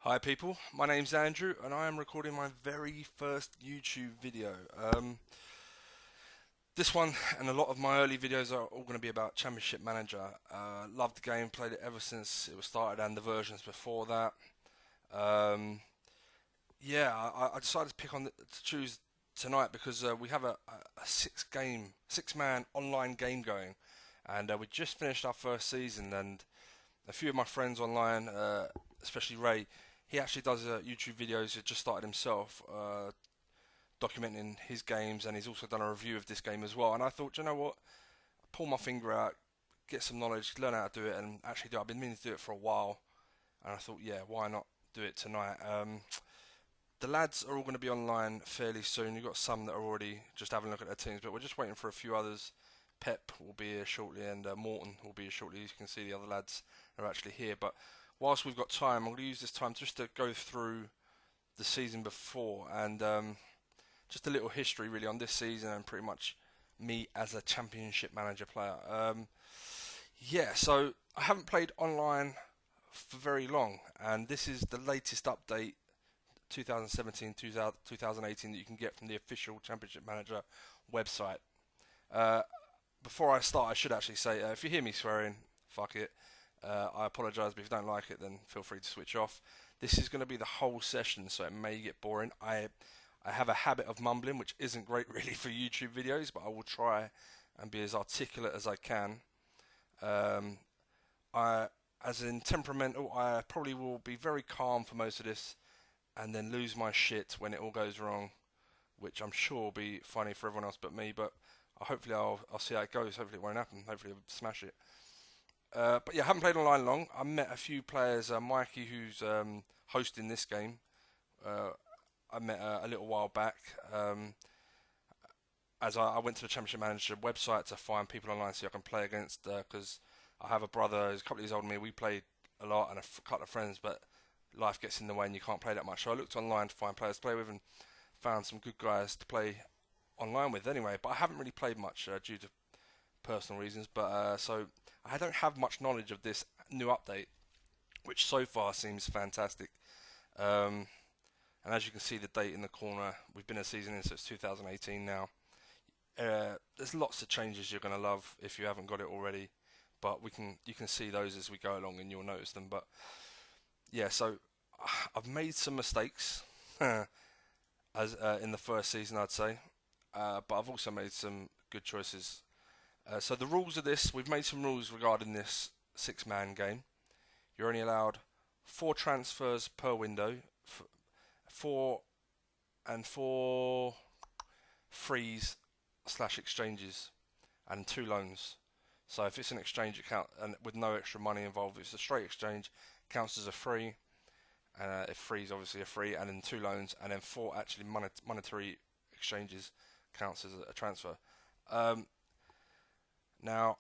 Hi people, my name's Andrew and I am recording my very first YouTube video. This one and a lot of my early videos are all going to be about Championship Manager. Loved the game, played it ever since it was started and the versions before that. Um, yeah, I decided to to choose tonight because we have a six man online game going, and we just finished our first season. And a few of my friends online, especially Ray, he actually does YouTube videos. He just started himself, documenting his games, and he's also done a review of this game as well. And I thought, you know what, pull my finger out, get some knowledge, learn how to do it, and actually do it. I've been meaning to do it for a while, and I thought, yeah, why not do it tonight? The lads are all going to be online fairly soon. You've got some that are already just having a look at their teams, but we're just waiting for a few others. Pep will be here shortly, and Morton will be here shortly. You can see the other lads are actually here. But whilst we've got time, I'm going to use this time just to go through the season before and just a little history really on this season and pretty much me as a Championship Manager player. Yeah, so I haven't played online for very long, and this is the latest update 2017 2018 that you can get from the official Championship Manager website. Uh, Before I start, I should actually say, if you hear me swearing, fuck it. I apologise, but if you don't like it, then feel free to switch off. This is going to be the whole session, so it may get boring. I have a habit of mumbling, which isn't great really for YouTube videos, but I will try and be as articulate as I can. Um, as in temperamental, I probably will be very calm for most of this, and then lose my shit when it all goes wrong, which I'm sure will be funny for everyone else but me. But hopefully I'll see how it goes. Hopefully it won't happen. Hopefully I'll smash it. But yeah, I haven't played online long. I met a few players. Mikey, who's hosting this game, uh, I met a little while back. As I went to the Championship Manager website to find people online so I can play against, because I have a brother who's a couple of years older than me. We played a lot and a couple of friends, but life gets in the way and you can't play that much. So I looked online to find players to play with and found some good guys to play online with anyway. But I haven't really played much due to personal reasons. But so I don't have much knowledge of this new update, which so far seems fantastic. Um, and as you can see, the date in the corner, we've been a season in, so it's 2018 now. There's lots of changes you're going to love if you haven't got it already, but you can see those as we go along and you'll notice them. But yeah, so I've made some mistakes as in the first season, I'd say, but I've also made some good choices. So the rules of this, we've made some rules regarding this six-man game. You're only allowed 4 transfers per window, four and four frees slash exchanges, and 2 loans. So if it's an exchange account and with no extra money involved, if it's a straight exchange, counts as a free. If free is obviously a free, and then 2 loans, and then 4 actually monetary exchanges counts as a transfer. Um, Now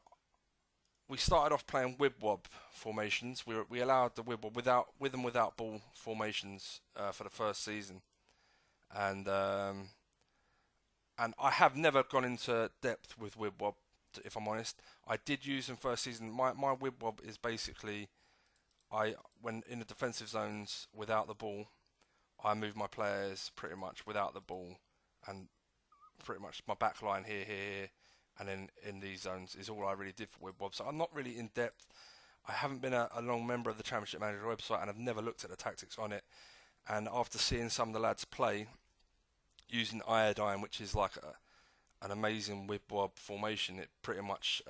we started off playing wib-wob formations. We allowed the wib-wob with and without ball formations for the first season, and I have never gone into depth with wib-wob. If I'm honest, I did use them first season. My wib-wob is basically when in the defensive zones without the ball, I move my players pretty much without the ball, and pretty much my back line here, and then in these zones is all I really did for wib-wob. So I'm not really in depth. I haven't been a long member of the Championship Manager website, and I've never looked at the tactics on it. And after seeing some of the lads play using iodine, which is like an amazing wib-wob formation, it pretty much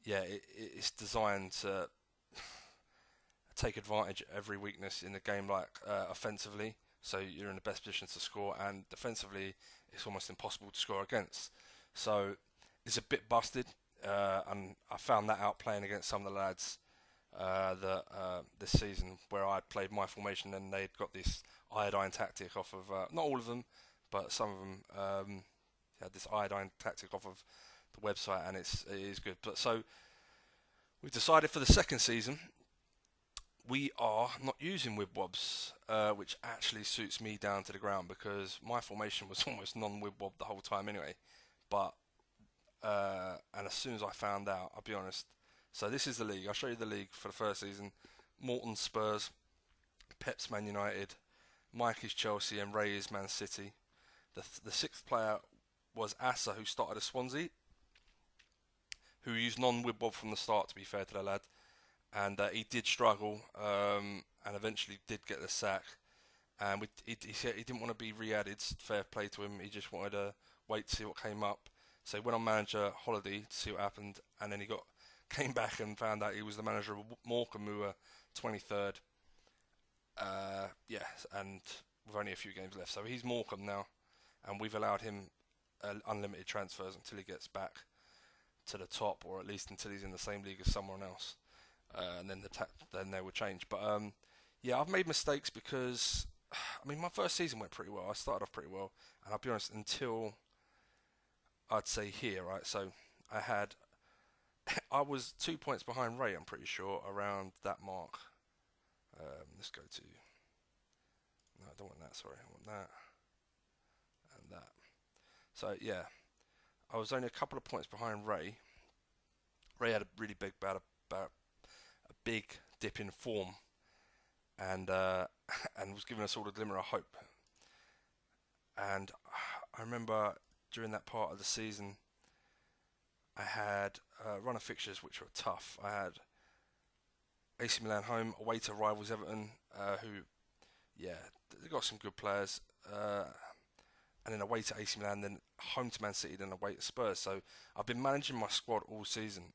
it's designed to take advantage of every weakness in the game, like offensively, so you're in the best position to score, and defensively, it's almost impossible to score against. So it's a bit busted, and I found that out playing against some of the lads this season, where I played my formation and they'd got this iodine tactic off of not all of them, but some of them had this iodine tactic off of the website, and it is good. But so we've decided for the second season we are not using wib-wobs, which actually suits me down to the ground because my formation was almost non-wib-wob the whole time anyway. But and as soon as I found out, I'll be honest. So this is the league. I'll show you the league for the first season. Morton Spurs. Pep's Man United, Mike is Chelsea, and Ray is Man City. The sixth player was Asa, who started at Swansea, who used non-Wibbob from the start, to be fair to the lad. And he did struggle, and eventually did get the sack. And he said he didn't want to be re-added. Fair play to him. He just wanted to wait to see what came up. So he went on manager holiday to see what happened, and then came back and found out he was the manager of Morecambe, who were 23rd. Yeah, and with only a few games left. So he's Morecambe now, and we've allowed him unlimited transfers until he gets back to the top, or at least until he's in the same league as someone else. And then then they will change. But yeah, I've made mistakes because I mean my first season went pretty well. I started off pretty well, and I'll be honest, until I'd say here, right? So I was 2 points behind Ray. I'm pretty sure around that mark. Let's go to. No, I don't want that. Sorry, I want that and that. So yeah, I was only a couple of points behind Ray. Ray had a really big a big dip in form, and and was giving us all a glimmer of hope. And I remember during that part of the season, I had a run of fixtures which were tough. I had AC Milan home, away to rivals Everton, who, yeah, they got some good players, and then away to AC Milan, then home to Man City, then away to Spurs. So I've been managing my squad all season.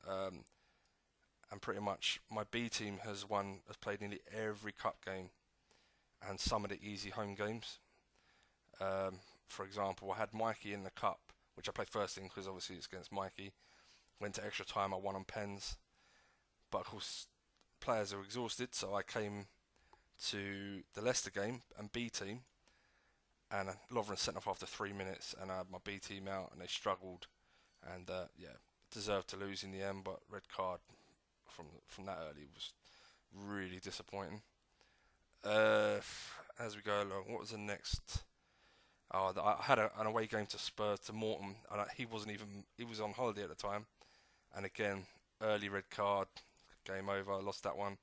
And pretty much my B team has played nearly every cup game and some of the easy home games. For example, I had Mikey in the cup, which I played first in because obviously it's against Mikey. Went to extra time, I won on pens. But of course, players are exhausted, so I came to the Leicester game and B team, and Lovren sent off after 3 minutes, and I had my B team out, and they struggled, and yeah, deserved to lose in the end, but red card from that early was really disappointing. As we go along, what was the next? Oh, I had an away game to Spurs to Morton, and he was on holiday at the time, and again early red card, game over, lost that one.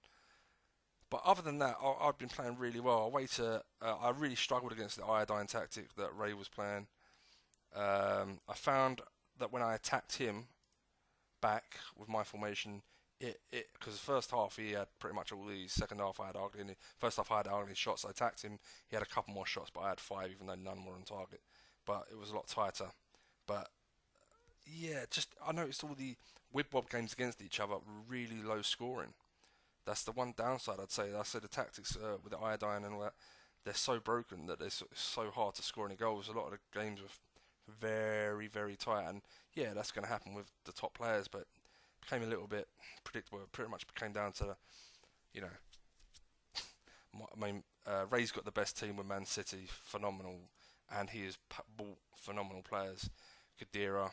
But other than that, I'd been playing really well. I really struggled against the iodine tactic that Ray was playing. I found that when I attacked him back with my formation, because the first half he had pretty much all these. Second half I had hardly any. First half I had hardly any shots. I attacked him. He had a couple more shots, but I had 5, even though none were on target. But it was a lot tighter. But yeah, I noticed all the Wibbob games against each other were really low scoring. That's the one downside I'd say. I said the tactics with the iodine and all that, they're so broken that it's so hard to score any goals. A lot of the games were very, very tight, and yeah, that's going to happen with the top players, but became a little bit predictable. It pretty much came down to, you know, I mean, Ray's got the best team with Man City, phenomenal, and he has bought phenomenal players. Khedira,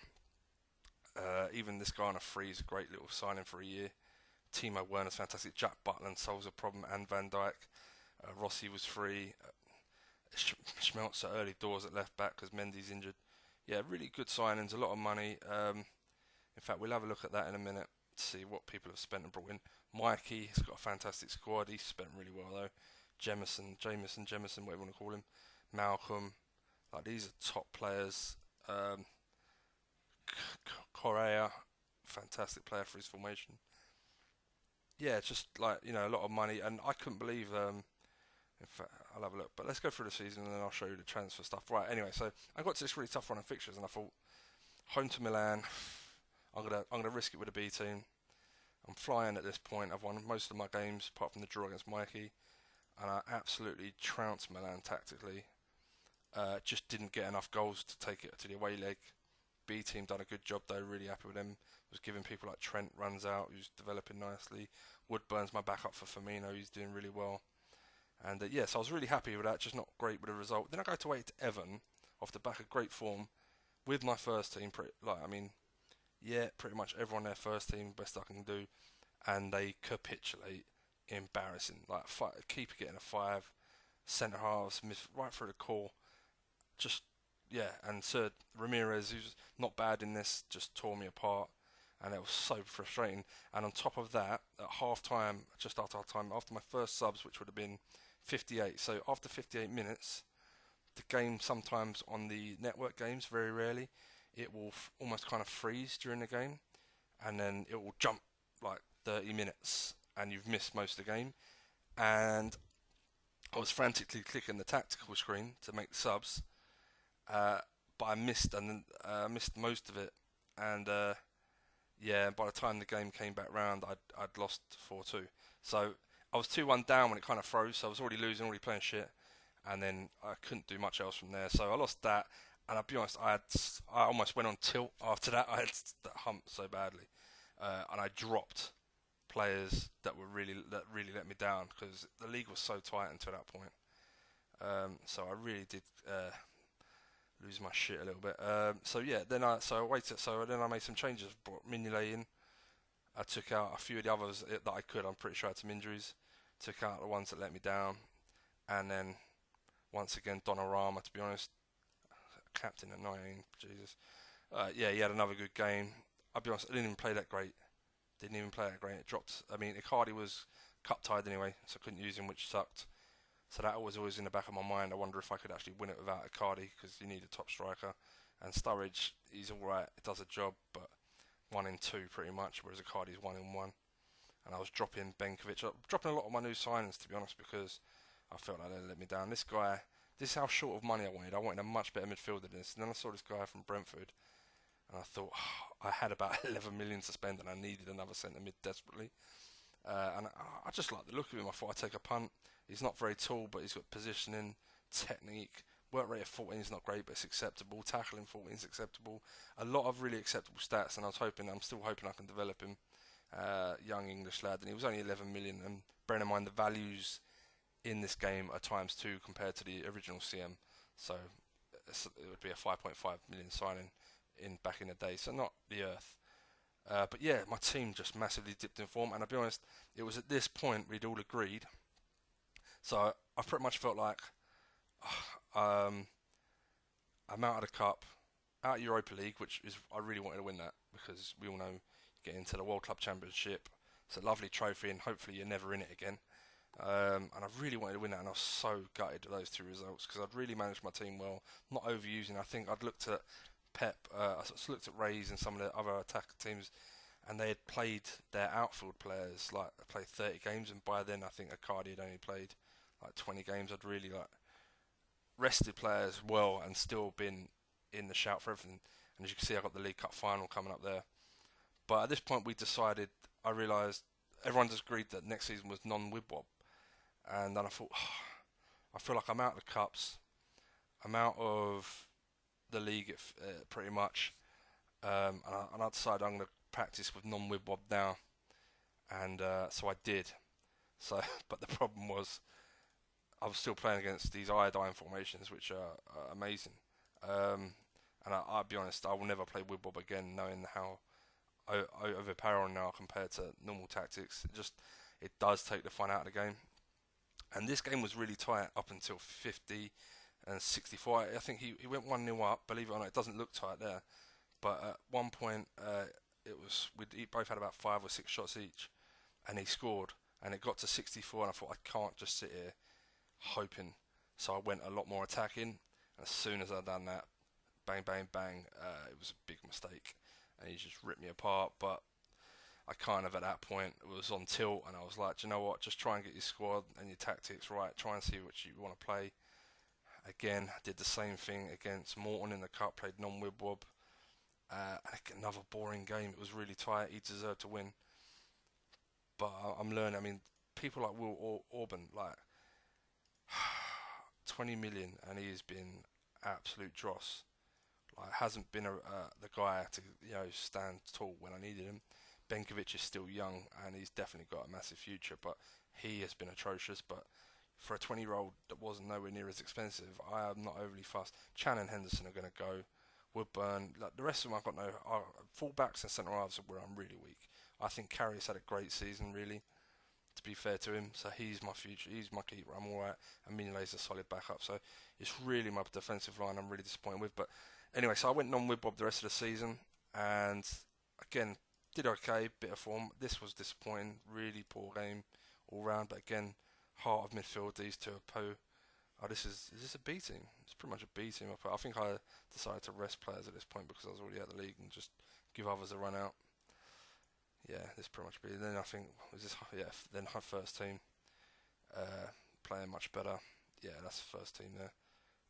even this guy on a free is a great little signing for a year. Timo Werner's fantastic. Jack Butland solves a problem, and Van Dijk. Rossi was free. Schmelzer early doors at left back because Mendy's injured. Yeah, really good signings, a lot of money. In fact, we'll have a look at that in a minute to see what people have spent and brought in. Mikey has got a fantastic squad. He's spent really well though. Jemison, whatever you want to call him. Malcolm, like these are top players. Correa, fantastic player for his formation. Yeah, just like, you know, a lot of money, and I couldn't believe. In fact, I'll have a look, but let's go through the season and then I'll show you the transfer stuff. Right. Anyway, so I got to this really tough run of fixtures, and I thought, home to Milan, I'm gonna risk it with a B team. I'm flying at this point. I've won most of my games apart from the draw against Mikey, and I absolutely trounced Milan tactically. Just didn't get enough goals to take it to the away leg. B team done a good job though. Really happy with them. Was giving people like Trent runs out, who's developing nicely. Woodburn's my backup for Firmino. He's doing really well. And yes, I was really happy with that. Just not great with the result. Then I go to away to Everton off the back of great form with my first team. Pretty much everyone their first team, best I can do, and they capitulate. Embarrassing. Like keeper getting a 5, centre halves right through the core. Just yeah, and Sir Ramirez, who's not bad in this, just tore me apart, and it was so frustrating. And on top of that, at half time, just after half time, after my first subs, which would have been 58. So after 58 minutes, the game sometimes on the network games, very rarely, it will almost kind of freeze during the game, and then it will jump like 30 minutes, and you've missed most of the game. And I was frantically clicking the tactical screen to make the subs, but I missed missed most of it, and yeah, by the time the game came back round, I'd lost 4-2. So I was 2-1 down when it kind of froze. So I was already losing, already playing shit, and then I couldn't do much else from there. So I lost that, and I'll be honest, I almost went on tilt after that. I had that hump so badly, and I dropped players that really let me down because the league was so tight until that point. So I really did lose my shit a little bit. So yeah, I waited. So then I made some changes. Brought Mignolet in. I took out a few of the others that I could. I'm pretty sure I had some injuries. Took out the ones that let me down, and then once again Donnarumma. To be honest, captain at 19. Jesus. Yeah, he had another good game. I'll be honest, I didn't even play that great. Didn't even play that great. It dropped. I mean, Icardi was cup tied anyway, so I couldn't use him, which sucked. So that was always in the back of my mind. I wonder if I could actually win it without Icardi, because you need a top striker. And Sturridge, he's alright, it does a job, but 1 in 2 pretty much, whereas Icardi's 1 in 1. And I was dropping Benkovic, dropping a lot of my new signings, to be honest, because I felt like they let me down. This guy, this is how short of money I wanted. I wanted a much better midfielder than this. And then I saw this guy from Brentford, and I thought, I had about 11 million to spend, and I needed another centre mid desperately. And I just like the look of him. I thought I'd take a punt. He's not very tall, but he's got positioning, technique. Work rate of 14 is not great, but it's acceptable. Tackling 14 is acceptable. A lot of really acceptable stats, and I'm still hoping I can develop him. Young English lad, and he was only 11 million. And bearing in mind the values in this game are ×2 compared to the original CM, so it would be a 5.5 million signing back in the day. So not the earth. But yeah, my team just massively dipped in form, and I'll be honest, it was at this point we'd all agreed. So I pretty much felt like I'm out of the cup, out of Europa League, which is I really wanted to win that because we all know getting into the World Club Championship, it's a lovely trophy, and hopefully you're never in it again. And I really wanted to win that, and I was so gutted at those 2 results because I'd really managed my team well, not overusing. I think I'd looked at Pep, I looked at Rays and some of the other attack teams, and they had played their outfield players like played 30 games, and by then I think Icardi had only played like 20 games. I'd really like rested players well and still been in the shout for everything. And as you can see, I got the League Cup final coming up there. But at this point, I realised everyone just agreed that next season was non-Wibwob, and then I thought, I feel like I'm out of the cups, I'm out of the league pretty much, and I decided I'm going to practice with non-Wibwob now, and so I did. So, but the problem was I was still playing against these iodine formations, which are amazing. And I'll be honest, I will never play Wibwob again, knowing how overpowering they are compared to normal tactics. It does take the fun out of the game. And this game was really tight up until 50 and 64. I think he went 1-0 up. Believe it or not, it doesn't look tight there. But at one point, we both had about 5 or 6 shots each, and he scored. And it got to 64, and I thought, I can't just sit here hoping. So I went a lot more attacking. And as soon as I'd done that, bang, bang, bang, it was a big mistake. And he just ripped me apart. But I kind of, at that point, was on tilt, and I was like, do you know what, just try and get your squad and your tactics right, try and see what you want to play. Again, I did the same thing against Morton in the cup, played non-Wibwob, another boring game. It was really tight, he deserved to win. But I'm learning, I mean, people like Will Orban, like, 20 million, and he has been absolute dross. Like, hasn't been the guy to stand tall when I needed him. Benkovic is still young, and he's definitely got a massive future, but he has been atrocious. But for a 20-year-old that wasn't nowhere near as expensive, I am not overly fussed. Chan and Henderson are going to go. Woodburn, like the rest of them, I've got no fullbacks and centre halves where I'm really weak. I think Karius had a great season, really, to be fair to him. So he's my future. He's my keeper. I'm alright. And Mignolet's a solid backup. So it's really my defensive line I'm really disappointed with. But anyway, so I went non-Wibwob the rest of the season, and again, did okay, bit of form. This was disappointing, really poor game all round. But again, heart of midfield. These two are Oh, is this a B team? It's pretty much a B team. I think I decided to rest players at this point because I was already out of the league and just give others a run out. Yeah, this pretty much B. Then I think was this then her first team playing much better. Yeah, that's the first team there.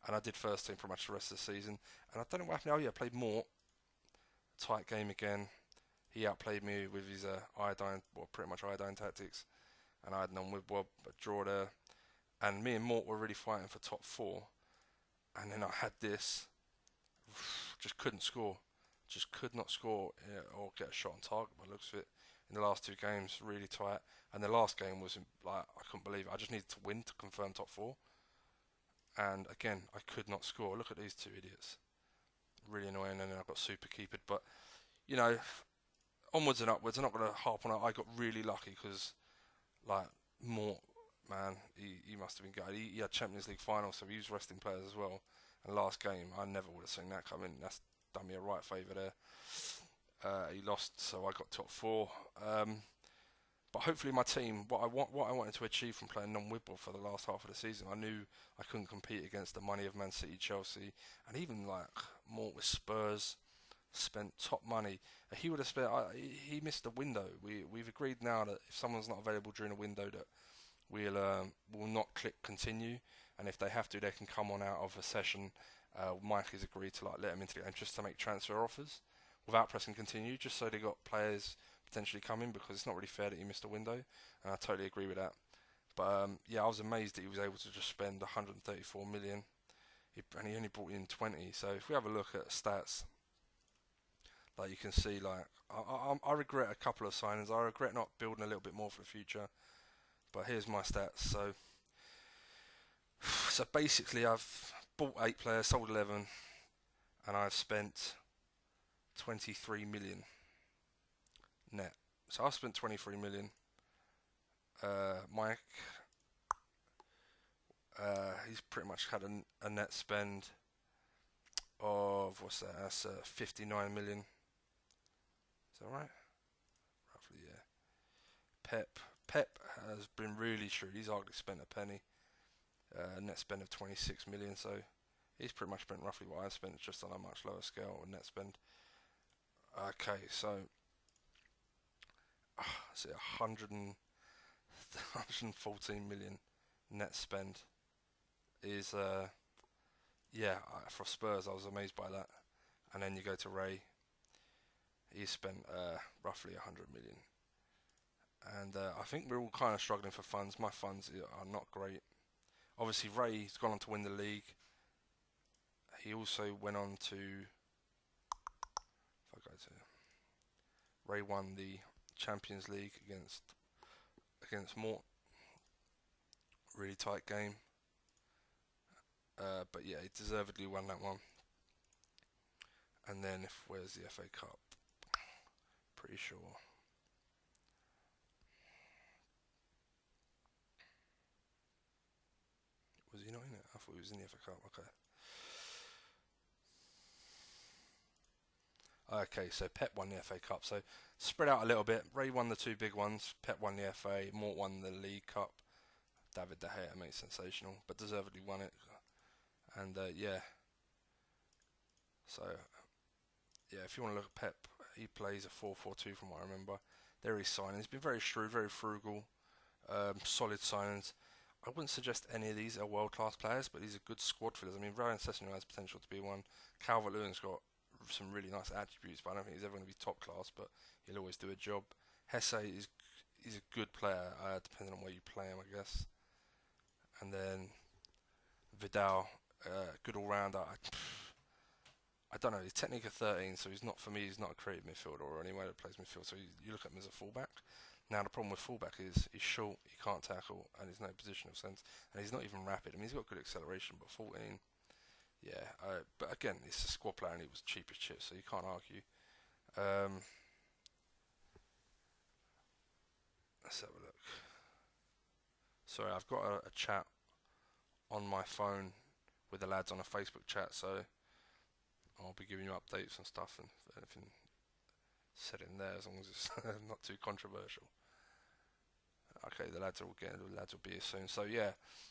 And I did first team pretty much the rest of the season. And I don't know what happened. Oh yeah, I played Mort. Tight game again. He outplayed me with his iodine, well, pretty much iodine tactics. And I had none with Bob, a draw there. And me and Mort were really fighting for top four. And then I had this, just couldn't score. Just could not score or get a shot on target by the looks of it. In the last two games, really tight. And the last game was like, I couldn't believe it. I just needed to win to confirm top four. And again, I could not score. Look at these two idiots. Really annoying. And then I got super keepered. But, you know, onwards and upwards. I'm not going to harp on it. I got really lucky because, like, Mort, man, he must have been good. He had Champions League final, so he was resting players as well. And last game, I never would have seen that coming. That's done me a right favour there. He lost, so I got top four. But hopefully my team, what I wanted to achieve from playing non-Whitball for the last half of the season, I knew I couldn't compete against the money of Man City, Chelsea, and even like more with Spurs. Spent top money. He would have spent. He missed the window. We've agreed now that if someone's not available during a window, that we'll not click continue, and if they have to, they can come on out of a session. Mike has agreed to like let them into the game just to make transfer offers without pressing continue, just so they got players potentially coming, because it's not really fair that he missed a window, and I totally agree with that. But yeah, I was amazed that he was able to just spend 134 million, and he only brought in 20. So if we have a look at stats, like you can see, like I regret a couple of signings. I regret not building a little bit more for the future. But here's my stats. So basically, I've bought 8 players, sold 11, and I've spent 23 million net. So I've spent 23 million. Mike, he's pretty much had a net spend of, what's that? That's 59 million. Is that right? Roughly, yeah. Pep has been really shrewd. He's hardly spent a penny. Net spend of 26 million. So he's pretty much spent roughly what I spent, just on a much lower scale of net spend. Okay, so see 114 million net spend is yeah, for Spurs I was amazed by that. And then you go to Ray, he spent roughly 100 million. And I think we're all kind of struggling for funds. My funds are not great. Obviously Ray's gone on to win the league. He also went on to, if I go to, Ray won the Champions League against Mort. Really tight game. But yeah, he deservedly won that one. And then where's the FA Cup? Pretty sure. Was he not in it? I thought he was in the FA Cup. Okay, so Pep won the FA Cup. So spread out a little bit. Ray won the 2 big ones. Pep won the FA. Mort won the League Cup. David De Gea made sensational, but deservedly won it. And yeah. So yeah, if you want to look at Pep, he plays a 4-4-2 from what I remember. There he's signing. He's been very shrewd, very frugal, solid signings. I wouldn't suggest any of these are world-class players, but these are good squad fillers. I mean, Ryan Sessegnon has potential to be one. Calvert-Lewin's got some really nice attributes, but I don't think he's ever going to be top class, but he'll always do a job. Hesse is a good player, depending on where you play him, I guess. And then Vidal, good all-rounder. I don't know, he's technically 13, so he's not, for me, he's not a creative midfielder or anyone that plays midfield, so you look at him as a fullback. Now the problem with fullback is he's short, he can't tackle, and he's no positional sense, and he's not even rapid. I mean, he's got good acceleration, but 14, yeah. But again, he's a squad player and he was cheap as chips, so you can't argue. Let's have a look. Sorry, I've got a chat on my phone with the lads on a Facebook chat, so I'll be giving you updates and stuff, and anything said in there, as long as it's not too controversial. Okay, the lads will be here soon. So yeah,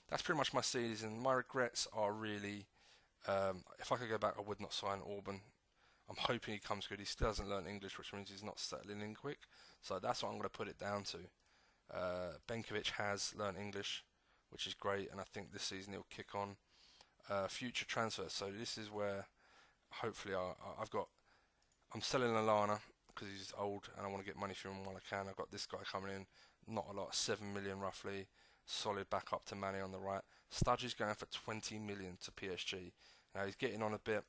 that's pretty much my season. My regrets are really, if I could go back, I would not sign Auburn. I'm hoping he comes good. He still hasn't learned English, which means he's not settling in quick. So that's what I'm going to put it down to. Benkovic has learned English, which is great, and I think this season he'll kick on. Future transfers. So this is where hopefully I'm selling Lallana because he's old and I want to get money for him while I can. I've got this guy coming in, not a lot, 7 million roughly, solid backup to Mane on the right. Studgey's going for 20 million to PSG. Now he's getting on a bit.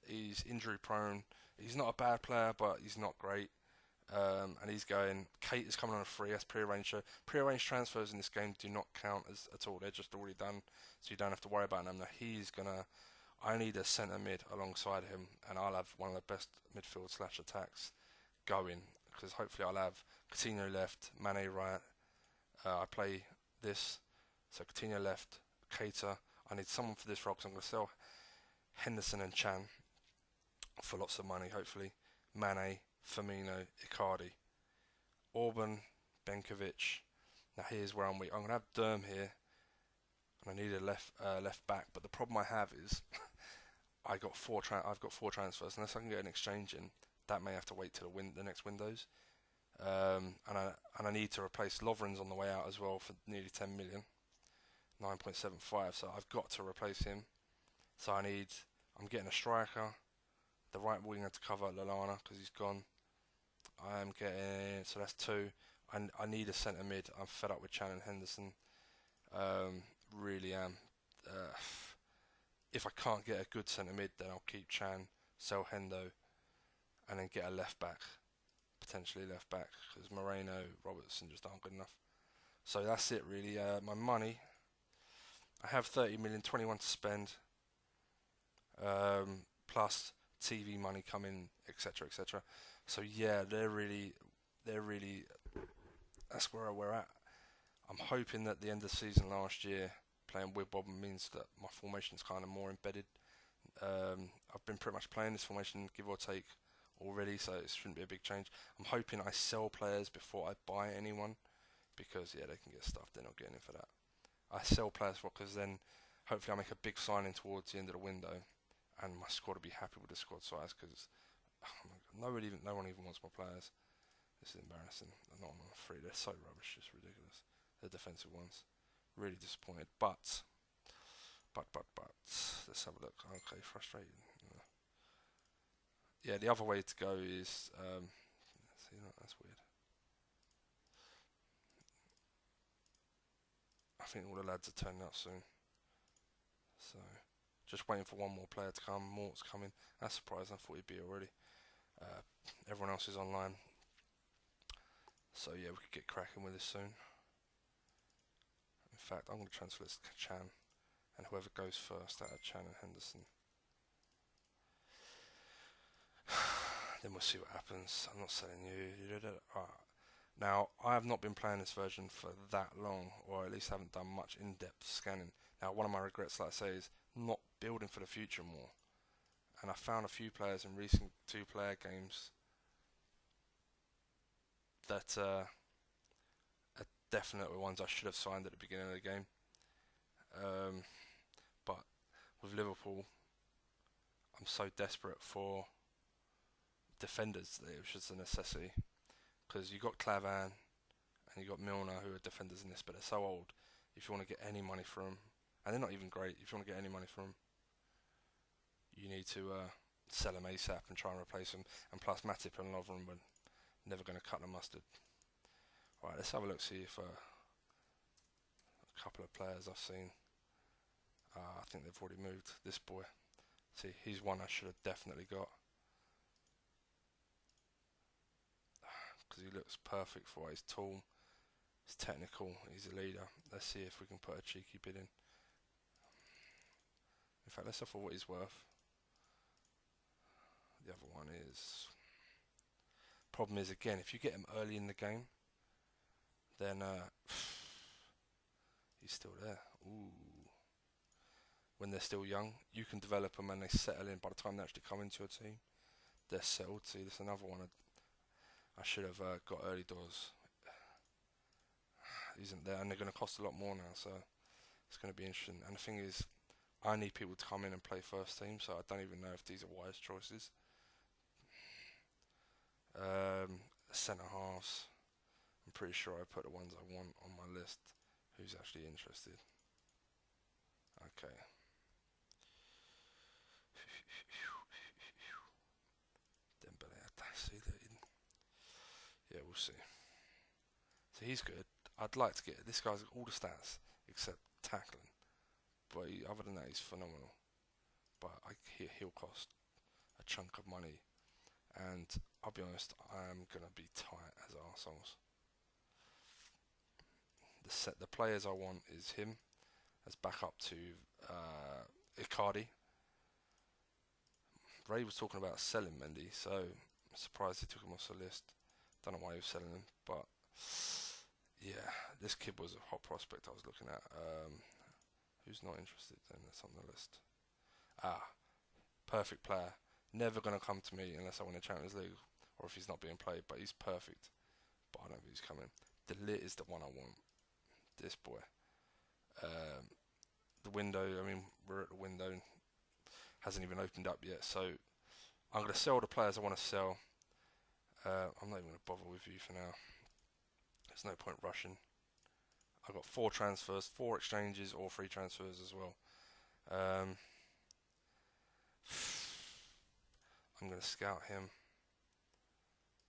He's injury prone. He's not a bad player, but he's not great. And he's going. Kate is coming on a free. That's pre-arranged. Pre-arranged transfers in this game do not count as at all. They're just already done, so you don't have to worry about them. Now he's gonna. I need a centre mid alongside him, and I'll have one of the best midfield / attacks going because hopefully I'll have Coutinho left, Mane right. I play this, so Coutinho left, Keita. I need someone for this role because I'm going to sell Henderson and Chan for lots of money, hopefully. Mane, Firmino, Icardi, Auburn, Benkovic. Now here's where I'm weak. I'm going to have Durm here, and I need a left back. But the problem I have is I've got four transfers. Unless I can get an exchange in, that may have to wait till the next windows. And I need to replace Lovren's on the way out as well for nearly 10 million, 9.75. So I've got to replace him. So I'm getting a striker, the right winger to cover Lallana because he's gone. So that's two. I need a centre mid. I'm fed up with Chan and Henderson. Really am. If I can't get a good centre mid, then I'll keep Chan, sell Hendo, and then get a left back, potentially left back, because Moreno, Robertson just aren't good enough. So that's it really. My money, I have 30 million, 21 to spend, plus TV money coming, etc., etc. So yeah, they're really. That's where we're at. I'm hoping that the end of the season last year, playing with Bob means that my formation's kind of more embedded. I've been pretty much playing this formation, give or take, already, so it shouldn't be a big change. I'm hoping I sell players before I buy anyone, because yeah, they can get stuff. They're not getting in for that. I sell players because then hopefully I make a big signing towards the end of the window, and my squad will be happy with the squad size because no one even wants my players. This is embarrassing. They're not on free. They're so rubbish. It's ridiculous. The defensive ones. Really disappointed. But. Let's have a look. Okay, frustrating. Yeah, the other way to go is. See, no, that's weird. I think all the lads are turning up soon. So, just waiting for one more player to come. Mort's coming. That's surprising. I thought he'd be already. Everyone else is online. So yeah, we could get cracking with this soon. In fact, I'm going to transfer this to Chan, and whoever goes first out of Chan and Henderson. Then we'll see what happens. I'm not saying you. Now, I have not been playing this version for that long, or at least haven't done much in-depth scanning. Now, one of my regrets, like I say, is not building for the future more. And I found a few players in recent two-player games that are definitely ones I should have signed at the beginning of the game. But with Liverpool, I'm so desperate for defenders that it was just a necessity. Because you got Clavan and you got Milner, who are defenders in this, but they're so old. If you want to get any money from them, and they're not even great, if you want to get any money from them, you need to sell them ASAP and try and replace them. And plus, Matip and Lovren were never going to cut the mustard. Right, let's have a look, see if a couple of players I've seen. I think they've already moved. This boy, see, he's one I should have definitely got. Because he looks perfect for it. He's tall, he's technical, he's a leader. Let's see if we can put a cheeky bid in. In fact, let's offer what he's worth. The other one is... Problem is, again, if you get him early in the game, then he's still there. Ooh. When they're still young, you can develop them and they settle in. By the time they actually come into your team, they're settled. See, there's another one I should have got early doors. isn't there, and they're going to cost a lot more now. So it's going to be interesting. And the thing is, I need people to come in and play first team, so I don't even know if these are wise choices. Centre halves. I'm pretty sure I put the ones I want on my list. Who's actually interested? Okay. Dembele, I see that. Yeah, we'll see. So he's good. I'd like to get this guy's got all the stats except tackling, but other than that, he's phenomenal. But he'll cost a chunk of money, and I'll be honest, I'm gonna be tight as arseholes. The players I want is him as backup to Icardi. Ray was talking about selling Mendy, so I'm surprised he took him off the list. Don't know why he was selling him, but yeah, this kid was a hot prospect I was looking at. Who's not interested? Then that's on the list. Perfect player. Never gonna come to me unless I win the Champions League or if he's not being played. But he's perfect. But I don't think he's coming. De Ligt is the one I want. This boy. The window. I mean, we're at the window. Hasn't even opened up yet. So I'm gonna sell the players I want to sell. I'm not even gonna bother with you for now. There's no point rushing. I've got 4 transfers, 4 exchanges, or 3 transfers as well. I'm going to scout him.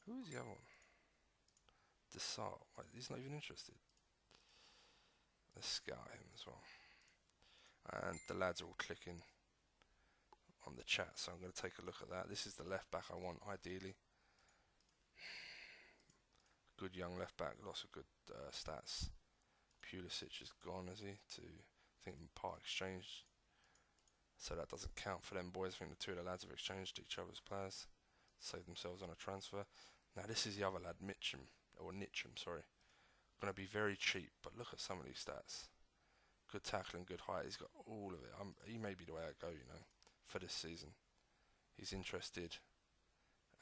Who is the other one? Desart. He's not even interested. Let's scout him as well. And the lads are all clicking on the chat, so I'm going to take a look at that. This is the left back I want, ideally. Good young left back, lots of good stats. Pulisic is gone, is he? To I think part exchange, so that doesn't count for them boys. I think the 2 of the lads have exchanged each other's players, saved themselves on a transfer. Now this is the other lad, Nitcham, sorry. Going to be very cheap, but look at some of these stats. Good tackling, good height. He's got all of it. He may be the way I go, for this season. He's interested,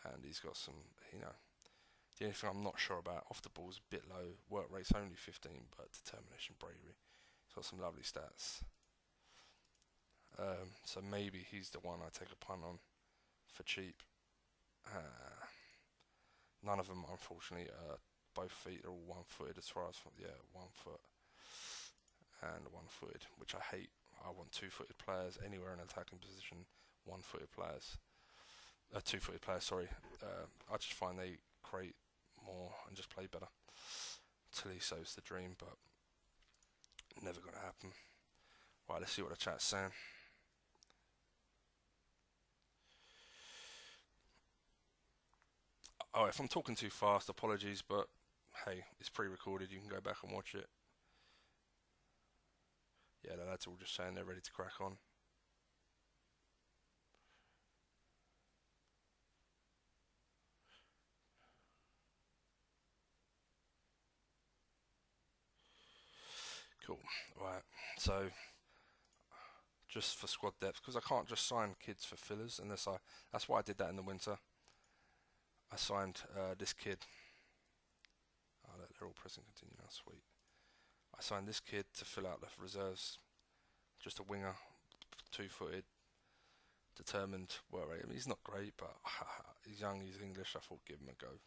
and he's got some, The only thing I'm not sure about, off the ball's a bit low. Work rate's only 15, but determination, bravery. He's got some lovely stats. So maybe he's the one I take a punt on for cheap. None of them, unfortunately, both feet are all one-footed as far as, 1 foot and 1-footed, which I hate. I want 2-footed players anywhere in an attacking position, 1-footed players. 2-footed players, sorry. I just find they create more and just play better. Talisso's the dream, but never going to happen. Right, let's see what the chat's saying. Oh, if I'm talking too fast, apologies, but hey, it's pre-recorded. You can go back and watch it. Yeah, the lads are all just saying they're ready to crack on. Cool. Right, so just for squad depth, because I can't just sign kids for fillers unless that's why I did that in the winter. I signed this kid. Oh, they're all pressing continue now, sweet. I signed this kid to fill out the reserves. Just a winger, 2-footed, determined work rate. I mean, he's not great, but he's young, he's English. I thought give him a go.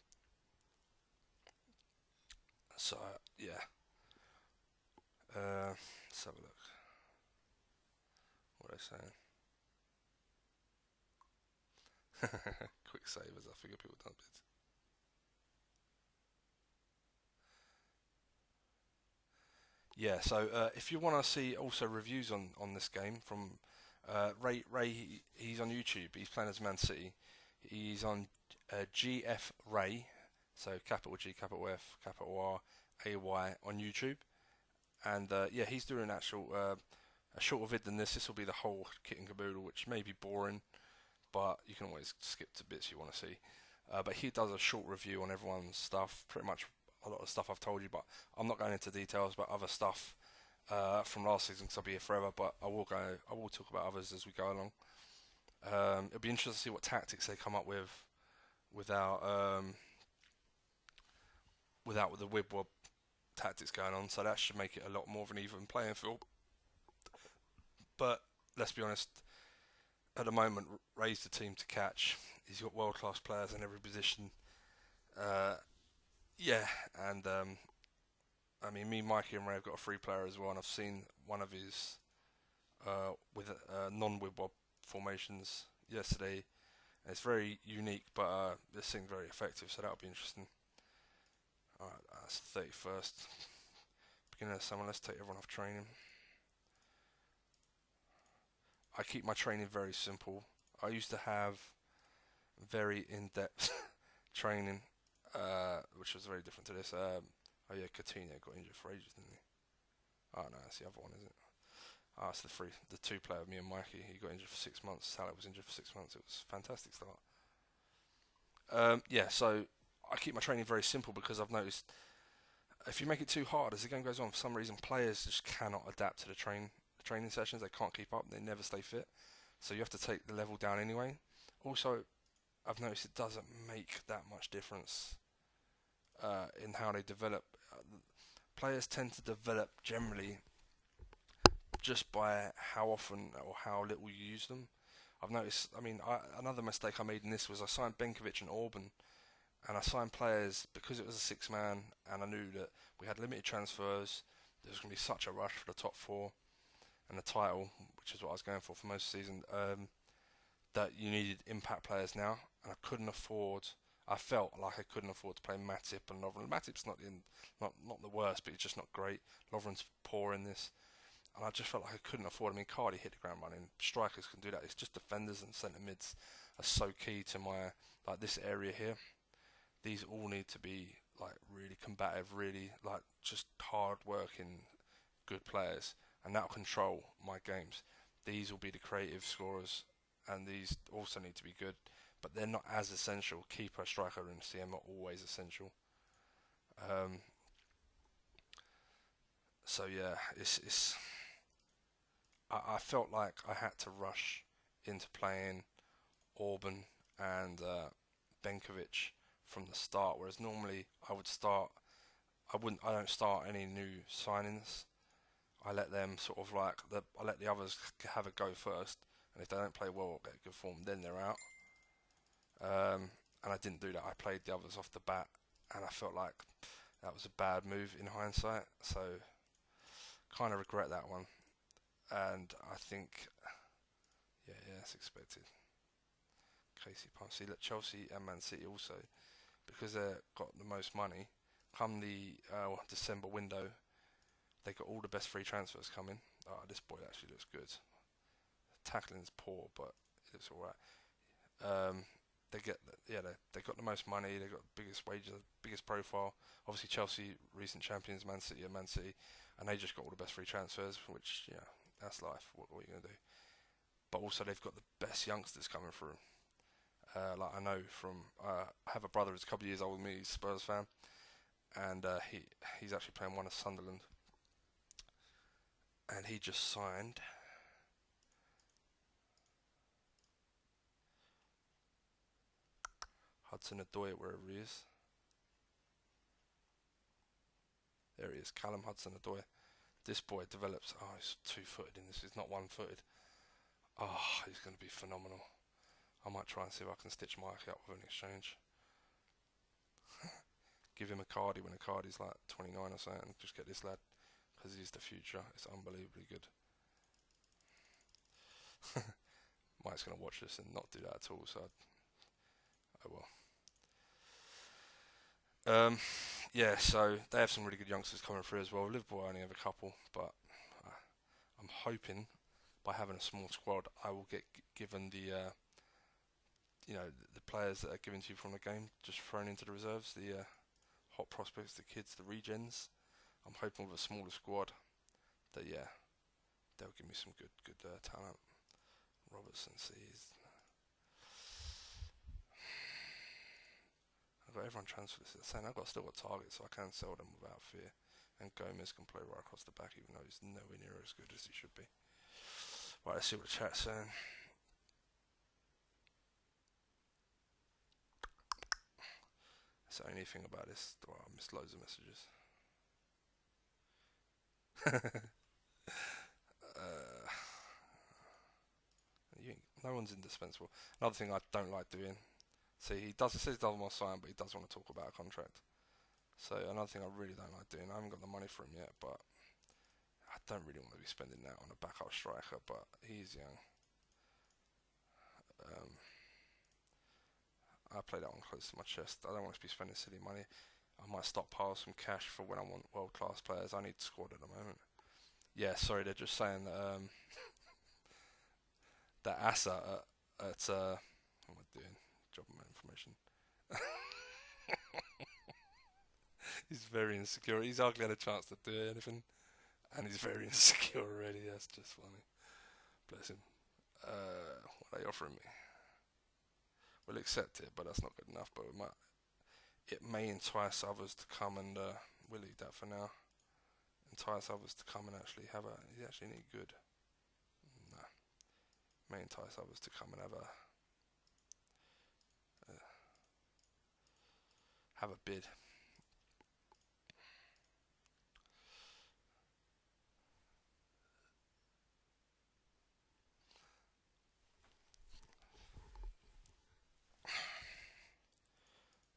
So yeah. Let's have a look. What are they saying? Quick savers. I figure people don't bid. Yeah. So if you want to see also reviews on this game from Ray, he's on YouTube. He's playing as Man City. He's on GF Ray, so capital G, capital F, capital R, AY on YouTube. And yeah, he's doing an actual a shorter vid than this. This will be the whole kit and caboodle, which may be boring, but you can always skip to bits you want to see. But he does a short review on everyone's stuff, pretty much a lot of stuff I've told you, but I'm not going into details about other stuff from last season because I'll be here forever. But I will talk about others as we go along. It'll be interesting to see what tactics they come up with without the Wibwob tactics going on, so that should make it a lot more of an even playing field. But let's be honest, at the moment, Ray's the team to catch. He's got world-class players in every position. Uh, yeah, and I mean, me, Mikey, and Ray have got a free player as well, and I've seen one of his with non-whip formations yesterday. And it's very unique, but this thing's very effective, so that'll be interesting. Alright, that's 31st. Beginning of summer, let's take everyone off training. I keep my training very simple. I used to have very in-depth training, which was very different to this. Oh yeah, Coutinho got injured for ages, didn't he? Oh no, that's the other one, isn't it? Ah, it's the two player, me and Mikey. He got injured for 6 months. Salah was injured for 6 months. It was a fantastic start. Yeah, so I keep my training very simple because I've noticed if you make it too hard as the game goes on, for some reason players just cannot adapt to the training sessions. They can't keep up. They never stay fit. So you have to take the level down anyway. Also, I've noticed it doesn't make that much difference in how they develop. Players tend to develop generally just by how often or how little you use them. I've noticed, I mean, another mistake I made in this was I signed Benkovic and Orban, and I signed players because it was a six-man, and I knew that we had limited transfers, there was going to be such a rush for the top four and the title, which is what I was going for most of the season, that you needed impact players now, and I felt like I couldn't afford to play Matip and Lovren. Matip's not the worst, but he's just not great. Lovren's poor in this. And I just felt like I couldn't afford. I mean, Cardi hit the ground running. Strikers can do that. It's just defenders and centre mids are so key to my this area here. These all need to be like really combative, really like just hard working, good players, and that'll control my games. These will be the creative scorers, and these also need to be good, but they're not as essential. Keeper, striker, and CM are always essential. Um, so yeah, it's I felt like I had to rush into playing Orban and Benkovic from the start, whereas normally I would start. I don't start any new signings. I let them sort of I let the others have a go first, and if they don't play well or get good form, then they're out. And I didn't do that. I played the others off the bat, and I felt like that was a bad move in hindsight. So kind of regret that one. And I think, yeah, it's expected. Casey Palmer. See, look, Chelsea and Man City also, because they've got the most money, come the December window, they got all the best free transfers coming. Oh, this boy actually looks good. Tackling's poor, but it looks alright. They get they got the most money. They got the biggest wages, biggest profile. Obviously, Chelsea recent champions, Man City, and they just got all the best free transfers. Which that's life. What are you gonna do? But also they've got the best youngsters coming through. Like I know from I have a brother who's a couple of years older than me. He's a Spurs fan, and he's actually playing one of Sunderland, and he just signed. Hudson-Odoi, wherever he is. There he is, Callum Hudson-Odoi. This boy develops. Oh, he's two-footed in this. He's not one-footed. Oh, he's going to be phenomenal. I might try and see if I can stitch Mike out with an exchange. Give him a Cardi when a Cardi's like 29 or something. Just get this lad because he's the future. It's unbelievably good. Mike's going to watch this and not do that at all. So, oh well. Yeah, so they have some really good youngsters coming through as well. Liverpool only have a couple, but I'm hoping by having a small squad, I will get given the the players that are given to you from the game, just thrown into the reserves, the hot prospects, the kids, the regens. I'm hoping with a smaller squad that they'll give me some good talent. Robertson sees. I've got everyone transferred. Saying I've still got targets, so I can sell them without fear. And Gomez can play right across the back, even though he's nowhere near as good as he should be. Right, let's see what the chat's saying. That's the only thing about this. Well, I missed loads of messages. uh, no one's indispensable. Another thing I don't like doing. See, he says he doesn't want to sign, but he does want to talk about a contract. So another thing I really don't like doing. I haven't got the money for him yet, but I don't really want to be spending that on a backup striker. But he's young. Um, I play that one close to my chest. I don't want to be spending silly money. I might stockpile some cash for when I want world-class players. I need squad at the moment. Yeah, sorry, they're just saying that Asa what am I doing? Dropping my information. He's very insecure. He's hardly had a chance to do anything, and he's very insecure already. That's just funny. Bless him. What are they offering me? We'll accept it, but that's not good enough. But it may entice others to come, and we'll leave that for now. Entice others to come and actually have a. Is he actually any good? No. May entice others to come and have a bid.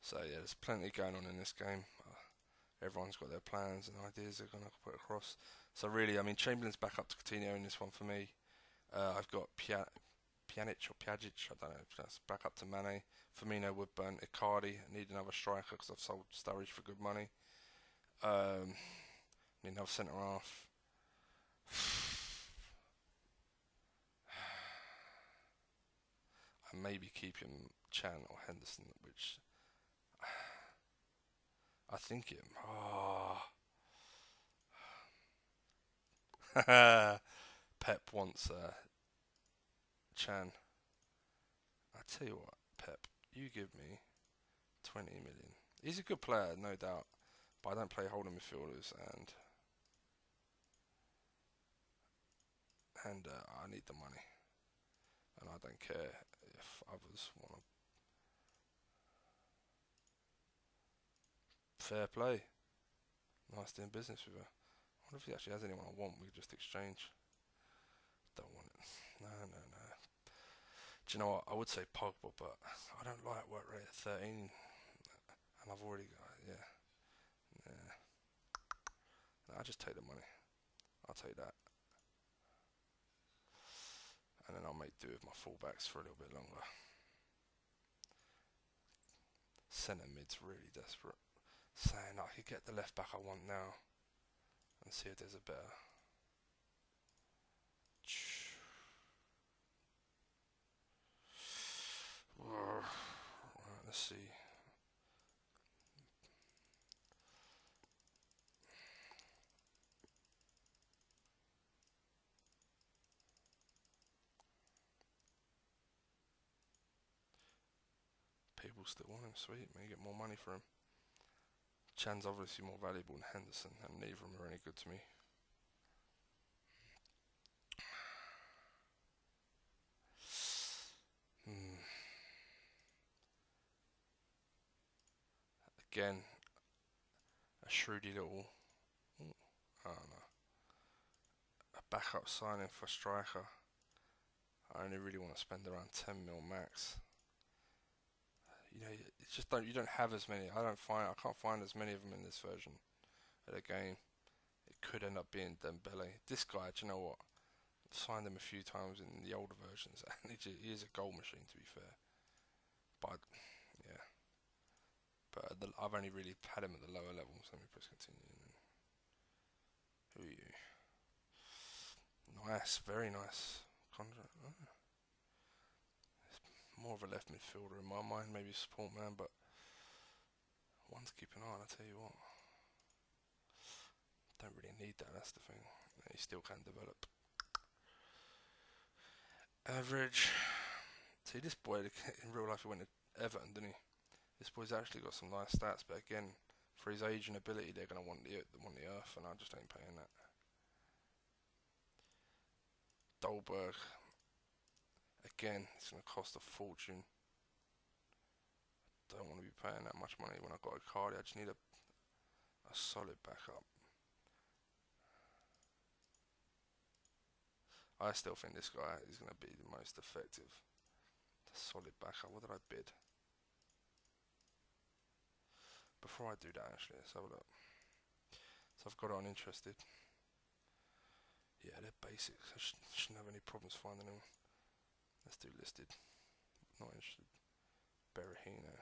So yeah, there's plenty going on in this game. Everyone's got their plans and ideas they're going to put across. So really, I mean, Chamberlain's back up to Coutinho in this one for me. I've got Pjanic or Pjagic, I don't know, that's back up to Mane. Firmino, Woodburn, Icardi. I need another striker because I've sold Sturridge for good money. Need another centre half. And maybe keeping Chan or Henderson, which I think him. Oh. Pep wants Chan. I tell you what, Pep, you give me 20 million. He's a good player, no doubt, but I don't play holding midfielders, and I need the money, and I don't care if others want to. Fair play. Nice doing business with her. I wonder if he actually has anyone I want. We could just exchange. Don't want it. No, no, no. Do you know what? I would say Pogba, but I don't like work rate at 13, and I've already got yeah. Yeah. No, I just take the money. I'll take that, and then I'll make do with my fullbacks for a little bit longer. Centre mid's really desperate. Saying I could get the left back I want now, and see if there's a better. Right, let's see. People still want him. Sweet, may get more money for him. Chan's obviously more valuable than Henderson, and neither of them are any good to me. Hmm. Again, a shrewdy little, I don't know, a backup signing for striker. I only really want to spend around 10 mil max. You know, it's just you don't have as many. I can't find as many of them in this version of the game. It could end up being Dembele. This guy, do you know what? I've signed him a few times in the older versions, and he is a goal machine to be fair. But yeah, but I've only really had him at the lower levels. Let me press continue. Who are you? Nice, very nice contract. Oh, more of a left midfielder in my mind, maybe a support man, but one's keeping on. I tell you what, don't really need that. That's the thing. He still can develop. Average. See, this boy in real life he went to Everton, didn't he? This boy's actually got some nice stats, but again, for his age and ability, they're gonna want the earth, and I just ain't paying that. Dolberg, again, it's gonna cost a fortune. Don't want to be paying that much money when I got a card. I just need a solid backup. I still think this guy is going to be the most effective. Solid backup. What did I bid? Before I do that, actually, let's have a look. So I've got it on interested. Yeah, they're basics. I shouldn't have any problems finding them. Let's do listed. Not interested. Berahino.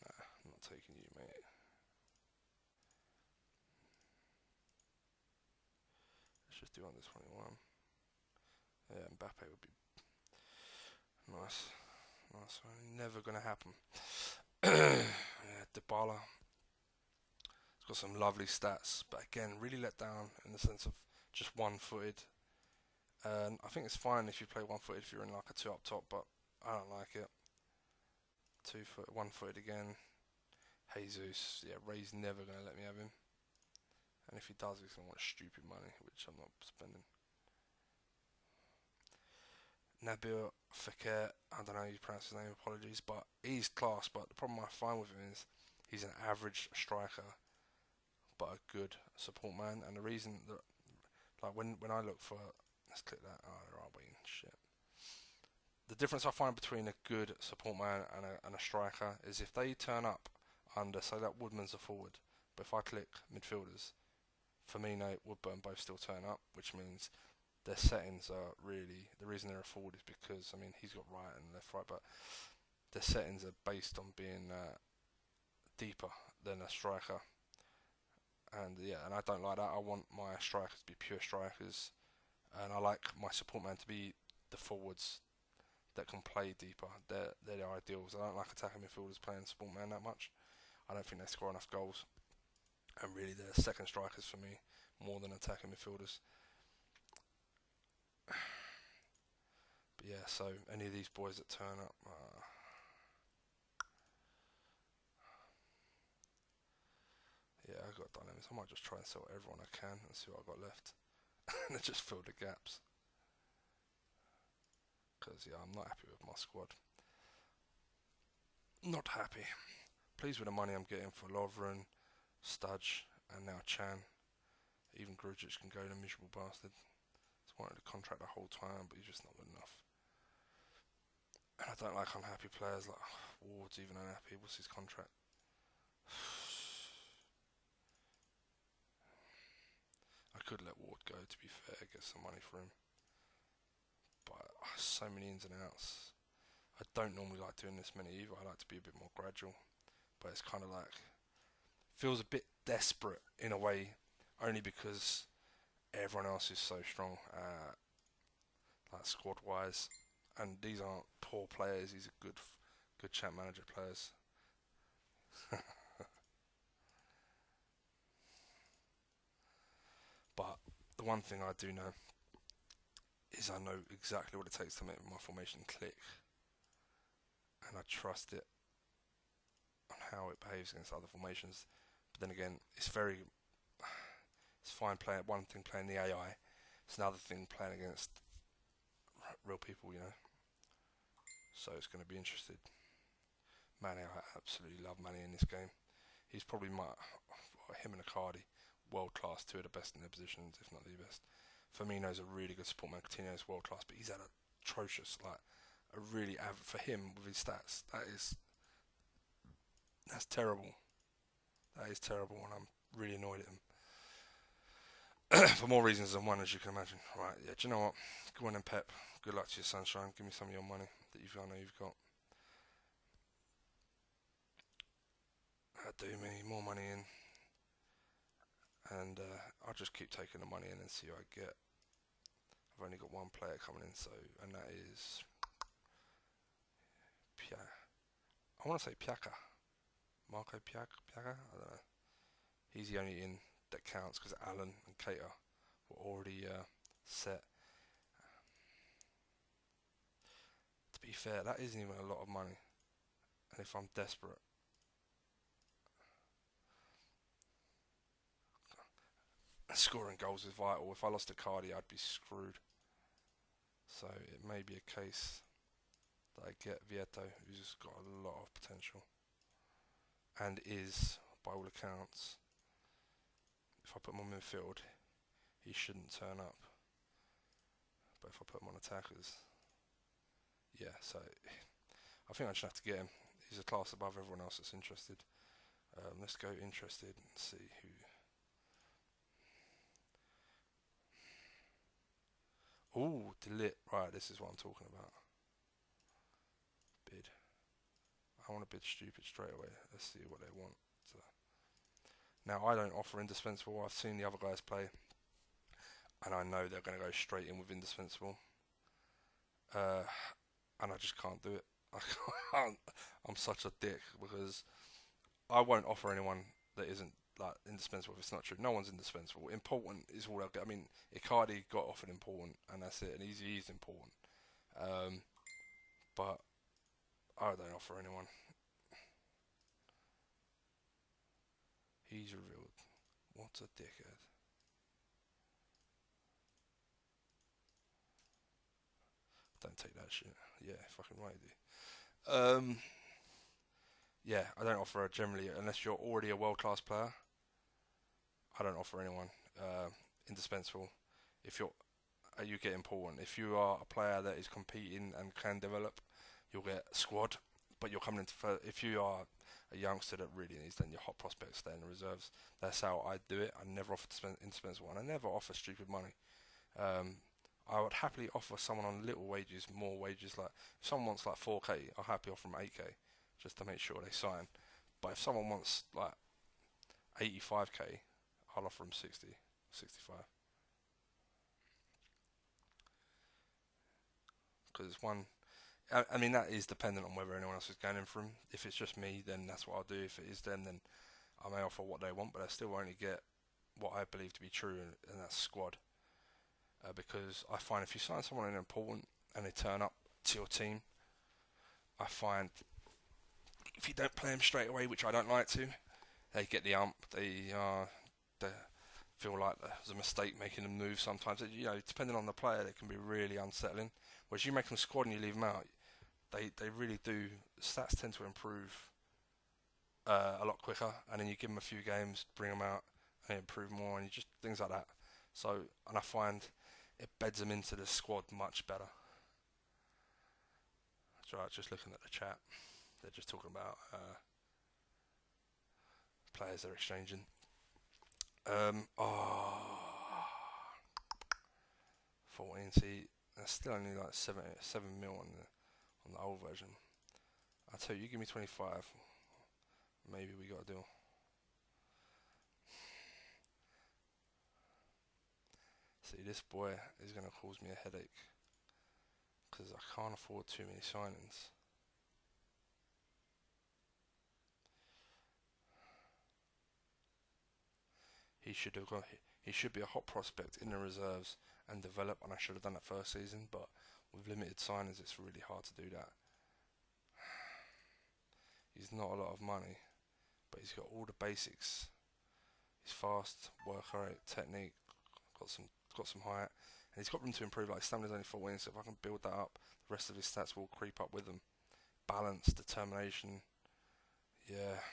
Nah, I'm not taking you, mate. Let's just do under 21. Yeah, Mbappe would be nice. Nice one. Never going to happen. Yeah, Dybala. He's got some lovely stats, but again, really let down in the sense of just one-footed. And I think it's fine if you play one-footed if you're in like a 2 up top, but I don't like it. 2-foot, one-footed again. Jesus, yeah, Ray's never going to let me have him. And if he does, he's going to want stupid money, which I'm not spending. Nabil Fekir, I don't know how you pronounce his name, apologies, but he's class. But the problem I find with him is he's an average striker, but a good support man. And the reason that, like, when I look for, let's click that. Oh, there are waiting shit. The difference I find between a good support man and a striker is if they turn up under, say that Woodman's a forward, but if I click midfielders, Firmino, Woodburn both still turn up, which means their settings are really, the reason they're a forward is because, I mean, he's got right and left, right, but their settings are based on being deeper than a striker. And yeah, and I don't like that. I want my strikers to be pure strikers, and I like my support man to be the forwards that can play deeper. They're the ideals. I don't like attacking midfielders playing support man that much. I don't think they score enough goals. And really, they're second strikers for me more than attacking midfielders. But yeah, so any of these boys that turn up, yeah, I've got dynamics. I might just try and sell everyone I can and see what I've got left, and just fill the gaps. Because yeah, I'm not happy with my squad. Not happy. Pleased with the money I'm getting for Lovren, Studge, and now Chan. Even Grujic can go, the miserable bastard. He's wanted a contract the whole time, but he's just not good enough. And I don't like unhappy players like Ward's even unhappy. What's his contract? I could let Ward go, to be fair, get some money for him. But so many ins and outs. I don't normally like doing this many either. I like to be a bit more gradual. But it's kind of like, feels a bit desperate in a way, only because everyone else is so strong, like squad wise, and these aren't poor players. These are good champ manager players. But the one thing I do know is I know exactly what it takes to make my formation click, and I trust it on how it behaves against other formations. But then again, it's fine playing one thing playing the AI. It's another thing playing against real people, you know. So it's going to be interesting. Mane, I absolutely love Mane in this game. He's probably him and Icardi, world class, two of the best in their positions, if not the best. Firmino's a really good support man. Coutinho's world class, but he's had atrocious, like a really for him with his stats. That's terrible. That is terrible, and I'm really annoyed at him. For more reasons than one, as you can imagine. Right, yeah, do you know what? Go on then, Pep. Good luck to you, sunshine. Give me some of your money that I know you've got. Do me more money in, and I'll just keep taking the money in and see what I get. I've only got one player coming in, and that is I want to say Piaka. Marco Piaka? I don't know. He's the only in that counts because Alan and Keita were already set. To be fair, that isn't even a lot of money. And if I'm desperate, scoring goals is vital. If I lost to Cardi, I'd be screwed. So it may be a case that I get Vieto, who's got a lot of potential. And is, by all accounts, if I put him on midfield, he shouldn't turn up. But if I put him on attackers, yeah. So I think I just have to get him. He's a class above everyone else that's interested. Let's go interested and see who. Ooh, delete. Right, this is what I'm talking about. Bid. I want to bid stupid straight away. Let's see what they want. So, now, I don't offer indispensable. I've seen the other guys play, and I know they're going to go straight in with indispensable. And I just can't do it. I can't. I'm such a dick because I won't offer anyone that isn't like indispensable if it's not true. No one's indispensable. Important is all I'll get. I mean, Icardi got offered important, and that's it. And he's important. But I don't offer anyone. He's revealed. What a dickhead. Don't take that shit. Yeah, fucking right, dude. Yeah, I don't offer generally unless you're already a world class player. I don't offer anyone indispensable. If you get important. If you are a player that is competing and can develop, you'll get squad. But you're coming into if you are a youngster that really needs, then your hot prospects stay in the reserves. That's how I do it. I never offer indispensable, and I never offer stupid money. I would happily offer someone on little wages, more wages. Like if someone wants like 4K, I'll happily offer them 8K just to make sure they sign. But if someone wants like 85K, I'll offer them 60, 65. Because it's one. I mean that is dependent on whether anyone else is going in for him. If it's just me, then that's what I'll do. If it is them, then I may offer what they want, but I still only get what I believe to be true, and that's squad. Because I find if you sign someone in important and they turn up to your team, I find if you don't play them straight away, which I don't like to, they get the ump. They feel like there's a mistake making them move sometimes. Depending on the player, it can be really unsettling. Whereas you make them squad and you leave them out, they really do. Stats tend to improve a lot quicker, and then you give them a few games, bring them out, and they improve more, and you just things like that. So, and I find it beds them into the squad much better. So, just looking at the chat, they're just talking about players they're exchanging. 14. See, that's still only like 7 mil on the old version. I tell you give me 25. Maybe we got a deal. See, this boy is going to cause me a headache because I can't afford too many signings. He should be a hot prospect in the reserves and develop, and I should have done that first season, but with limited signings it's really hard to do that. He's not a lot of money, but he's got all the basics. He's fast, work rate, technique, got some height, and he's got room to improve. Like stamina's only 14, so if I can build that up, the rest of his stats will creep up with him. Balance, determination, yeah.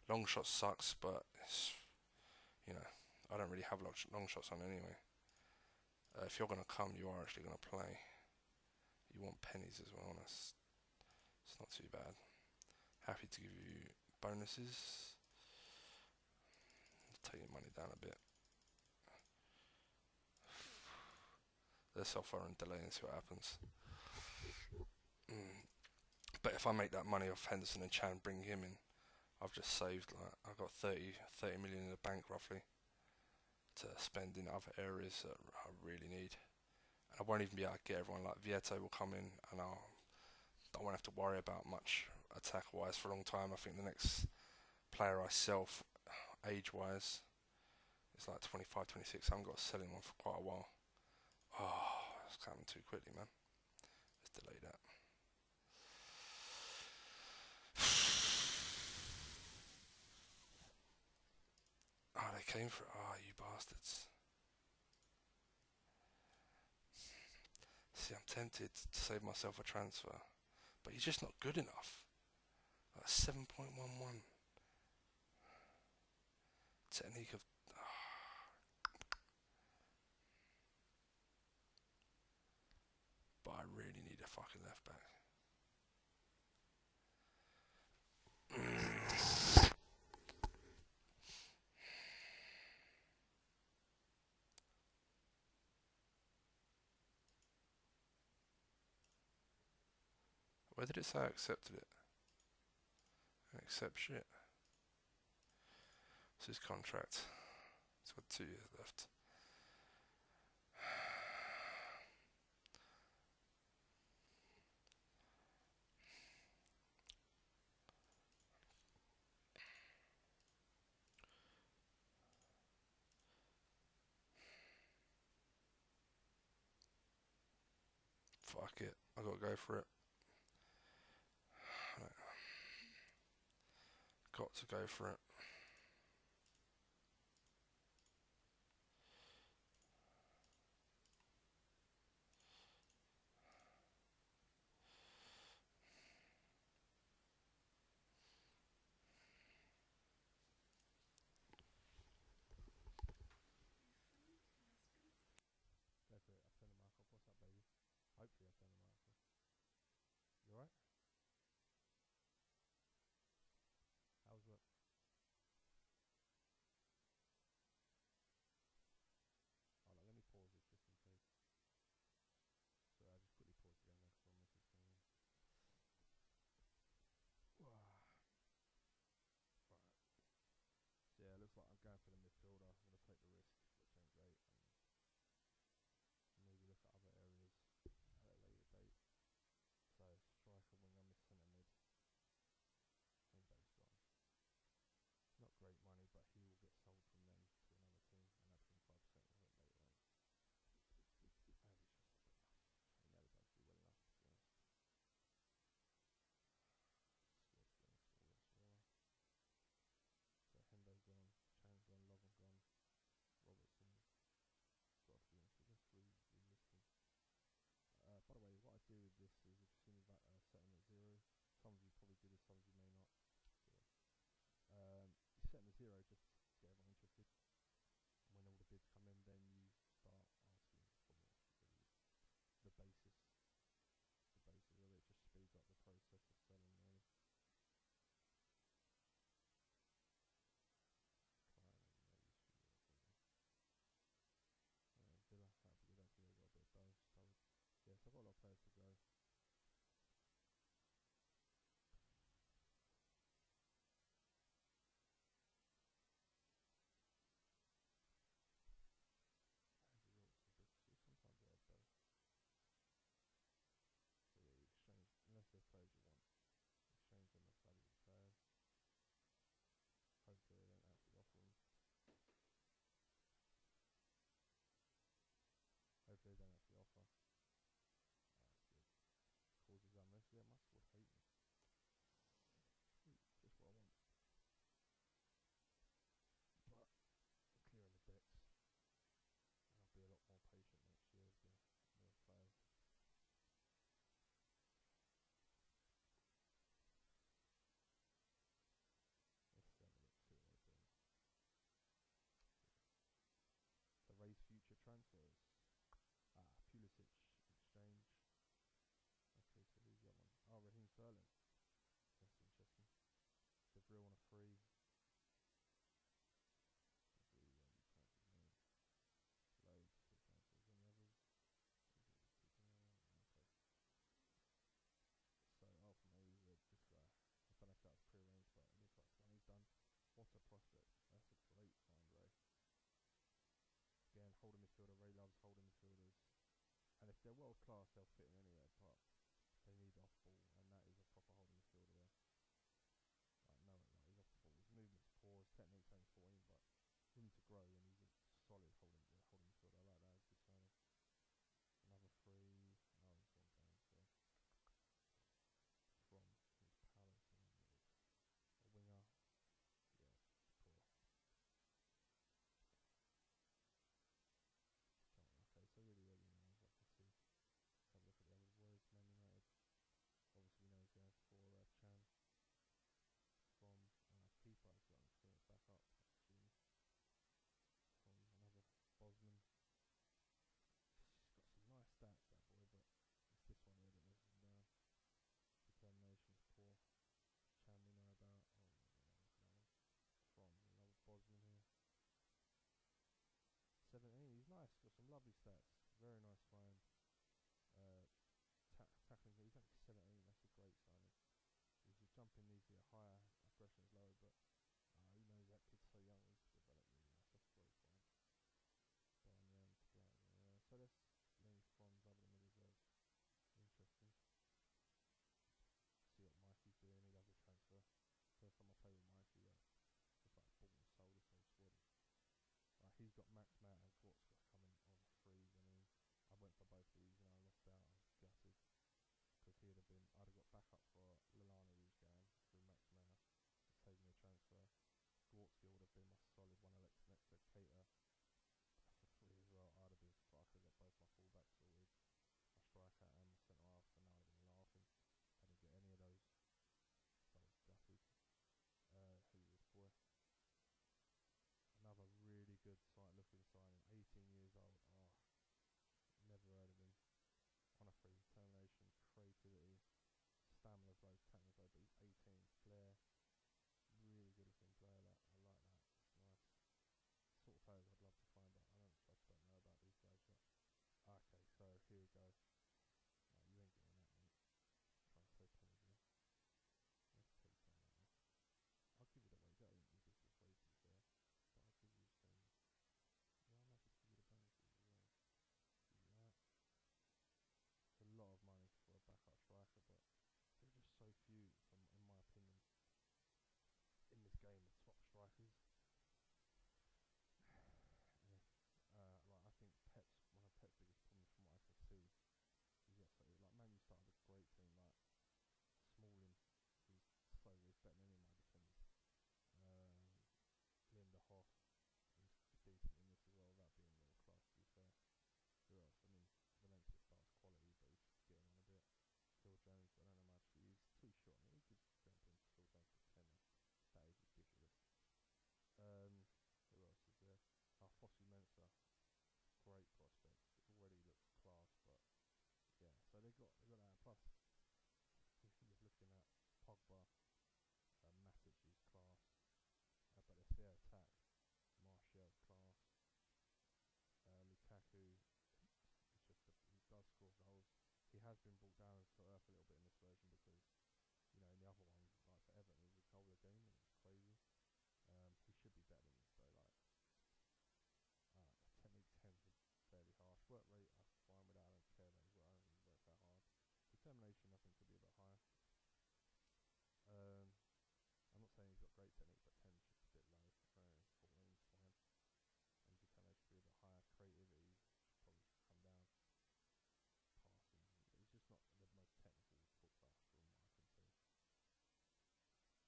Long shot sucks, but it's, I don't really have long shots on anyway. If you're gonna come, you are actually gonna play. You want pennies as well, and it's not too bad. Happy to give you bonuses. Take your money down a bit. Let's offer and delay and see what happens. But if I make that money off Henderson and Chan, bring him in, I've just saved, like, I've got 30 million in the bank roughly to spend in other areas that I really need. And I won't even be able to get everyone. Like Vieto will come in, and I won't have to worry about much attack wise for a long time. I think the next player I sell age wise is like 25, 26. I haven't got to sell him on for quite a while. Oh, it's coming too quickly, man. Let's delay that. Oh, they came for it. Oh, you bastards. See, I'm tempted to save myself a transfer, but he's just not good enough. Like 7.11. Technique of... fucking left back. Where did it say I accepted it? Accept shit. It's his contract. It's got 2 years left. Fuck it. I gotta go for it. Got to go for it. Go for it. I've turned the mic off. What's up, baby? Hopefully I've turned the mic off. You alright? How's work? Oh, no, let me pause this just in case. So I just quickly pause again because one message came in. Right. So yeah, it looks like I'm going for the midfielder. I'm going to take the risk, which ain't great, and maybe look at other areas at a later date. So striker, winger, mid centre mid. Hendo's gone. Not great money, but he will get sold from them to another team, and that's 25% of it later on. And he's just not good enough. He never does do well enough, to be honest. Squad's getting smaller and smaller. So Hendo's gone, Chang's gone, Lovren gone, Robertson, Godfrey, so just relist them. By the way, what I do with this is if you see me set them at 0, some of you probably do this, some of you may not. Yeah. You set them at 0 just to get everyone interested. And when all the bids come in, then you start asking for more. Really. The basis, the basis of it just speeds up the process of selling, really. Client and Maze for Europe, Villa, that'd be good actually. They've got a bit of both. Yeah, so I've got a lot of players to go. Sometimes they have both. So yeah, you exchange, unless there's players you want, exchange them as valuable players. Hopefully they don't actually offer them. Hopefully they don't actually offer. That's good. Causes unrest. Yeah, my squad hate me. Sweet, just what I want. But I'm clearing the decks, and I'll be a lot more patient next year with the players. Let's have a look, see what they're doing. To raise future transfers. Pulisic exchange. Okay, so who's the other one? Oh, Raheem Sterling. That's interesting. De Vrij on a free. De Vrij, you cancelled me. Loads to cancel. Any others? Okay. So, from AZ, this guy. I don't know if that was pre-arranged, but it looks like something's done. What a prospect. That's a great find, Ray. Again, holding midfielder. Ray loves holding midfielders. And if they're world class, they'll fit in anywhere, but they need off ball, and that is a proper holding midfielder there. No, he's off the ball. His movement's poor, his technique's only 14, but room to grow, and he's a solid holding midfielder. I like that. It's a good signing. Another free. Oh, he's gone down. So from his Palace and a winger. Yeah, it's poor. Okay, so really early now, as I can see. Let's have a look at the others. Where's Man very nice find. Uh, tackling, he's only 17. That's a great signing. His jumping needs to get higher, aggression is low, but who knows? That kid's so young. He's developed really nice. That's a great find. Barnyard to Blackburn. So that's names from other than the reserves. Interesting. See what Mikey's doing. He loves a transfer. First time I played with Mikey, just like bought and sold this whole squad. He's got Max Matt and Gortzka coming on freeze. I mean, I went for both these and I lost out. I was gutted because I'd have got backup for Lallana who's going through Max Mayer, taking a transfer. Gortzka would have been my solid one next to Cater for free as well. I could have got both my fullbacks sorted, my striker and my centre half, and I would have been laughing. I didn't get any of those, so I was gutted. Who's this boy? Another really good looking signing, 18 years old. Never heard of him. On a free, determination, creativity, stamina's low, tackle's low, but he's 18. Flair, really good looking player. That I like that. It's nice. Sort of players I'd love to find, but I just don't know about these guys yet. Okay, so here we go. You ain't getting that, mate. Trying to say penalty. Let's take some of that off. I'll give you the wage. That ain't ridiculous wage to be fair, but I'll give you some. Yeah, I might just give you the bonuses as well. Give you that. It's a lot of money for a backup striker, but there are just so few, in my opinion, in this game of top strikers. Yeah. Like I think one of Pep's biggest problems from what I can see. He's got like Man U started a great team. Like Smalling, he's better than any of my defenders. Lindehoff, he's decent in this as well, without being world class. To be fair, who else? I mean, Valencia starts quality, but he's getting on a bit. Phil Jones, I don't know much. He's too short. I mean, you could go and put Phil Jones for 10. That is ridiculous. Who else is there? Fosu Mensah, great prospect. Already looks class, but yeah. So they got that. Plus, if you're looking at Pogba, Matic is class, but it's their attack. Martial class. Lukaku, he does score goals. He has been brought down to earth a little bit in this version because in the other one, like for Everton, he was a goal a game and it was crazy. He should be better than this though. Like, technique 10's fairly harsh. Work rate, I'm fine with that. I don't care about his work. I don't think he works that hard. Determination, I think, could be a bit higher. I'm not saying he's got great technique, but 10's just a bit low. 14's fine. And determination should be a bit higher. Creativity should probably come down. Passing, he's just not the most technical footballer from what I can see.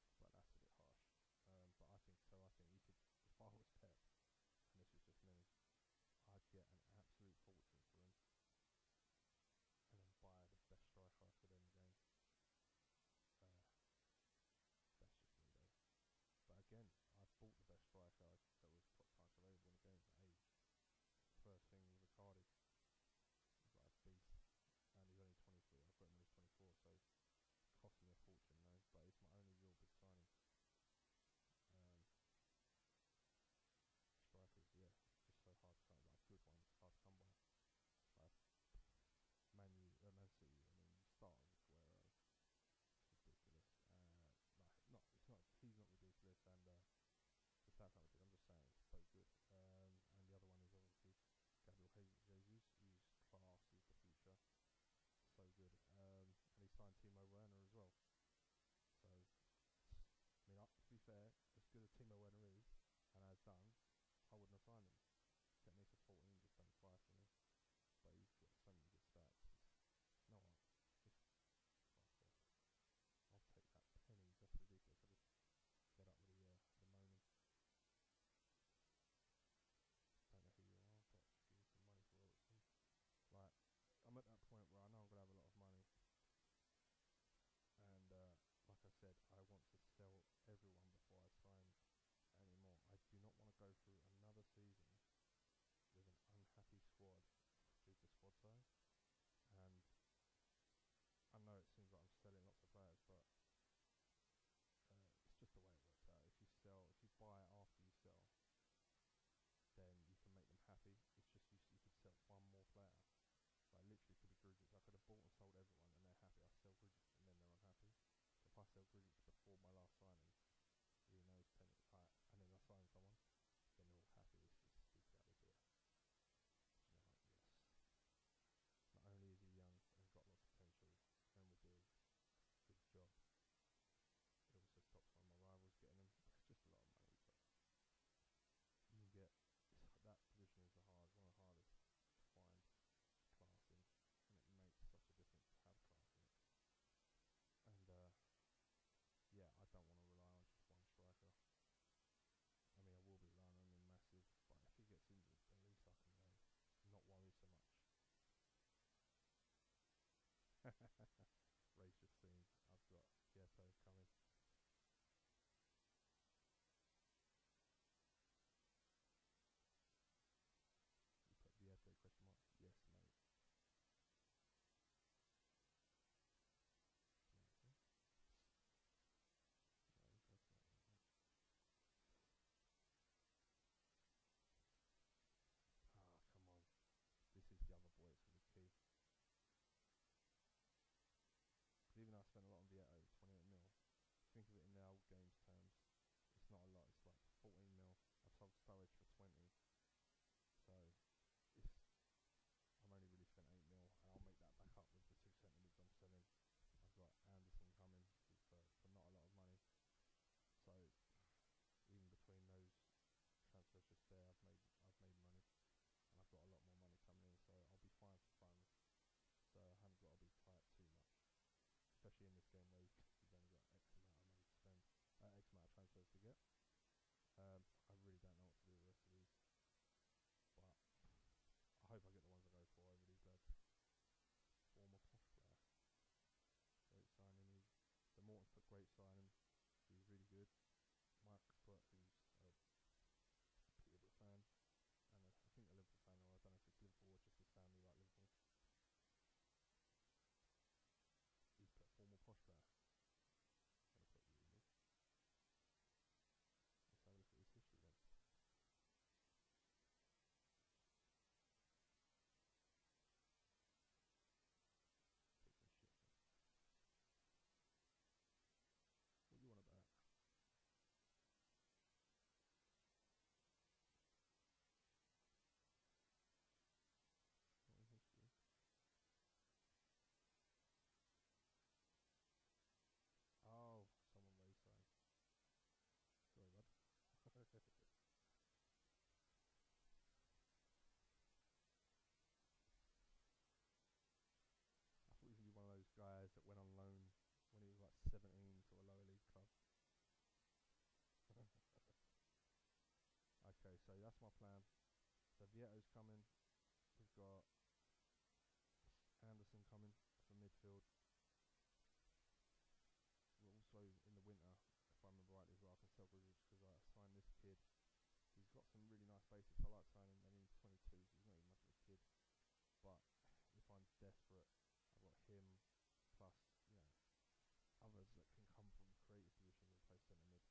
But that's a bit harsh. But I think so. I think you could, if I was Pep, and this was just me, I'd get an absolute fortune for him, and then buy the best striker I could bought and sold everyone and they're happy. I sell Grizzlies and then they're unhappy. So if I sell Grizzlies before my last signing, even though it's plenty, and then I sign someone, then they're all happy. This is stupid how they do it. So you're like, yes. Not only is he young and got lots of potential and will do a good job, it also stops one of my rivals getting him. It's just a lot of money, but you can get that position is one of the hardest to find class in, and it makes such a difference to have class in it. And yeah, I don't want to rely on just one striker. I mean, I will be relying on him massive, but if he gets injured, at least I can not worry so much. Ray's just seen I've got Vieto coming. You put Vieto question mark? Yes, mate. Amazing. No, he does know that, mate. Ah, come on. This is the other boy. It's going to be key. Because even though I spent a lot on Vieto, 28 mil. Think of it in the old games terms. It's not a lot. It's like 14 mil. I've sold Sturridge for 20. So it's I'm only really spent 8 mil, and I'll make that back up with the 2 centre mids I'm selling. I've got Anderson coming for not a lot of money. So even between those transfers just there, I've made money, and I've got a lot more money coming in. So I'll be fine for funds. So I haven't got to be tight too much, especially in this game where you've only got X amount of money to spend, X amount of transfers to get. I really don't know what to do with the rest of these, but I hope I get the ones I go for over these lads. Former posh player, great signing. The Morton's put great signing. He's really good. Mike's put who's a Peterborough fan, and I think a Liverpool fan, or I don't know if it's Liverpool or just his family like Liverpool. He's put former posh player. I'm gonna put really. Let's have a look at his history then. Take some shit. Man. What you want about? Not in history. Oh, someone raised sign. Sorry, bud. I thought he was gonna be one of those guys that went on loan when he was like 17 to a lower league club. Okay, so that's my plan. So Vieto's coming. We've got Anderson coming for midfield. We're also in the winter, if I remember rightly as well, I can sell Grizzlies because I signed this kid. He's got some really nice basics. I like signing. I mean, he's 22, so he's not even much of a kid. But if I'm desperate, I've got him plus others that can come from creative positions and play centre mid.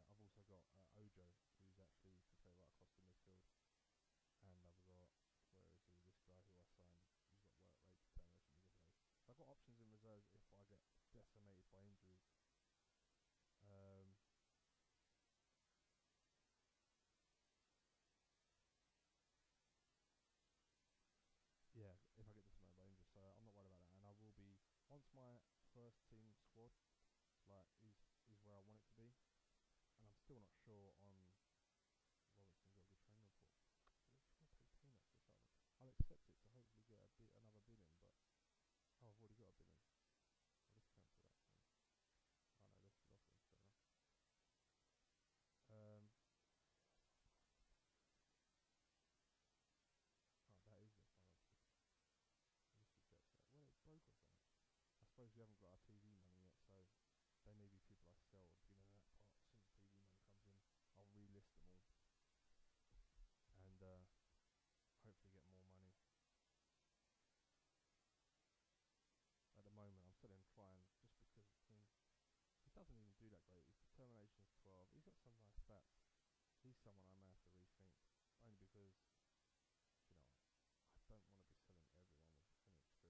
I've also got Ojo, who's actually can play right across the midfield, and I've got where is he? This guy who I signed. He's got work rate, determination, manipulation. So I've got options in reserves if I get decimated by injuries. Um, yeah, if I get decimated by injuries, so I'm not worried about that. And I will be once my first team squad is where I want it to be, and I'm still not sure on Robertson got a good training report. They're trying to pay peanuts for something. I'll accept it to hopefully get another bid in, but I've already got a bid in. I'll just cancel that one. Oh no, let's lock him. Fair enough. Um, oh, that is their final bid. I'll just reject that. Well, it broke or something. I suppose we haven't got our TV money yet, so they may be people I sell at the beginning of that part. As soon as TV money comes in, I'll relist them all and hopefully get more money. At the moment, I'm selling Klein just because he doesn't even do that great. His determination is 12. He's got some nice stats. He's someone I may have to rethink, only because I don't want to be selling everyone with inexperience.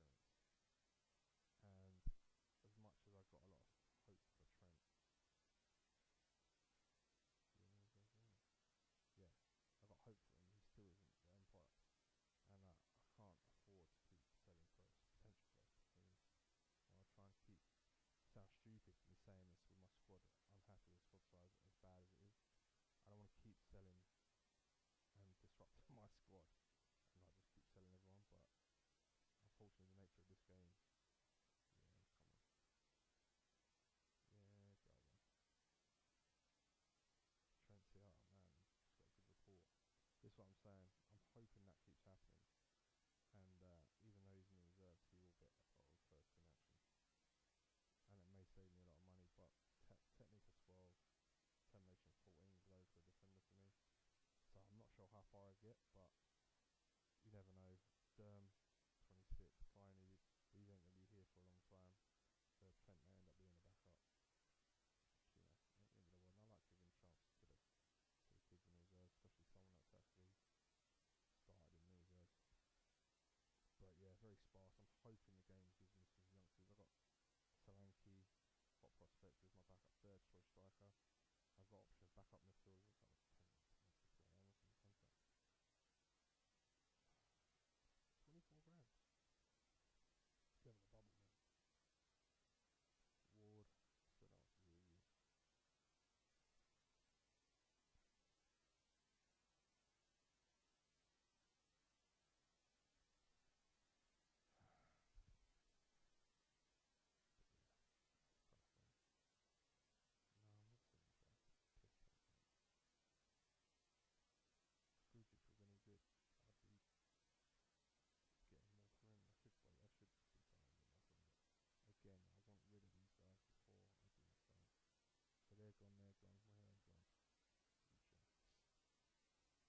hoping the game gives me some youngsters. I've got Solanke, hot prospect as my backup third choice striker. I've got options backup midfielders. I've got 10 to play. How much is the contract? 24 grand. Get on the bubble, man. Ward. Still don't want to hear you. But yeah, that's the kind of thing. No, I'm not selling Jack. Piss take, mate. If Grujic was any good, I'd be getting more from him. I should be buying him off him, but again, I want rid of these guys before I do my sell. So they're gone, they're gone. Where are they gone? Future.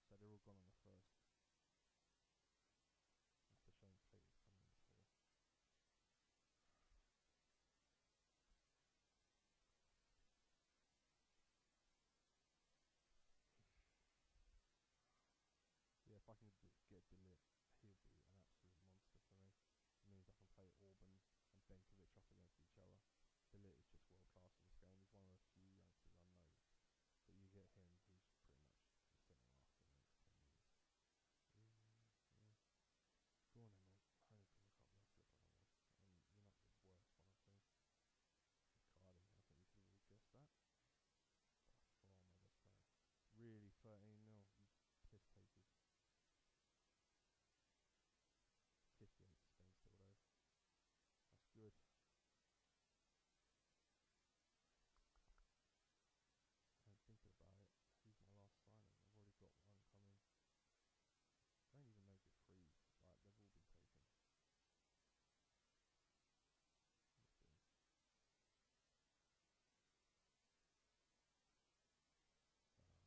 So they're all gone on the first. That's a shame Tater's coming in before. Yeah, if I can get Delit, he'll be an absolute monster for me. It means I can play Orban and Benkovic off against each other. Delit is just world class in this game. He's one of the few youngsters I know that you get him, he's pretty much the centre half for the next 10 years. Yeah. Go on then, mate. I need to look up that flip on that one. And you're not the worst one I've seen. Cardi, I think you could have all guessed that. By far my best player. Really, 13-0, you piss takers. 58 to Spain still though. That's good. And thinking about it, who's my last signing? I've already got one coming. I ain't even no good frees. Like, they've all been taken. Let's see.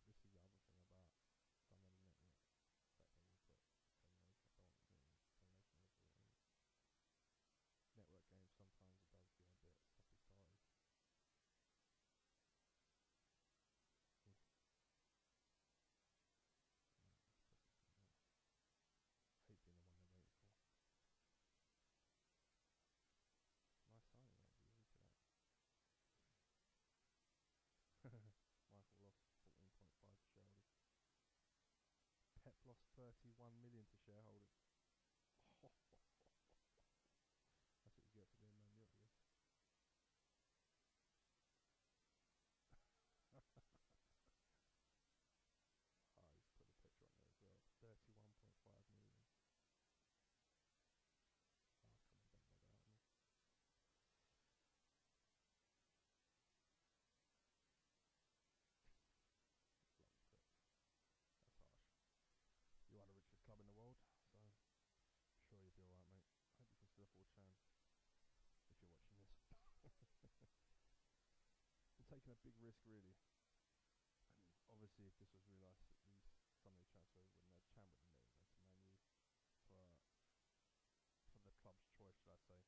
This is the other thing about some of the network. The fact they will put termination. I don't want termination level on network games. Sometimes it does get a bit sloppy started. Yeah. No, let's put this in there. Hate being the one they're waiting for. Nice signing, that would be easy to that. Michael lost 14.5 to shareholders. Pep lost 31 million to shareholders. That's what you get for being Man U, I guess. He's put the picture on there as well. 31.5 million. Come on, don't bug out on me. Bloody prick. That's harsh. You are the richest club in the world, so I'm sure you'll be alright, mate. I hope you can still afford Chan if you're watching this. I'm taking a big risk, really. And obviously, if this was realised, some of these transfers wouldn't have Chan wouldn't have gone to Man U for the club's choice, should I say.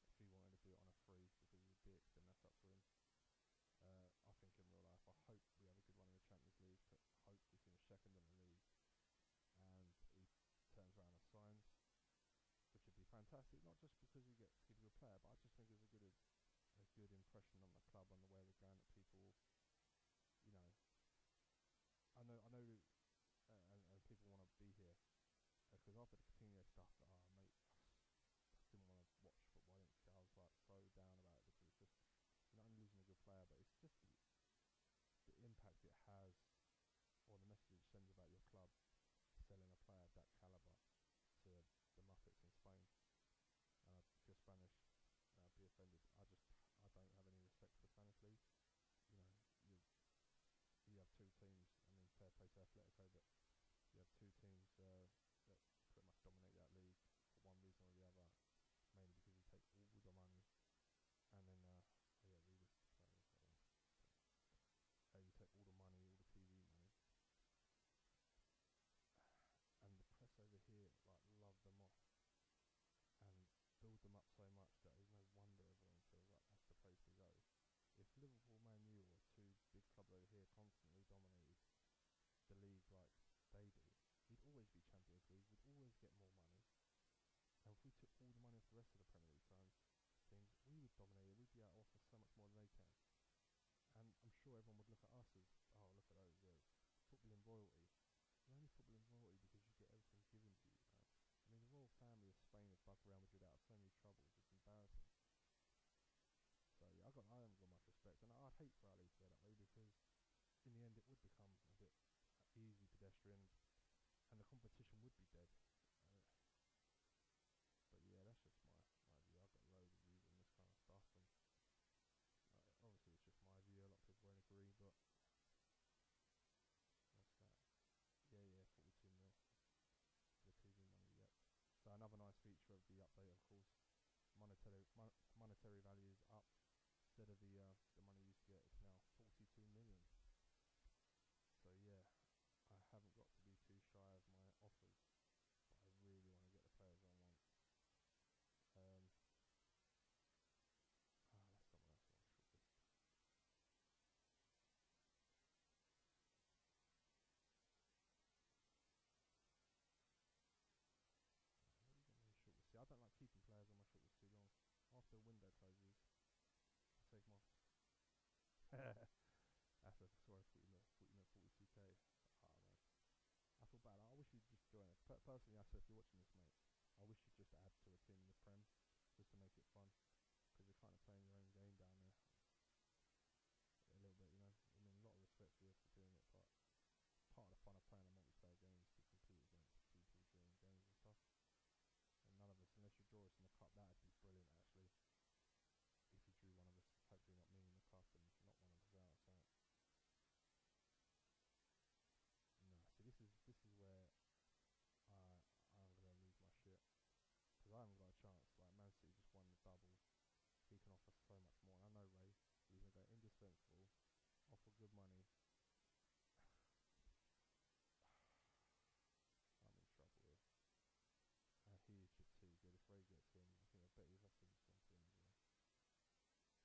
If he wanted to do it on a free because he's a dick, then that's up to him. I think in real life, I hope we have a good run in the Champions League. Hope we finish second in the league, and he turns around and signs, which would be fantastic. Not just because he gets a good player, but I just think it's a good impression on the club, on the way we're going. That people, you know, I know, and people want to be here because after the Coutinho stuff, mate, I just didn't want to watch football. I didn't care. I was like so down about it because it's just you're not only losing a good player, but it's just the impact it has, or the message it sends about your club selling a player of that caliber to the Muppets in Spain. If you're Spanish, be offended. I don't have any respect for the Spanish league. You know, you have two teams. I mean, fair play to Athletic dominated, we'd be able to offer so much more than they can. And I'm sure everyone would look at us as, oh, look at those, footballing royalty. You're only footballing royalty because you get everything given to you, you know. I mean, the royal family of Spain have dug Real Madrid out of so many troubles, it's embarrassing. So yeah, I haven't got much respect, and I'd hate for Ali to go that way because in the end it would become a bit easy pedestrian, and the competition would be dead. Uh, but yeah, that's just my view. I've got loads of views on this kind of stuff, and obviously it's just my view. A lot of people won't agree, but what's that? Yeah, 42 mil for the TV money. Yep. So another nice feature of the update, of course, monetary value is up. Instead of the money you used to get, it's now 42 million. So yeah, I haven't got to be too shy of my offers, but I really want to get the players I want. Um, that's someone else on my shortlist. What have you got on your shortlist? See, I don't like keeping players on my shortlist too long. After the window closes, I take them off. That's a sorry, 42k. Oh man, I feel bad. I wish you'd just join it. Personally, I said if you're watching this, mate, I wish you'd just add to a team in the Prem, just to make it fun, because you're kind of playing your own game down there a little bit, you know. I mean, a lot of respect for you for doing it, but part of the fun of playing a multiplayer game is to compete against people during games and stuff. And none of us, unless you draw us in the cup, that'd be brilliant actually. If you drew one of us, hopefully not me in the cup and not one of us out. So no, see, this is where I'm gonna lose my shit because I haven't got a chance. Like Man City just won the double. He can offer so much more. And I know Ray, he's gonna go indispensable, offer good money. I'm in trouble here. And he is just too good. If Ray gets him, I think I bet his offer's just gone to him as well.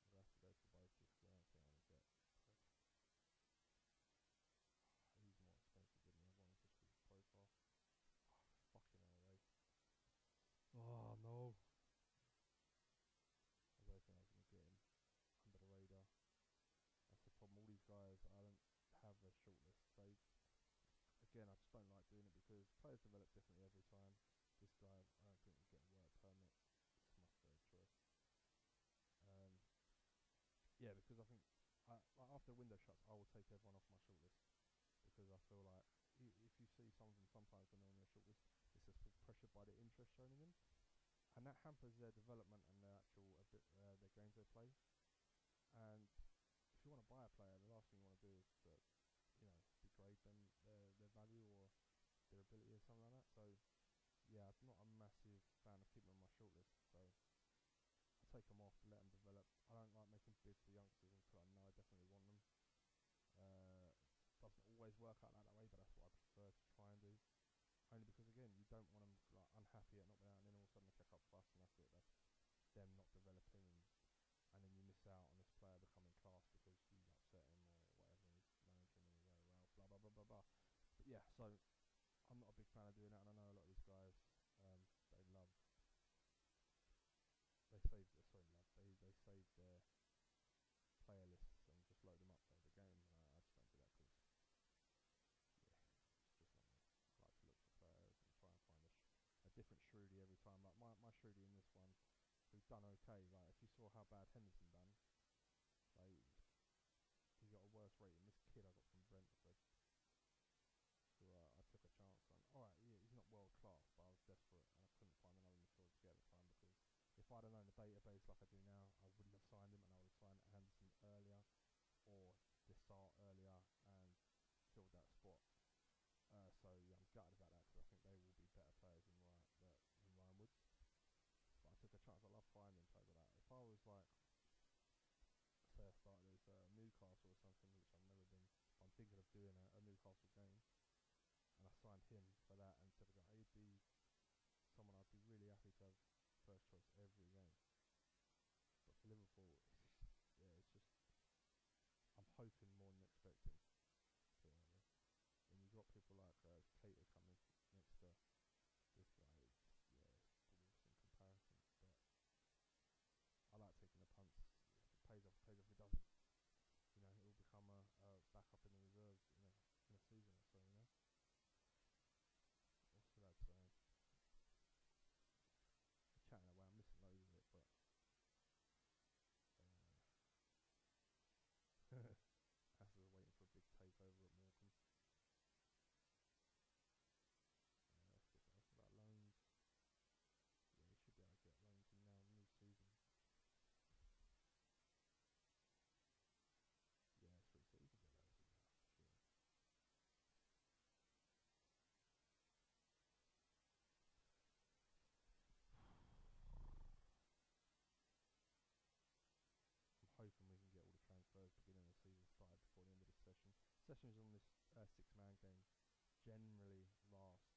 I'm gonna have to go for both just because I don't think I'm gonna get both. He's more expensive than the other one just because his profile. Oh, fucking hell, Ray. Oh no. I don't think I was gonna get him under the radar. That's the problem. All these guys, I don't have a shortlist. They, again, I just don't like doing it because players develop differently every time. This guy, I don't think will get a work permit. It's my third choice. Um, yeah, because I think like after the window shuts, I will take everyone off my shortlist because I feel like if you see some of them sometimes when they're on your shortlist, it's just pressured by the interest shown in them, and that hampers their development and their actual their games they play. And if you want to buy a player, the last thing you want to do is to degrade them their value or their ability or something like that. So yeah, I'm not a massive fan of keeping them on my shortlist. So I take them off to let them develop. I don't like making bids for youngsters until I know I definitely want them. Doesn't always work out like that way, but that's what I prefer to try and do. Only because again, you don't want them like unhappy at not being out, and then all of a sudden they check up fuss, and that's it. That's them not developing, and then you miss out on this player becoming class because you upset him or whatever, and he's managing and he's very well, blah blah blah blah blah. But yeah, so I'm not a big fan of doing that, and I know a lot of these guys, they love, they save, sorry, love, they save their player lists and just load them up for the game. I just don't do that because yeah, it's just not me. I like to look for players and try and find a different Shrudy every time. Like my Shrudy in this one, who's done okay. Like if you saw how bad Henderson done, like he got a worse rating. This kid I got from Brentford, who I took a chance on. Alright, yeah, he's not world class, but I was desperate and I couldn't find another midfielder to get at the time because if I'd have known the database like I do now, I wouldn't have signed him and I would have signed Henderson earlier or Dessart earlier and filled that spot. So yeah, I'm gutted about that because I think they will be better players than Ryan Woods. But I took a chance. I love finding players like that. If I was like, say, I started as Newcastle or something, which I've never been, but I'm thinking of doing a Newcastle game, and I signed him for that and took a guy, he'd be someone I'd be really happy to have first choice every game. But for Liverpool, it's just, yeah, it's just I'm hoping more than expecting. Put it that way. When you got people like Keita coming next to this guy, it's dwarfs in comparison. But I like taking the punts sessions on this 6-man game generally last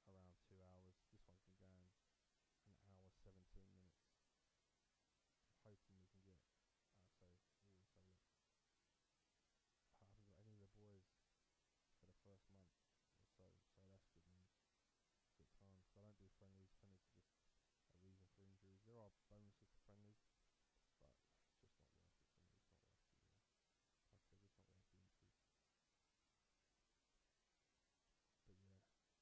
around 2 hours. This one's been going an hour 17 minutes. I'm hoping we can get. So we'll have a look. I haven't got any of the boys for the first month or so, so that's good news. Good times. I don't do friendlies. Friendlies are just a reason for injuries. There are bonuses to friendlies, but it's just not worth it for me. It's not worth the, like I said, it's not worth the injuries.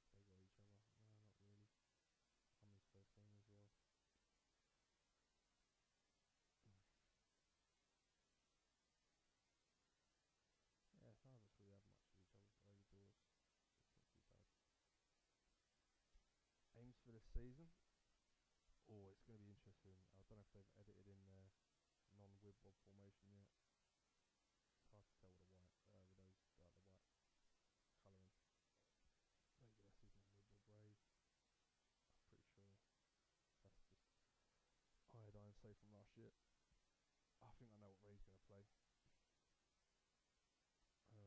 But yeah, they got each other. No, not really. I'm his first team as well. Yeah, none of us really have much of each other's early doors. It's not too bad. Aims for this season. Oh, it's going to be interesting. I don't know if they've edited in the non-Wibbob formation yet. It's hard to tell with the white, with those the white colouring. Maybe that's his non-Wibbob Ray. I'm pretty sure that's just iodine safe from last year. I think I know what Ray's going to play. I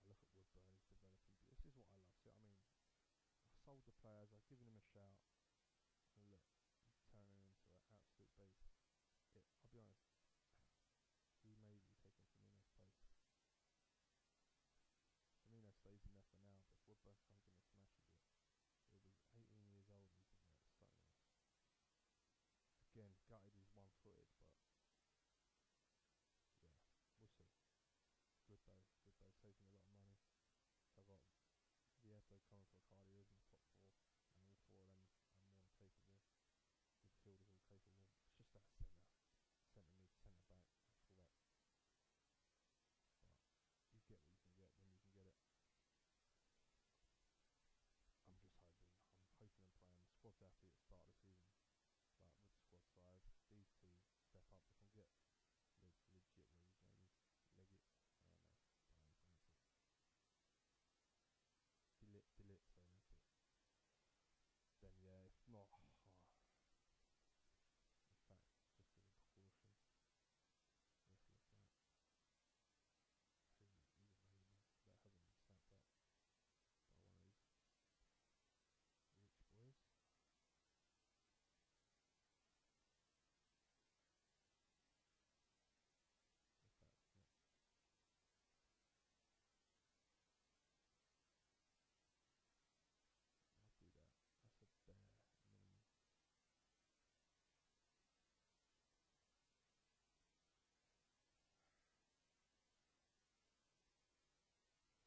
look at Woodburn, he's developing. This is what I love. See what I mean? I sold the players, I've given him a shout, and look, he's turning into an absolute beast. I'll be honest, he may be taking Firmino's place. Firmino stays in there for now, but if Woodburn comes in and smashes it, he'll be 18 years old and he's something else. Again, gutted he's one-footed, but yeah, we'll see. Good though, saves me a lot of money. So I've got Vieto coming for Cardio in the top four, and all four of them are more than capable. Midfielders all capable. It's just that centre mid, centre back, and full back. But you get what you can get when you can get it. I'm hoping and praying. The squad's happy at the start of the season. Like with the squad size, these two step up. They can get legit moves, maybe. Legit. I don't know. But I ain't pronounce it. Delit, sorry, that's it. Then yeah, if not, in fact, just as a precaution, let's look at who is available that hasn't been snapped up by one of these rich boys. In fact, not. I'll do that. That's a bare minimum.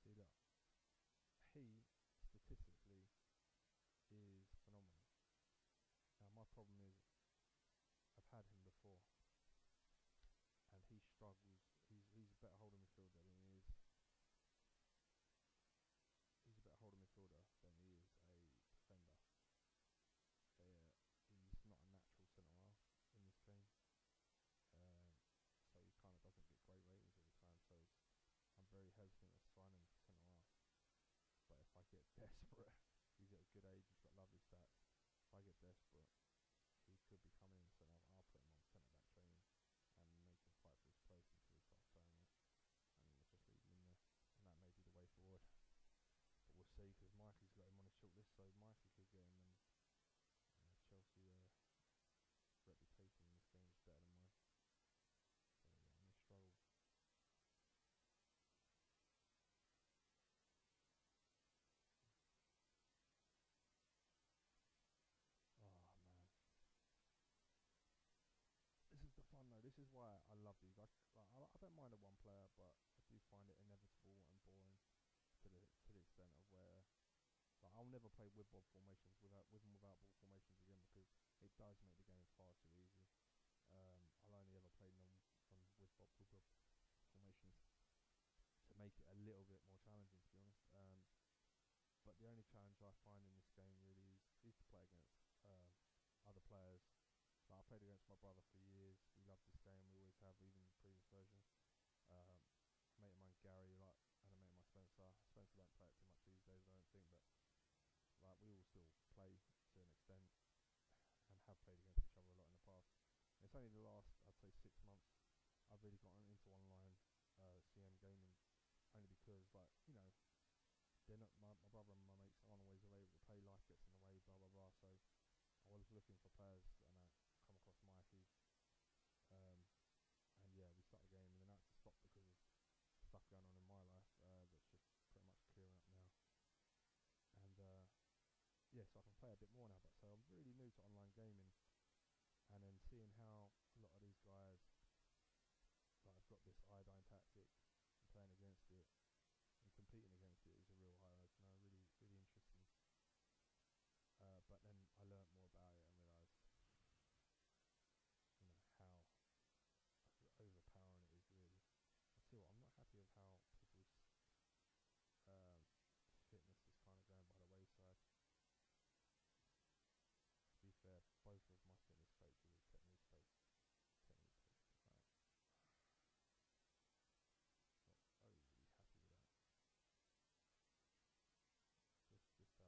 See that he statistically is phenomenal. Now my problem is I've had him before, and he struggles. He's a better holding midfielder than he is. He's a better holding midfielder than he is a defender. He's not a natural centre half in this game, so he kind of doesn't get great ratings all the time. So I'm very hesitant to sign him for centre half. But if I get desperate, he's at a good age. He's got lovely stats. If I get desperate, he could be coming in centre half. I'll put him on centre back training and make him fight for his place until he starts playing it, and just leave him in there. And that may be the way forward. But we'll see, because Mikey's got him on his short list, so Mikey could get him, and Chelsea reputation in this game is better than mine. So yeah, I may struggle. Oh man, this is the fun though. This is why I love these. I don't mind a one player, but I do find it inevitable and boring to the extent of where, like, I'll never play with Bob formations with and without ball formations again, because it does make the game far too easy. I'll only ever play with Bob formations to make it a little bit more challenging, to be honest. But the only challenge I find in this game really is to play against other players. Like, I played against my brother for years. We love this game. We always have, even in previous versions. A mate of mine, Gary, and a mate of mine, Spencer. Spencer don't play it too much these days, I don't think, but like, we all still play to an extent and have played against each other a lot in the past. And it's only the last, I'd say, 6 months I've really gotten into online CM Gaming, only because, like, you know, they're not my brother and my mates aren't always available to play. Life gets in the way, blah blah blah. So I was looking for players, and I come across Mikey. Um, and yeah, we started the game, and then I had to stop because of stuff going on in my life. That's just pretty much clearing up now. And yeah, so I can play a bit more now. But so I'm really new to online gaming, and then seeing how a lot of these guys like have got this iodine tactic and playing against it and competing against it is a real eye opener. Really, really interesting. But then I learnt more about it and realised, you know, how overpowering it is. Really, I tell you what, I'm not happy with how people's um, fitness is kind of going by the wayside. To be fair, both of my fitness coaches have kept me technically, like, not overly happy with that. Just out of really Brian Pig technique upgrade. People sacking their coaches.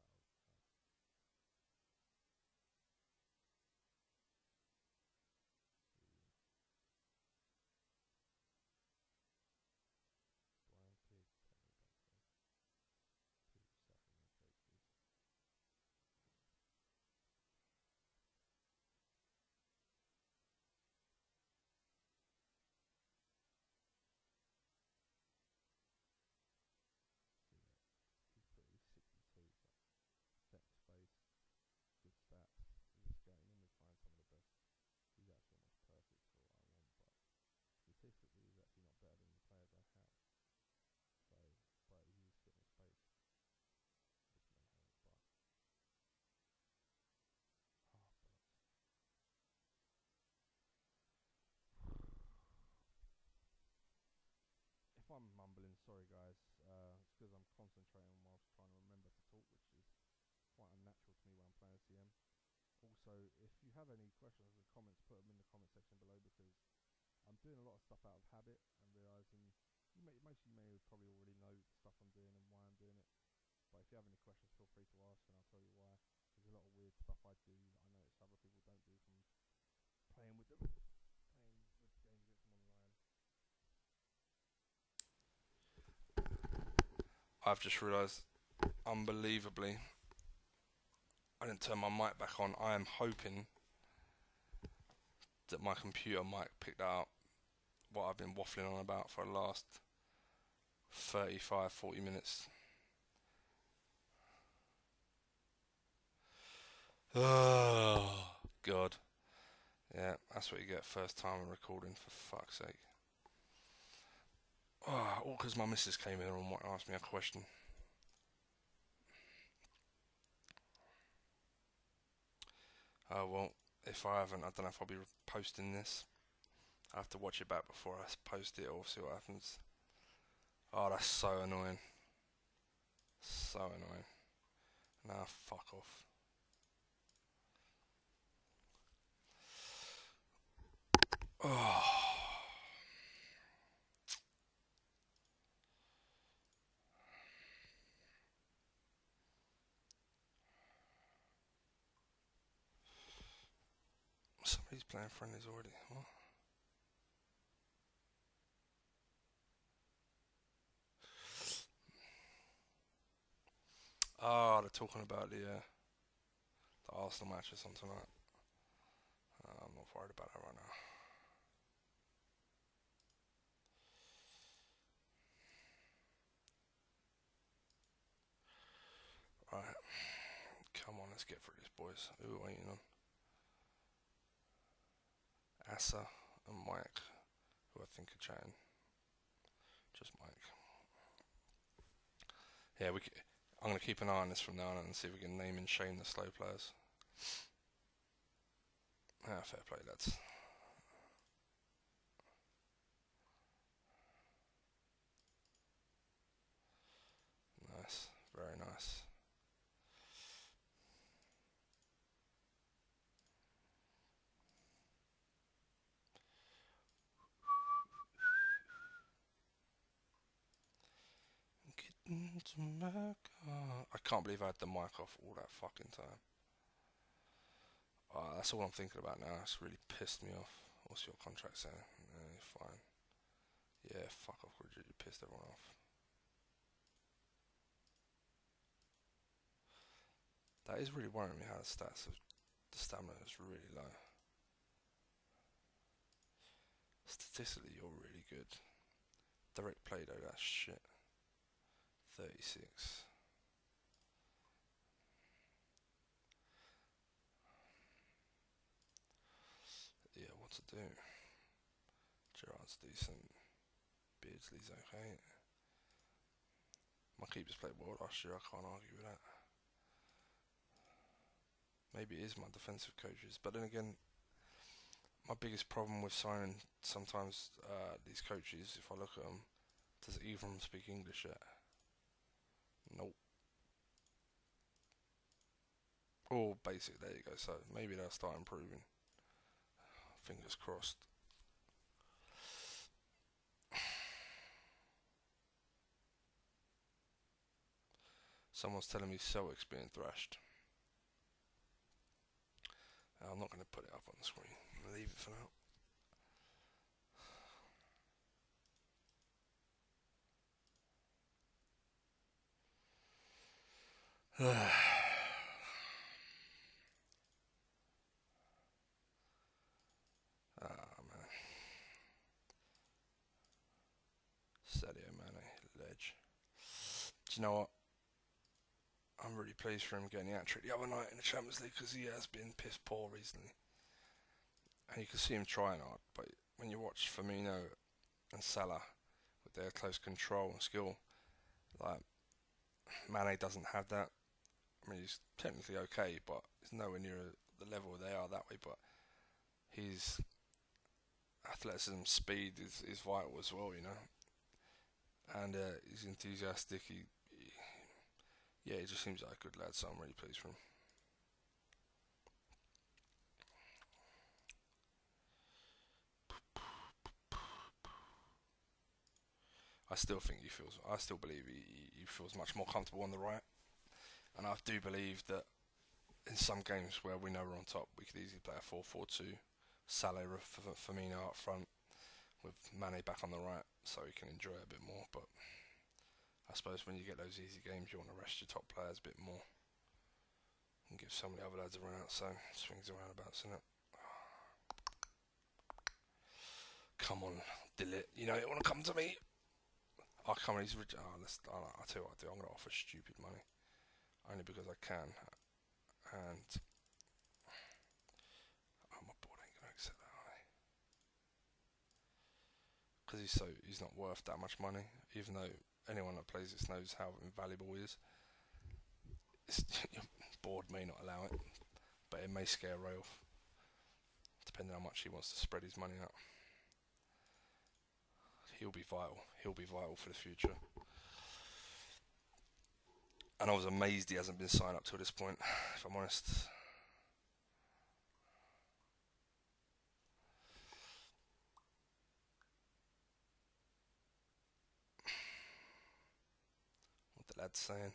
See that he's 62, but set space, good stats. You just go, you normally find some of the best. He's actually almost perfect for what I want, but statistically he's actually not better than the players I have. So, but he's fitness based, which may help. But but if I'm mumbling, sorry guys. It's because I'm concentrating whilst trying to remember to talk, which is quite unnatural to me when I'm playing CM. Also, if you have any questions or comments, put them in the comment section below, because I'm doing a lot of stuff out of habit and realizing most of you may probably already know the stuff I'm doing and why I'm doing it. But if you have any questions, feel free to ask, and I'll tell you why. There's a lot of weird stuff I do that I notice other people don't do from playing with them, playing with games against them online. I've just realised, unbelievably, I didn't turn my mic back on. I am hoping that my computer mic picked out what I've been waffling on about for the last 35-40 minutes. Oh, God. Yeah, that's what you get first time recording, for fuck's sake. Oh, all because my missus came in and asked me a question. Oh, well, if I haven't, I don't know if I'll be posting this. I have to watch it back before I post it or see what happens. Oh, that's so annoying. So annoying. Nah, fuck off. Oh, somebody's playing friendlies already. What? Oh, they're talking about the Arsenal matches on tonight. I'm not worried about that right now. Right, come on, let's get through this, boys. Who are we waiting on? Asa and Mike, who I think are chatting. Just Mike. Yeah, I'm going to keep an eye on this from now on and see if we can name and shame the slow players. Ah, fair play, lads. Nice, very nice. Get into my car. I can't believe I had the mic off all that fucking time. That's all I'm thinking about now. It's really pissed me off. What's your contract saying? Fine. Yeah, fuck off, Gridget. You pissed everyone off. That is really worrying me how the stats of the stamina is really low. Statistically, you're really good. Direct play though, that's shit. 36. Yeah, what to do? Gerrard's decent. Beardsley's okay. My keepers played well last year, I can't argue with that. Maybe it is my defensive coaches, but then again, my biggest problem with signing sometimes these coaches, if I look at them, does either of them speak English yet? Nope. Oh, basic, there you go. So maybe they'll start improving. Fingers crossed. Someone's telling me Celtic's being thrashed. I'm not going to put it up on the screen. I'm going to leave it for now. Ah, man. Sadio Mane, ledge. Do you know what? I'm really pleased for him getting the hat-trick the other night in the Champions League because he has been piss poor recently. And you can see him trying hard, but when you watch Firmino and Salah with their close control and skill, like Mane doesn't have that. I mean, he's technically okay, but he's nowhere near the level they are that way. But his athleticism, speed is vital as well, you know. And he's enthusiastic. Yeah, he just seems like a good lad, so I'm really pleased for him. I still believe he feels much more comfortable on the right, and I do believe that in some games where we know we're on top, we could easily play a 4-4-2, Salah, Firmino up front, with Mane back on the right, so he can enjoy it a bit more. But I suppose when you get those easy games, you want to rest your top players a bit more and give some of the other lads a run out. So swings and roundabouts, isn't it? Come on, Dillit. You know you want to come to me. Oh, come on, he's rich. I'll tell you what I do. I'm going to offer stupid money. Only because I can. And my board ain't going to accept that, are they? Because he's not worth that much money. Even though anyone that plays this knows how invaluable he is. Your board may not allow it, but it may scare Ray off, depending on how much he wants to spread his money out. He'll be vital. He'll be vital for the future. And I was amazed he hasn't been signed up till this point, if I'm honest. What the lad's saying.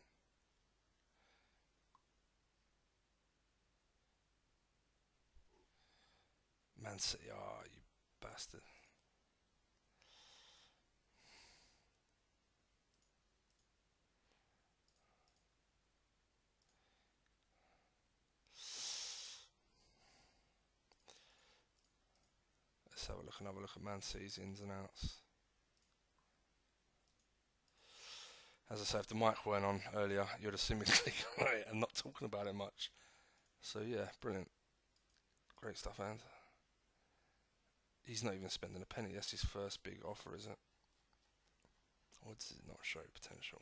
Man City, you bastard. Let's have another look at Man City's ins and outs. As I say, if the mic weren't on earlier, you'd have seen me clicking on it and not talking about it much. So yeah, brilliant. Great stuff, and he's not even spending a penny. That's his first big offer, is it? Or does it not show potential?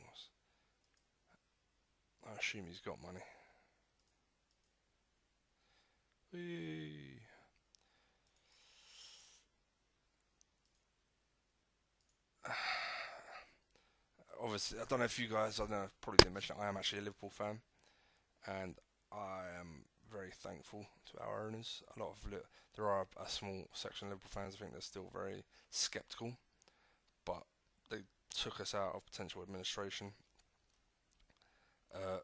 I assume he's got money. Whee. Obviously, I don't know if you guys, I don't know, probably didn't mention it, I am actually a Liverpool fan, and I am very thankful to our owners. There are a small section of Liverpool fans I think they're still very sceptical, but they took us out of potential administration, uh,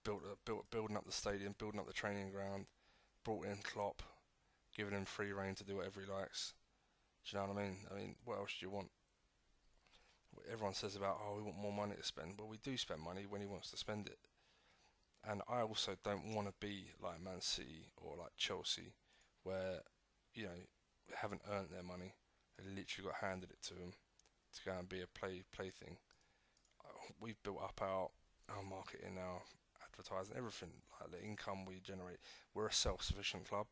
building up the stadium, building up the training ground, brought in Klopp, giving him free reign to do whatever he likes. Do you know what I mean? I mean, what else do you want? Everyone says about, oh, we want more money to spend. Well, we do spend money when he wants to spend it. And I also don't want to be like Man City or like Chelsea, where, you know, haven't earned their money. They literally got handed it to them to go and be a plaything. We've built up our marketing, our advertising, everything, like the income we generate. We're a self-sufficient club.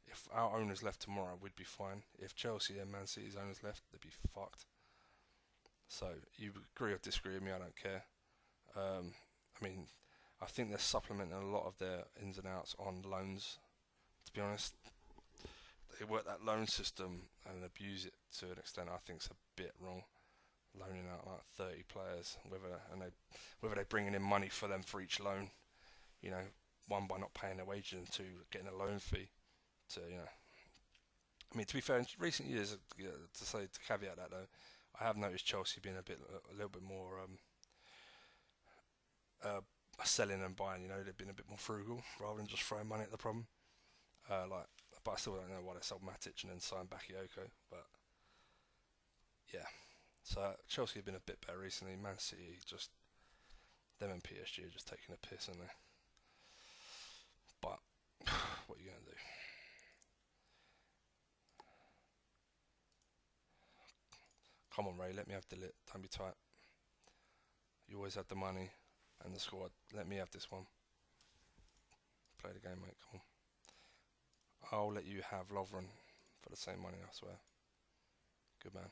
If our owners left tomorrow, we'd be fine. If Chelsea and Man City's owners left, they'd be fucked. So you agree or disagree with me, I don't care. I mean, I think they're supplementing a lot of their ins and outs on loans. To be honest, they work that loan system and abuse it to an extent I think is a bit wrong. Loaning out like 30 players, whether they're bringing in money for them for each loan, you know, one by not paying their wages and two getting a loan fee. To I mean, to be fair, in recent years, to caveat that though, I have noticed Chelsea being a little bit more uh, selling and buying. You know, they've been a bit more frugal rather than just throwing money at the problem. But I still don't know why they sold Matic and then signed Bakayoko. But yeah, so Chelsea have been a bit better recently. Man City, just them and PSG are just taking a piss, aren't they? But what are you gonna do? Come on, Ray, let me have the lit. Don't be tight. You always have the money and the squad. Let me have this one. Play the game, mate. Come on. I'll let you have Lovren for the same money, I swear. Good man.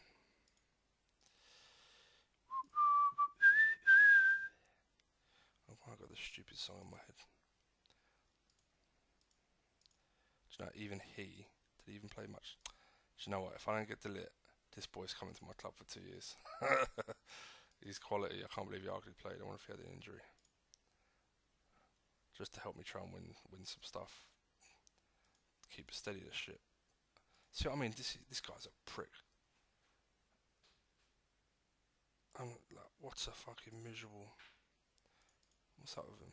Oh, I got this stupid song in my head. Do you know, even did he even play much? Do you know what? If I don't get lit, this boy's coming to my club for 2 years. He's quality. I can't believe he hardly played. I wonder if he had an injury. Just to help me try and win some stuff. Keep it steady, this shit. See what I mean? This guy's a prick. I'm like, what's a fucking miserable. What's up with him?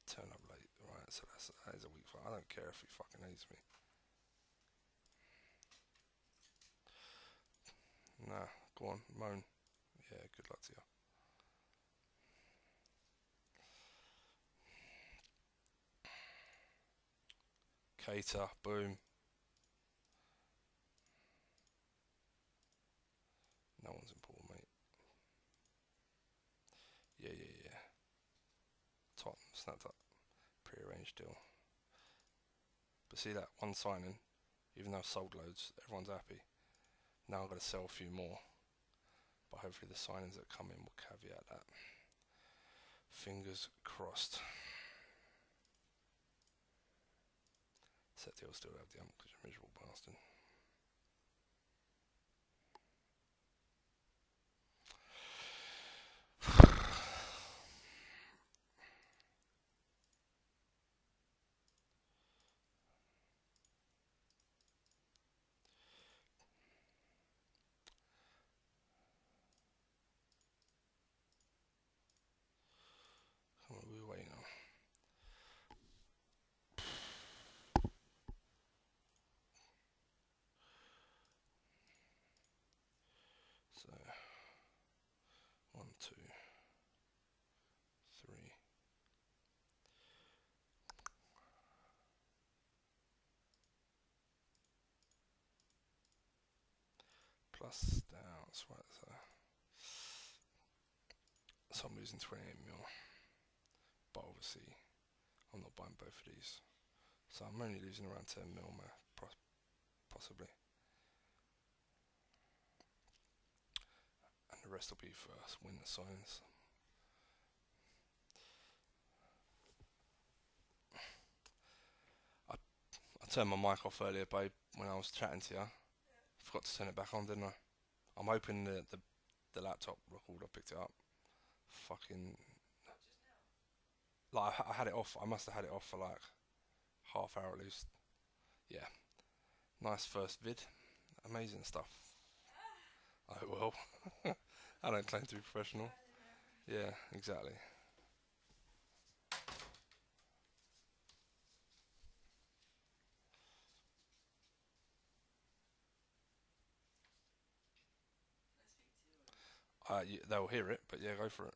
Turn up late, right? So that is a weak fight. I don't care if he fucking hates me. Nah, go on, moan. Yeah, good luck to you. Keita, boom. No one's important, mate. Yeah. Tottenham snapped up. Pre-arranged deal. But see that one signing, even though I've sold loads, everyone's happy. Now I've got to sell a few more. But hopefully the signings that come in will caveat that. Fingers crossed. Except he'll still have the ump because you're a miserable bastard. What are we waiting on? So, 1, 2, 3. Plus downs, right, so I'm losing 28 mil. But obviously, I'm not buying both of these. So I'm only losing around 10 mil, possibly. And the rest will be for win the signs. I turned my mic off earlier, babe, when I was chatting to you. Forgot to turn it back on, didn't I? I'm hoping the laptop recorder picked it up. Fucking. Like, I had it off. I must have had it off for like half hour at least. Yeah. Nice first vid. Amazing stuff. Oh well. I don't claim to be professional. Yeah, exactly. they'll hear it, but yeah, go for it.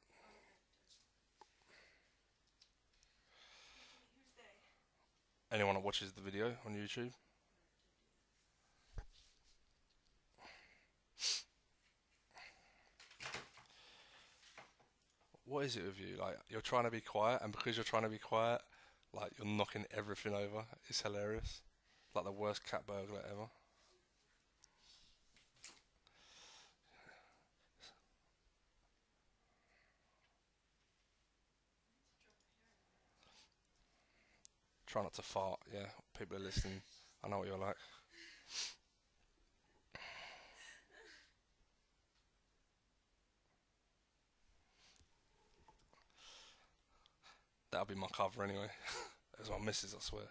Anyone that watches the video on YouTube. What is it with you? Like, you're trying to be quiet, and because you're trying to be quiet, like, you're knocking everything over. It's hilarious. Like the worst cat burglar ever. Try not to fart, yeah. People are listening. I know what you're like. That'll be my cover anyway. As my missus, I swear.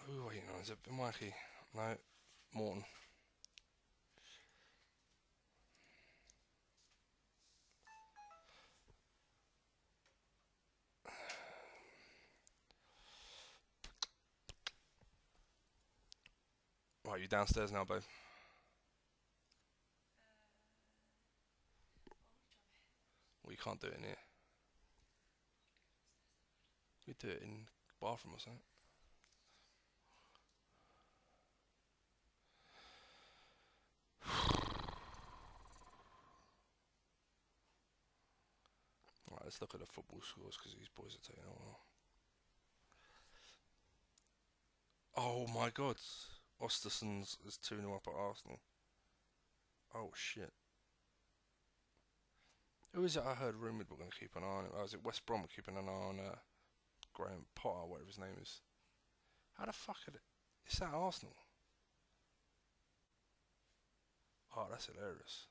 Who are we waiting on? Is it Mikey? No, Morton. Right, you downstairs now, babe? Well, you can't do it in here. We do it in the bathroom or something. Right, let's look at the football scores because these boys are taking a while. Oh my god. Osterson's is 2-0 up at Arsenal. Oh shit. Who is it I heard rumoured we're going to keep an eye on? Oh, is it West Brom keeping an eye on Graham Potter, whatever his name is? How the fuck are they? Is that Arsenal? Oh, that's hilarious.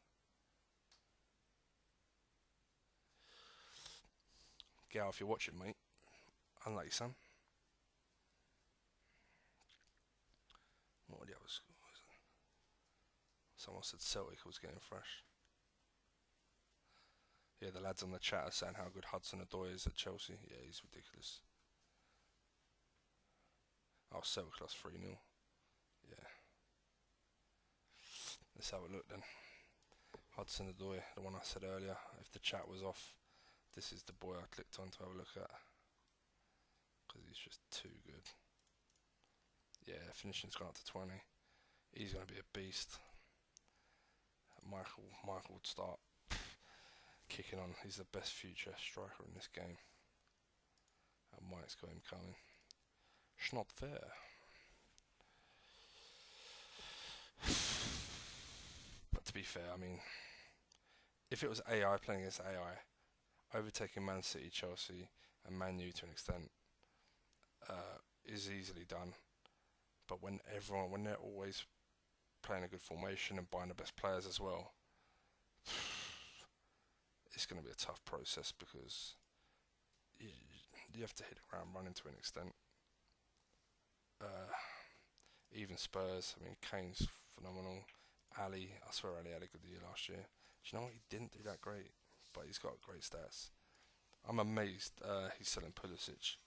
Gal, if you're watching, mate, unlucky son. What are the other scores? Someone said Celtic was getting fresh. Yeah, the lads on the chat are saying how good Hudson-Odoi is at Chelsea. Yeah, he's ridiculous. Oh, Celtic lost 3-0. Yeah. Let's have a look then. Hudson-Odoi, the one I said earlier. If the chat was off, this is the boy I clicked on to have a look at. Because he's just too good. Yeah, finishing's gone up to 20. He's going to be a beast. Michael would start kicking on. He's the best future striker in this game. And Mike's got him coming. It's not fair. But to be fair, I mean, if it was AI playing against AI, overtaking Man City, Chelsea, and Man U to an extent is easily done. But when they're always playing a good formation and buying the best players as well, it's going to be a tough process because you have to hit the ground running to an extent. Even Spurs, I mean, Kane's phenomenal. Ali, I swear Ali had a good year last year. Do you know what? He didn't do that great, but he's got great stats. I'm amazed he's selling Pulisic.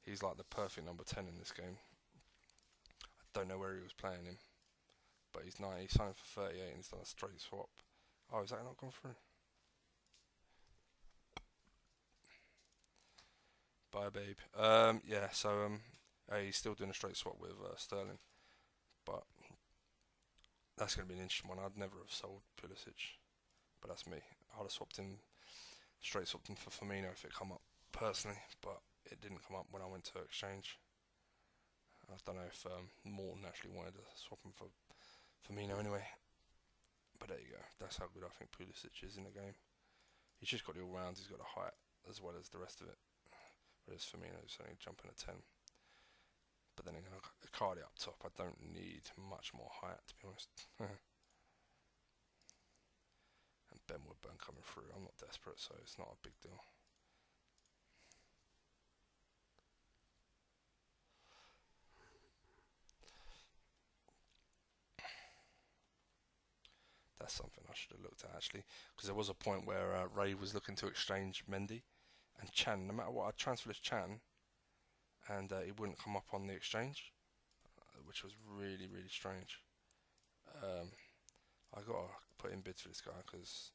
He's like the perfect number 10 in this game. I don't know where he was playing him, but he's 90. He signed for 38 and he's done a straight swap. Oh, is that not gone through? Bye, babe. Yeah, so he's still doing a straight swap with Sterling, but that's going to be an interesting one. I'd never have sold Pulisic, but that's me. I'd have straight swapped him for Firmino if it come up personally, but it didn't come up when I went to exchange. I don't know if Morton actually wanted to swap him for Firmino anyway, but there you go. That's how good I think Pulisic is in the game. He's just got the all rounds. He's got the height as well as the rest of it. Whereas Firmino's only jumping at 10. But then again, I've got Icardi up top. I don't need much more height, to be honest. And Ben Woodburn coming through. I'm not desperate, so it's not a big deal. That's something I should have looked at actually, because there was a point where Ray was looking to exchange Mendy and Chan. No matter what I transfer this Chan, and it wouldn't come up on the exchange, which was really, really strange. Um, I gotta put in bids for this guy because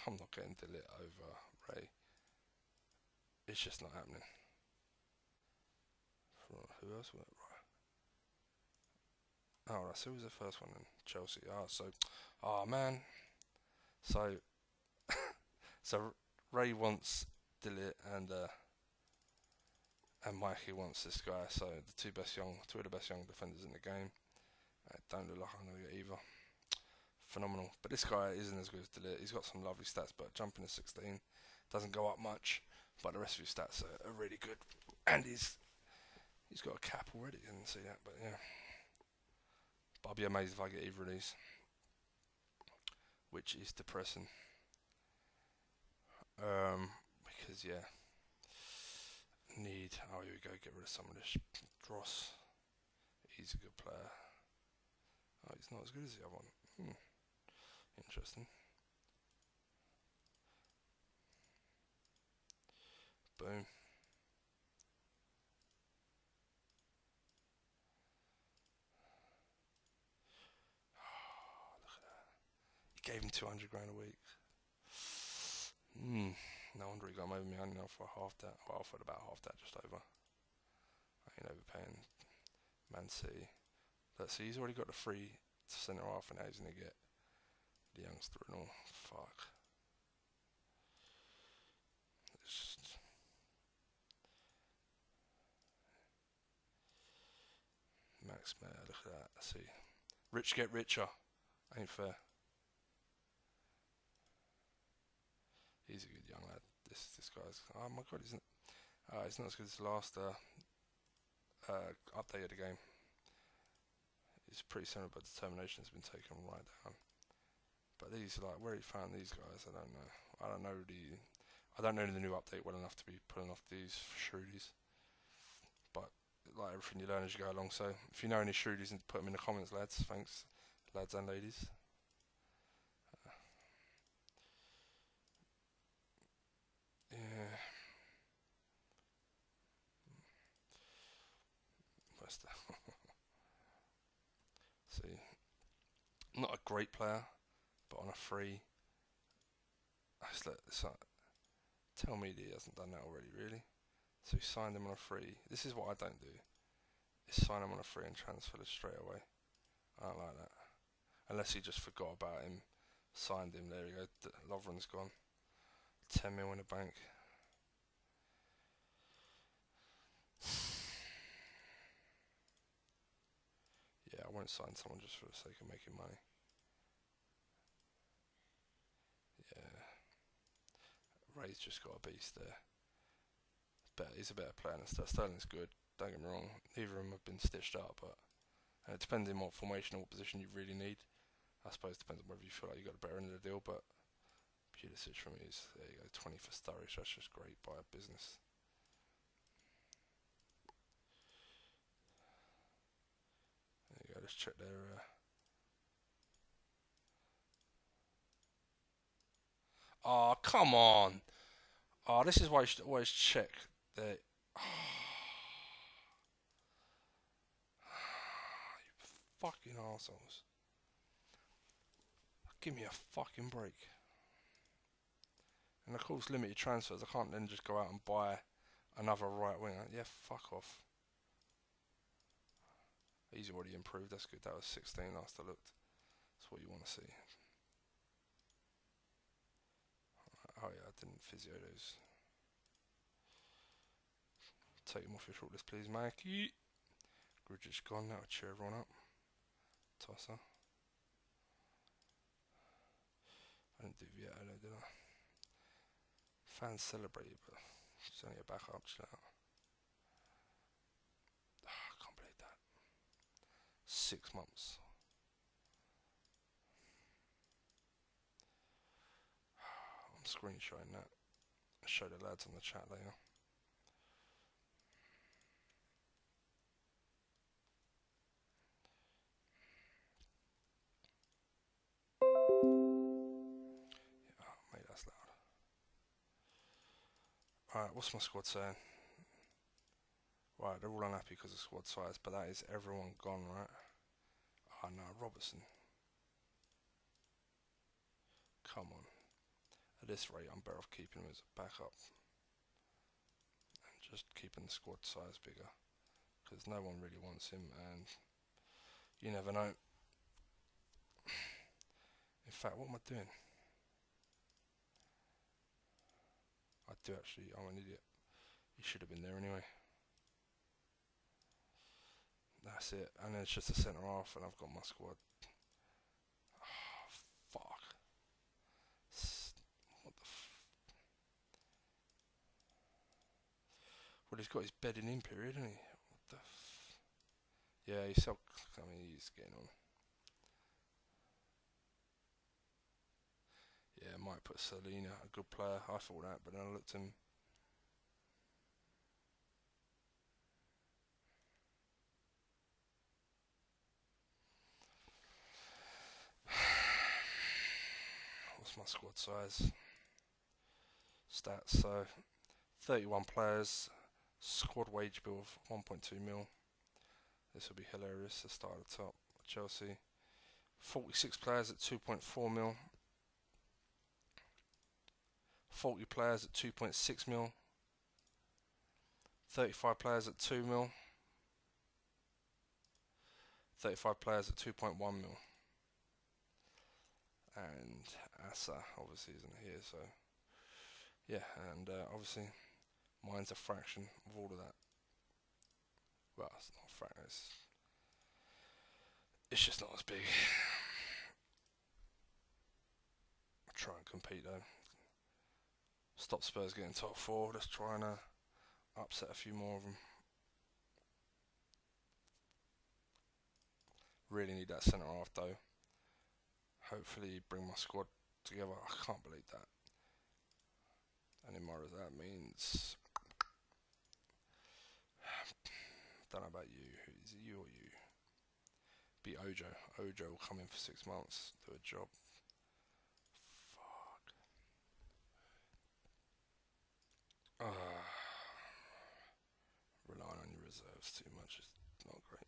I'm not getting Delit over Ray. It's just not happening. Who else was it? Right. Oh, right, so who was the first one then? Chelsea. Oh man. So, so Ray wants Delit and Mikey wants this guy. So two of the best young defenders in the game. Don't look like I'm gonna get either. Phenomenal. But this guy isn't as good as Delit. He's got some lovely stats, but jumping to 16 doesn't go up much. But the rest of his stats are really good, and he's got a cap already. I didn't see that, but yeah. But I'll be amazed if I get either of these, which is depressing. Because yeah, oh, here we go. Get rid of some of this. Dross. He's a good player. Oh, he's not as good as the other one. Interesting. Boom. He gave him 200 grand a week. No wonder he got him over me. I only know for half that. Well, I offered about half that, just over. I ain't overpaying Man City. Let's see, he's already got the free centre half, and now he's going to get the youngster and all. Fuck. Just Max Meyer, look at that. Let's see. Rich get richer. Ain't fair. He's a good young lad. This guy's. Oh my god, he's not as good as the last update of the game. It's pretty similar, but determination has been taken right down. But these, like, where he found these guys, I don't know. I don't know the new update well enough to be pulling off these shrewdies. But like everything you learn as you go along. So if you know any shrewdies, put them in the comments, lads. Thanks, lads and ladies. Yeah. Where's that? See, not a great player, but on a free. Tell me that he hasn't done that already, really. So he signed him on a free. This is what I don't do. Is sign him on a free and transfer it straight away. I don't like that. Unless he just forgot about him, signed him. There you go. Lovren's gone. 10 mil in the bank. Yeah, I won't sign someone just for the sake of making money. Yeah. Ray's just got a beast there. He's a better player than Sterling's good. Don't get me wrong. Neither of them have been stitched up, but it depends on what formation or what position you really need. I suppose it depends on whether you feel like you got a better end of the deal, but Pulisic for me is, there you go, 20 for Sturridge. That's just great by a business. There you go, let's check their. Oh, come on! Oh, this is why you should always check that. You fucking arseholes. Give me a fucking break. And of course, limited transfers. I can't then just go out and buy another right winger. Yeah, fuck off. He's already improved. That's good. That was 16 last I looked. That's what you want to see. Oh yeah, I didn't physio those. Take him off your shortlist, please, Mikey. Grudge's gone. That'll cheer everyone up. Tosser. I didn't do Vieto, did I? Fans celebrate, but it's only a backup. Chill out. I can't believe that. 6 months. I'm screenshotting that. I'll show the lads on the chat later. Mate, that's loud. Alright, what's my squad saying? Right, they're all unhappy because of squad size, but that is everyone gone, right? Oh no, Robertson. Come on. At this rate, I'm better off keeping him as a backup and just keeping the squad size bigger because no one really wants him, and you never know. In fact, what am I doing? I do actually. I'm an idiot. He should have been there anyway. That's it. And then it's just a centre half, and I've got my squad. Oh, fuck. What the well, he's got his bedding in period, hasn't he? What the yeah, he's so. I mean, he's getting on. Yeah, might put Salina, a good player. I thought that, but then I looked at him. What's my squad size? Stats. So 31 players, squad wage bill of 1.2 mil. This will be hilarious. The start at the top. Chelsea. 46 players at 2.4 mil. 40 players at 2.6 mil. 35 players at 2 mil. 35 players at 2.1 mil. And Asa obviously isn't here, so yeah, and obviously mine's a fraction of all of that. Well, it's not a fraction, it's just not as big. Try and compete though. Stop Spurs getting top four. Let's try and upset a few more of them. Really need that centre half though. Hopefully bring my squad together. I can't believe that. And in my that means don't know about you. Is it you or you? Be Ojo. Ojo will come in for 6 months, do a job. Fuck. Relying on your reserves too much is not great.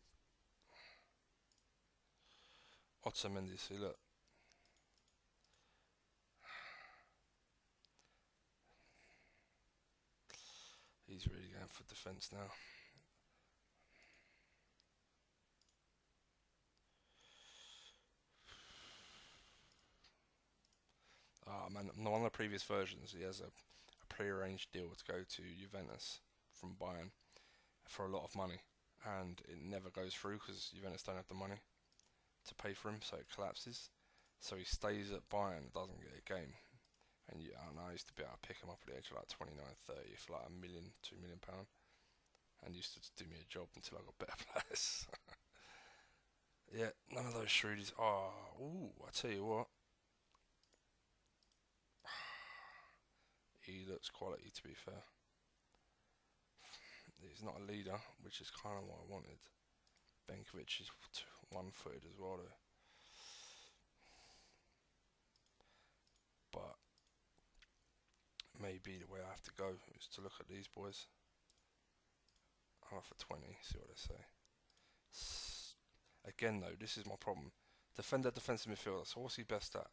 Otamendi, see look. He's really going for defence now. Oh man, on one of the previous versions, he has a pre-arranged deal to go to Juventus from Bayern for a lot of money, and it never goes through because Juventus don't have the money to pay for him, so it collapses. So he stays at Bayern, doesn't get a game, and I don't know, I used to be able to pick him up at the age of like 29, 30 for like £1 million, £2 million, and used to do me a job until I got better players. Yeah, none of those shrewdies. Oh, ooh, I tell you what, he looks quality to be fair. He's not a leader, which is kind of what I wanted. Benkovic is one-footed as well though. But maybe the way I have to go is to look at these boys. I'm off for 20, see what they say. Again though, this is my problem. Defender, defensive midfielder, so what's he best at?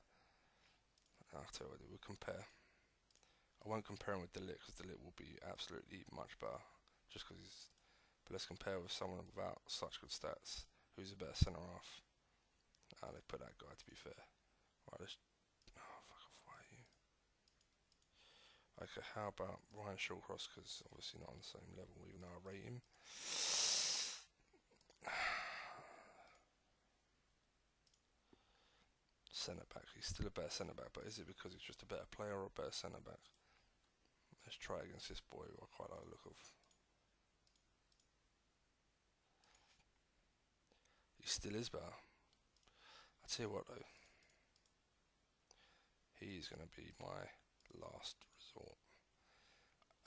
I'll tell you what, we'll compare. I won't compare him with De Ligt because De Ligt will be absolutely much better. Just because he's... But let's compare with someone without such good stats. Who's a better centre half? They put that guy to be fair. Right, let's... Oh, fuck off, why are you? Okay, how about Ryan Shawcross? Because obviously not on the same level, even though I rate him. Centre back. He's still a better centre back, but is it because he's just a better player or a better centre back? Let's try against this boy who I quite like the look of. He still is better. I tell you what though, he's going to be my last resort.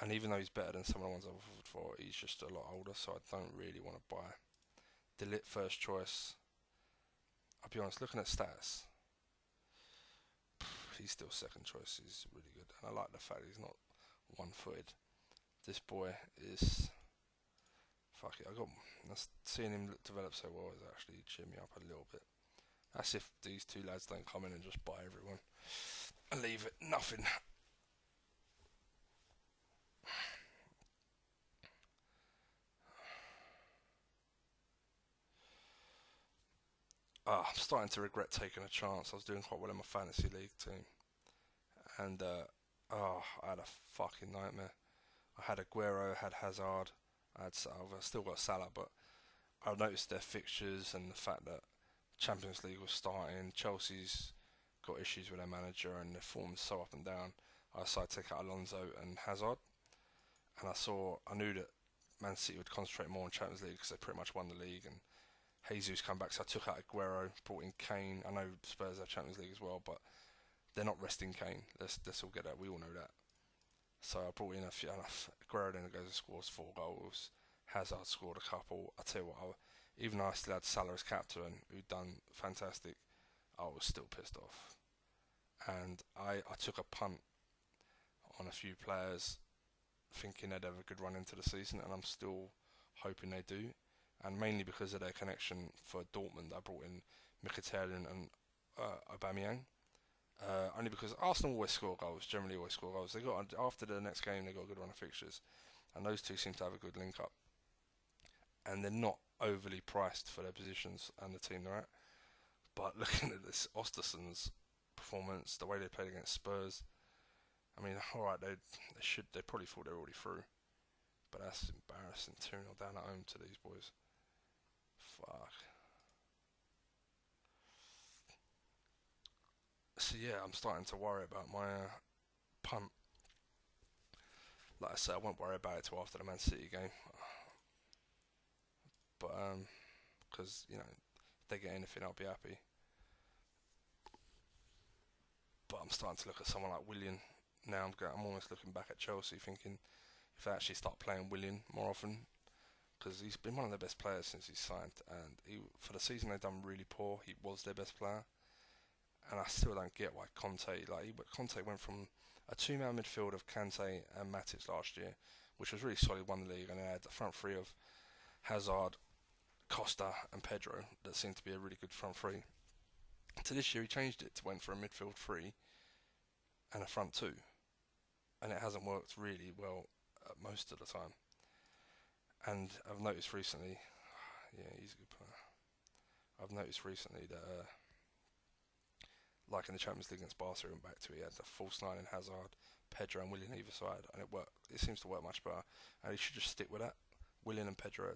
And even though he's better than some of the ones I've offered for, he's just a lot older, so I don't really want to buy. De Ligt first choice. I'll be honest, looking at stats, he's still second choice. He's really good, and I like the fact he's not one-footed. This boy is fuck it. Seeing him develop so well has actually cheered me up a little bit. That's if these two lads don't come in and just buy everyone and leave it nothing. I'm starting to regret taking a chance. I was doing quite well in my fantasy league team, and I had a fucking nightmare. I had Aguero, I had Hazard, I've still got Salah, but I noticed their fixtures and the fact that Champions League was starting. Chelsea's got issues with their manager and their form's so up and down. I decided to take out Alonso and Hazard, and I knew that Man City would concentrate more on Champions League because they pretty much won the league, and Jesus come back, so I took out Aguero, brought in Kane. I know Spurs have Champions League as well, but they're not resting Kane. Let's all get that. We all know that. So I brought in a few. Aguero then goes and scores 4 goals. Hazard scored a couple. I tell you what, even though I still had Salah as captain, who'd done fantastic, I was still pissed off. And I took a punt on a few players, thinking they'd have a good run into the season, and I'm still hoping they do. And mainly because of their connection for Dortmund, I brought in Mkhitaryan and Aubameyang. Only because Arsenal always score goals, generally always score goals. They got after the next game, they got a good run of fixtures, and those two seem to have a good link up. And they're not overly priced for their positions and the team they're at. But looking at this Osterson's performance, the way they played against Spurs, I mean, all right, they probably thought they were already through, but that's embarrassing. 2-0 down at home to these boys. Fuck. So yeah, I'm starting to worry about my punt. Like I said, I won't worry about it till after the Man City game. But because if they get anything, I'll be happy. But I'm starting to look at someone like Willian now. I'm almost looking back at Chelsea, thinking if they actually start playing Willian more often, because he's been one of their best players since he signed, and for the season they've done really poor. He was their best player, and I still don't get why Conte went from a two-man midfield of Kante and Matic last year, which was really solid, won the league, and they had the front three of Hazard, Costa, and Pedro that seemed to be a really good front three. To this year, he changed it to went for a midfield three and a front two, and it hasn't worked really well most of the time. And I've noticed recently, yeah, he's a good player. I've noticed recently that, like in the Champions League against Barca, he went back to, he had the false nine in Hazard, Pedro, and Willian either side, and it worked. It seems to work much better, and he should just stick with that. Willian and Pedro,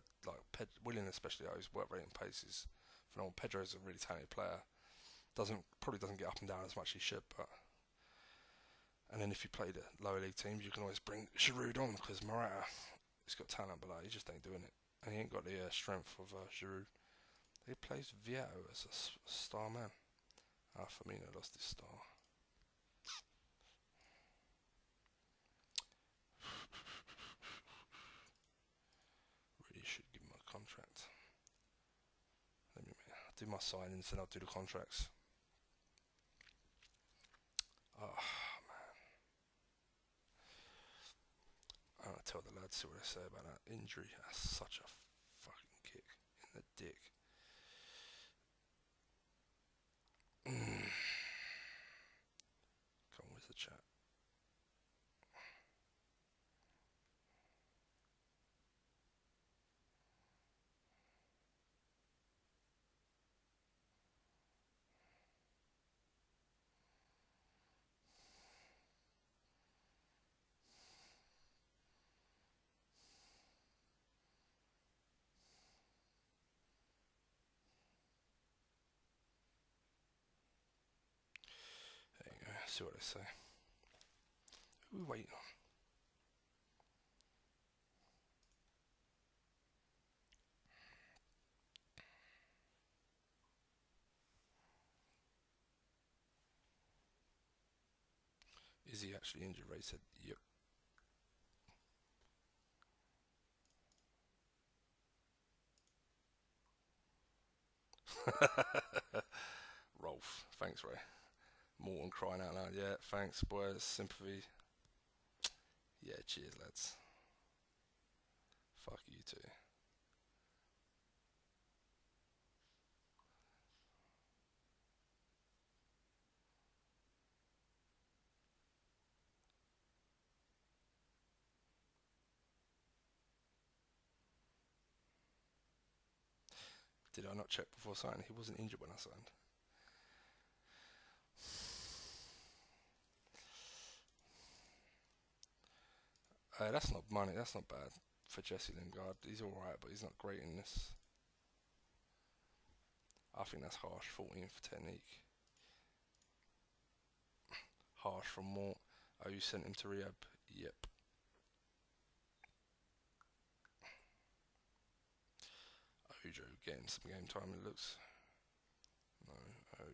Willian especially, his work rate and pace is phenomenal. Pedro is a really talented player. Probably doesn't get up and down as much as he should, but. And then if you play the lower league teams, you can always bring Giroud on because Morata, he's got talent, but he just ain't doing it, and he ain't got the strength of Giroud. He plays Vieto as a star man. Firmino lost his star. Really should give him a contract. Let me do my signings and I'll do the contracts. Oh man, I'm gonna tell the lads see what they say about that injury. That's such a fucking kick in the dick. Come with the chat. There you go. See what they say. Who are we waiting on? Is he actually injured? Ray said, yep. Rolf, thanks, Ray. Morton crying out loud. Yeah, thanks, boys. Sympathy. Yeah, cheers, lads. Fuck you too. Did I not check before signing? He wasn't injured when I signed. That's not money. That's not bad for Jesse Lingard. He's alright, but he's not great in this. I think that's harsh. 14 for technique. Harsh from Mort. Oh, you sent him to rehab? Yep. Ojo getting some game time, it looks. No, Ojo.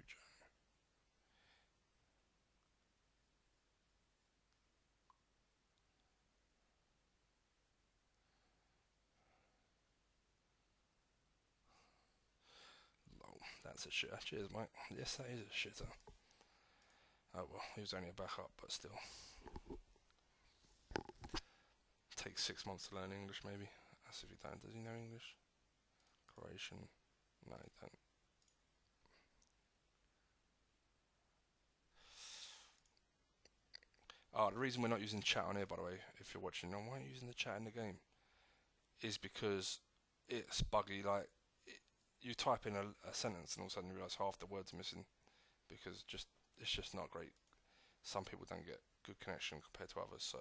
Lol, that's a shitter. Cheers, mate. Yes, that is a shitter. Oh well, he was only a backup, but still. Takes 6 months to learn English, maybe. That's if he don't. Does he know English? Croatian? No, he don't. Oh, the reason we're not using chat on here, by the way, if you're watching, why aren't you using the chat in the game? Is because it's buggy. Like, you type in a sentence and all of a sudden you realise half the words are missing because it's just not great. Some people don't get good connection compared to others, so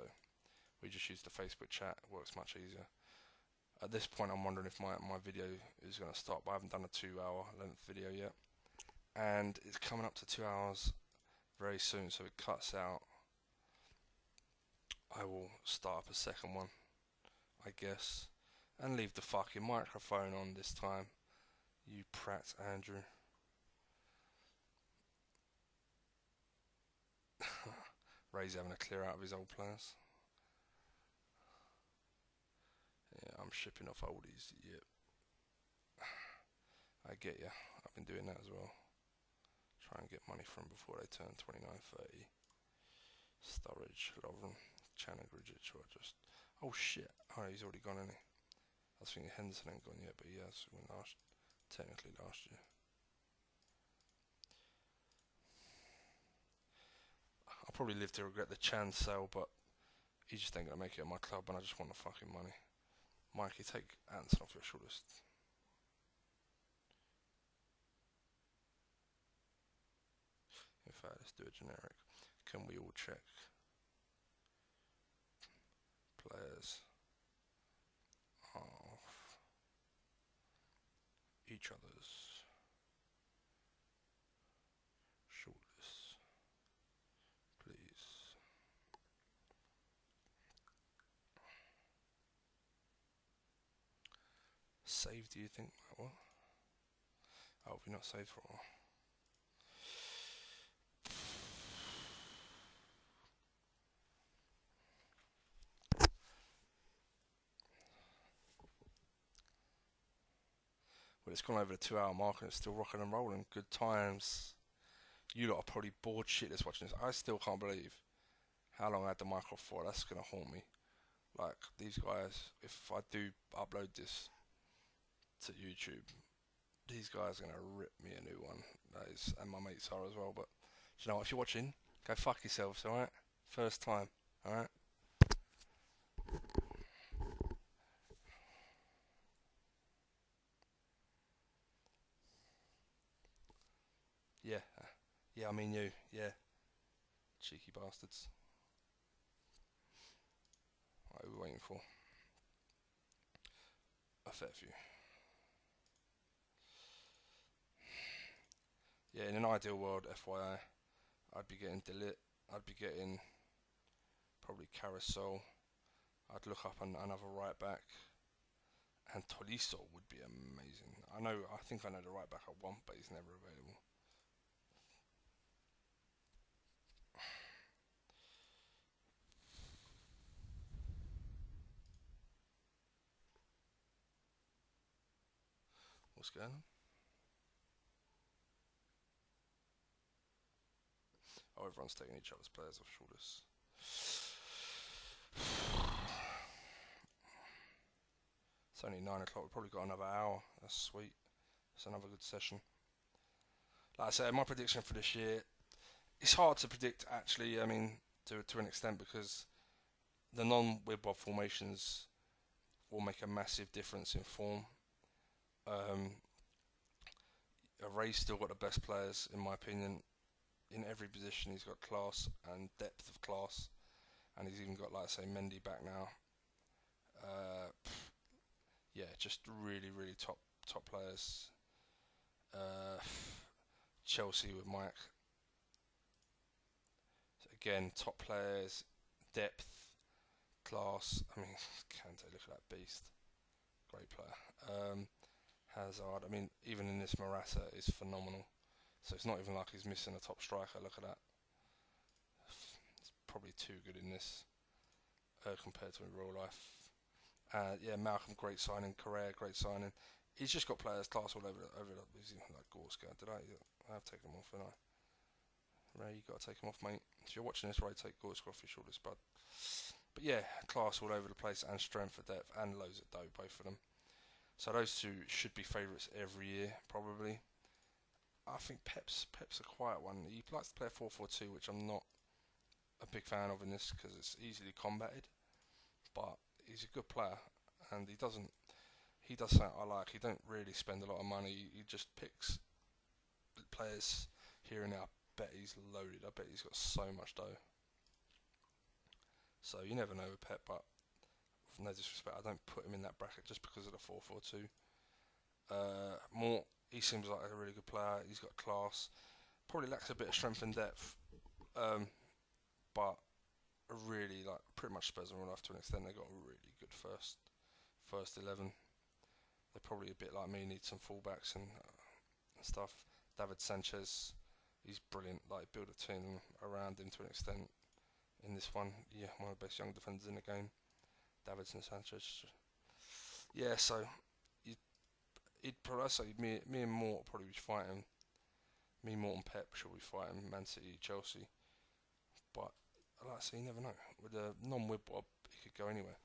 we just use the Facebook chat. It works much easier. At this point, I'm wondering if my video is going to stop. I haven't done a 2-hour length video yet, and it's coming up to 2 hours very soon, so it cuts out. I will start up a second one, I guess, and leave the fucking microphone on this time. You prat, Andrew. Ray's having a clear out of his old players. Yeah, I'm shipping off oldies. Yep. I get ya. I've been doing that as well. Try and get money from before they turn 29, 30. Sturridge, Lovren, Chanagridzic, or just... Oh shit. Oh, he's already gone, isn't he? I was thinking Henderson ain't gone yet, but he has. Technically last year. I'll probably live to regret the Chan sale, but he just ain't gonna make it at my club, and I just want the fucking money. Mikey, take Anson off your shoulders. In fact, let's do a generic. Can we all check players off each other's shoulders, please? Save, do you think? What? Oh, have we not saved for a while? Well, it's gone over the 2-hour mark and it's still rocking and rolling. Good times. You lot are probably bored shitless watching this. I still can't believe how long I had the mic off for. That's going to haunt me. Like, these guys, if I do upload this to YouTube, these guys are going to rip me a new one. That is, and my mates are as well. But, you know what, if you're watching, go fuck yourselves, alright? First time, alright? Yeah. Yeah, I mean you. Yeah. Cheeky bastards. What are we waiting for? A fair few. Yeah, in an ideal world, FYI, I'd be getting Delit. I'd be getting probably Carousel. I'd look up another right back. And Tolisso would be amazing. I think I know the right back I want, but he's never available. What's going on? Oh, everyone's taking each other's players off shoulders. It's only 9 o'clock. We've probably got another hour. That's sweet. It's another good session. Like I said, my prediction for this year, it's hard to predict actually, I mean, to an extent, because the non-Wibbob formations will make a massive difference in form. Ray's still got the best players, in my opinion. In every position, he's got class and depth of class, and he's even got, like I say, Mendy back now. Uh, yeah, just really, really top players. Uh, Chelsea with Mike, again, top players, depth, class. I mean, Kante, look at that beast, great player. Hazard, I mean, even in this Morata is phenomenal. So it's not even like he's missing a top striker. Look at that. It's probably too good in this compared to in real life. Yeah, Malcolm, great signing. Correa, great signing. He's just got players class all over the. He's like Gorska. Did I have taken him off, didn't I? Ray, you got to take him off, mate. If you're watching this, Ray, take Gorska off your shoulders, bud. But yeah, class all over the place and strength for depth and loads of dough, both of them. So those two should be favourites every year, probably. I think Pep's a quiet one. He likes to play a 4-4-2, which I'm not a big fan of in this because it's easily combated. But he's a good player, and he does something I like. He don't really spend a lot of money. He just picks players here and there. I bet he's loaded. I bet he's got so much dough. So you never know with Pep, but with no disrespect, I don't put him in that bracket just because of the 4-4-2. More, he seems like a really good player. He's got class. Probably lacks a bit of strength and depth, but really, like, pretty much Spurs in real life to an extent. They got a really good first 11. They're probably a bit like me, need some fullbacks and stuff. David Sanchez, he's brilliant. Like, build a team around him to an extent. In this one, yeah, one of the best young defenders in the game, Davidson Sanchez. Yeah, so he'd probably say me and Mort probably be fighting. Me, Mort and Pep should be fighting Man City, Chelsea. But like I say, you never know. With a non-whip bob, it could go anywhere.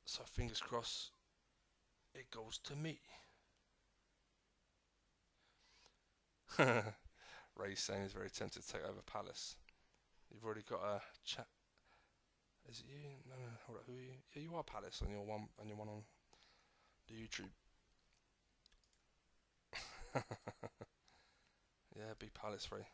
So fingers crossed, it goes to me. Ray's saying he's very tempted to take over Palace. You've already got a chat. Is it you? No, hold up. Who are you? Yeah, you are Palace on your one on the YouTube. Yeah, be Palace, Ray.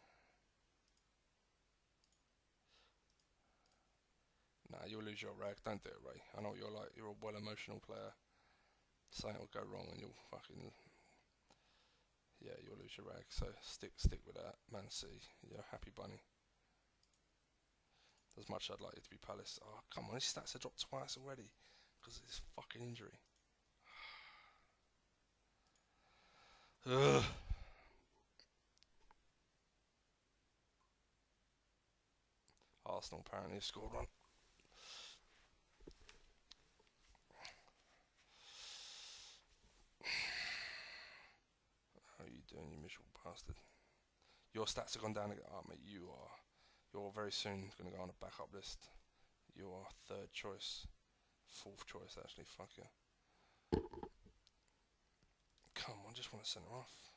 Nah, you'll lose your rag. Don't do it, Ray. I know what you're like. You're a well emotional player. Something will go wrong and you'll fucking, yeah, you'll lose your rag. So stick with that, Man City. You're a happy bunny. As much as I'd like you to be Palace. Oh, come on, his stats have dropped twice already because of this fucking injury. Ugh. Arsenal apparently have scored one. How are you doing, you miserable bastard? Your stats have gone down again. Oh, mate, you're very soon going to go on a backup list. You are third choice. Fourth choice, actually. Fuck you. Come on, just want to send her off.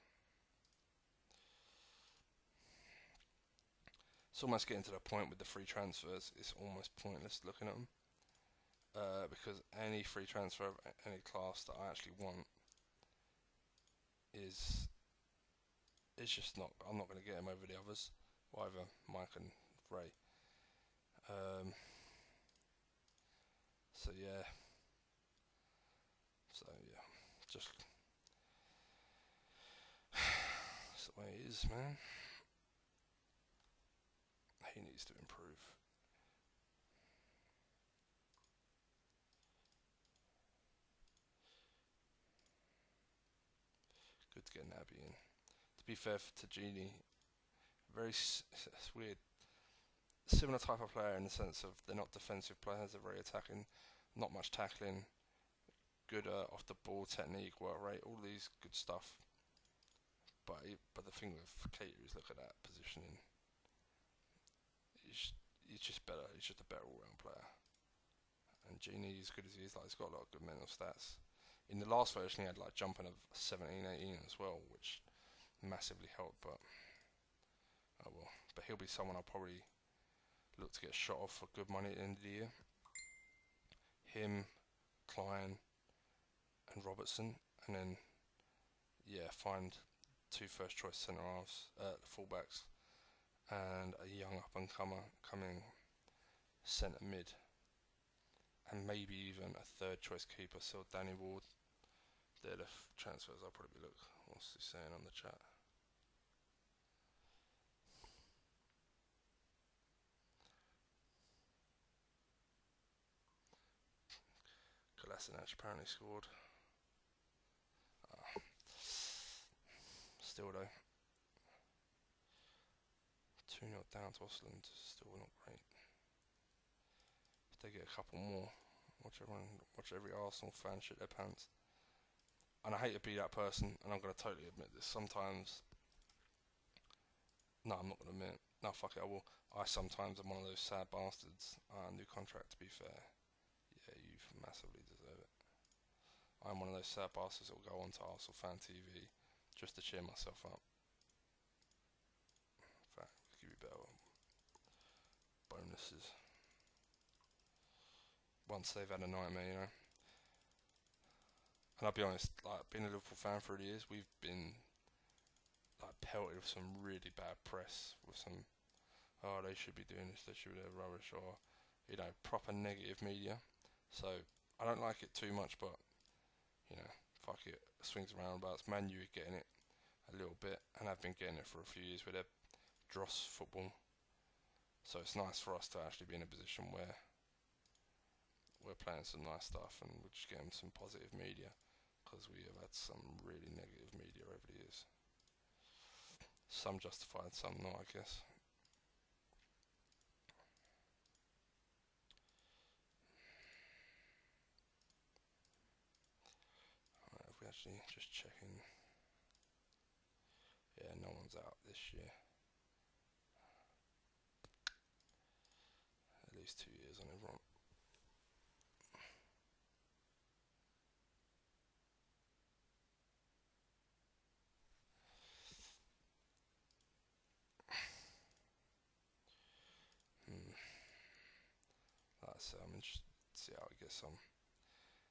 It's almost getting to the point with the free transfers. It's almost pointless looking at them. Because any free transfer of any class that I actually want is just not. I'm not going to get him over the others, either Mike and Ray. So yeah, just it's the way it is, man. He needs to improve. Good to get Naby in. To be fair to Genie, it's weird. Similar type of player in the sense of they're not defensive players, they're very attacking, not much tackling, good off the ball technique, work rate, all these good stuff. But the thing with Keita is, look at that positioning. He's just better. He's just a better all-round player. And Genie, as good as he is, like, he's got a lot of good mental stats. In the last version, he had like jumping of 17, 18 as well, which massively helped. But oh well. But he'll be someone I'll probably look to get shot off for good money at the end of the year. Him, Klein, and Robertson, and then find two first choice centre halves, fullbacks, and a young up and coming centre mid, and maybe even a third choice keeper. So Danny Ward. They're the transfers I'll probably look. What's he saying on the chat? Kolasinac apparently scored. Still though, 2-0 down to Osland. Still not great. If they get a couple more, watch every Arsenal fan shit their pants. And I hate to be that person, and I'm gonna totally admit this. Sometimes, no, I'm not gonna admit. No, fuck it, I will. I sometimes am one of those sad bastards. New contract, to be fair. Yeah, you've massively deserve it. I'm one of those sad bastards that will go onto Arsenal Fan TV just to cheer myself up. In fact, we'll give you better bonuses once they've had a nightmare, you know. And I'll be honest, like being a Liverpool fan for the years, we've been like pelted with some really bad press, with some, oh, they should be doing this, they should be doing rubbish, or you know, proper negative media. So I don't like it too much, but you know, fuck it, swings around. But Man U are getting it a little bit, and I've been getting it for a few years with their dross football. So it's nice for us to actually be in a position where we're playing some nice stuff and we're just getting some positive media, because we have had some really negative media over the years. Some justified, some not, I guess. Alright, if we actually just checking. Yeah, no one's out this year. At least 2 years on everyone. Like I say, I'm interested to see how he gets on.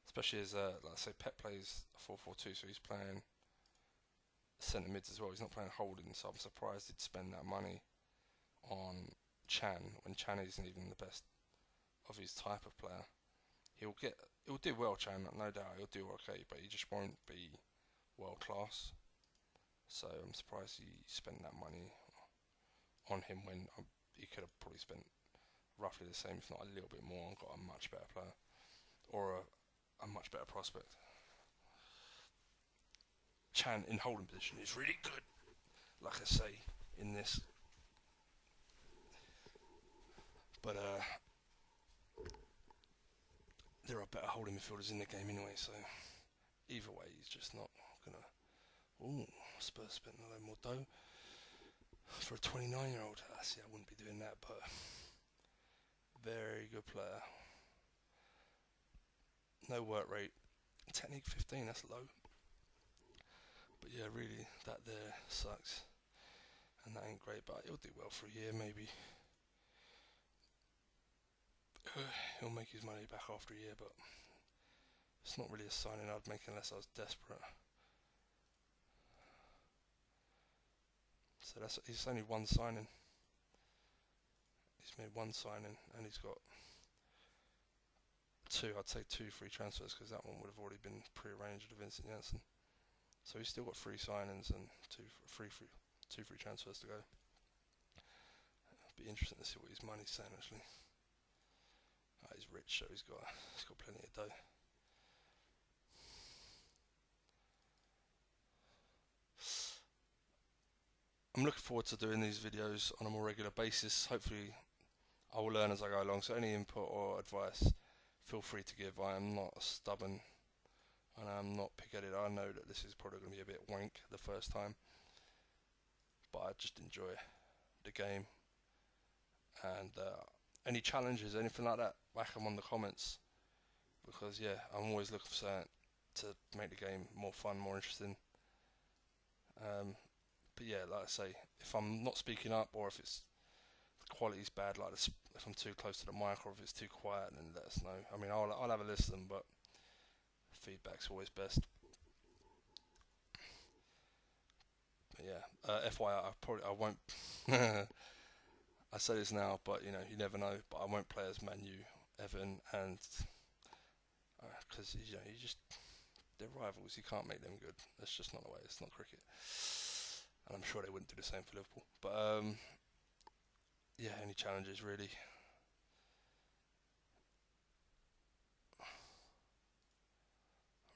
Especially as, like I say, Pep plays a 4-4-2, so he's playing centre mids as well. He's not playing holding, so I'm surprised he'd spend that money on Chan when Chan isn't even the best of his type of player. He'll do well, Chan, no doubt. He'll do okay, but he just won't be world class. So I'm surprised he spent that money on him when he could have probably spent roughly the same, if not a little bit more, and got a much better player or a much better prospect. Chan in holding position is really good, like I say in this, but there are better holding midfielders in the game anyway. So either way, he's just not gonna. Ooh, Spurs spent a lot more dough for a 29-year-old. See, I wouldn't be doing that, but very good player. No work rate. Technique 15, that's low. But yeah, really, that there sucks. And that ain't great, but he'll do well for a year, maybe. He'll make his money back after a year, but it's not really a signing I'd make unless I was desperate. So he's only one signing. He's made one signing, and he's got two. I'd say 2 free transfers, because that one would have already been pre-arranged with Vincent Janssen. So he's still got 3 signings and two free transfers to go. It'd be interesting to see what his money's saying actually. He's rich, so he's got plenty of dough. I'm looking forward to doing these videos on a more regular basis. Hopefully I will learn as I go along, so any input or advice, feel free to give. I am not stubborn and I'm not pig-headed. I know that this is probably going to be a bit wank the first time, but I just enjoy the game. And any challenges, anything like that, whack them on the comments, because yeah, I'm always looking for something to make the game more fun, more interesting. But yeah, like I say, if I'm not speaking up, or if the quality's bad, like if I'm too close to the mic, or if it's too quiet, then let us know. I mean, I'll have a listen, but feedback's always best. Yeah. FYI, I won't. I say this now, but you never know. But I won't play as Man U, Everton, and because you just they're rivals. You can't make them good. That's just not the way. It's not cricket, and I'm sure they wouldn't do the same for Liverpool. But yeah, any challenges really?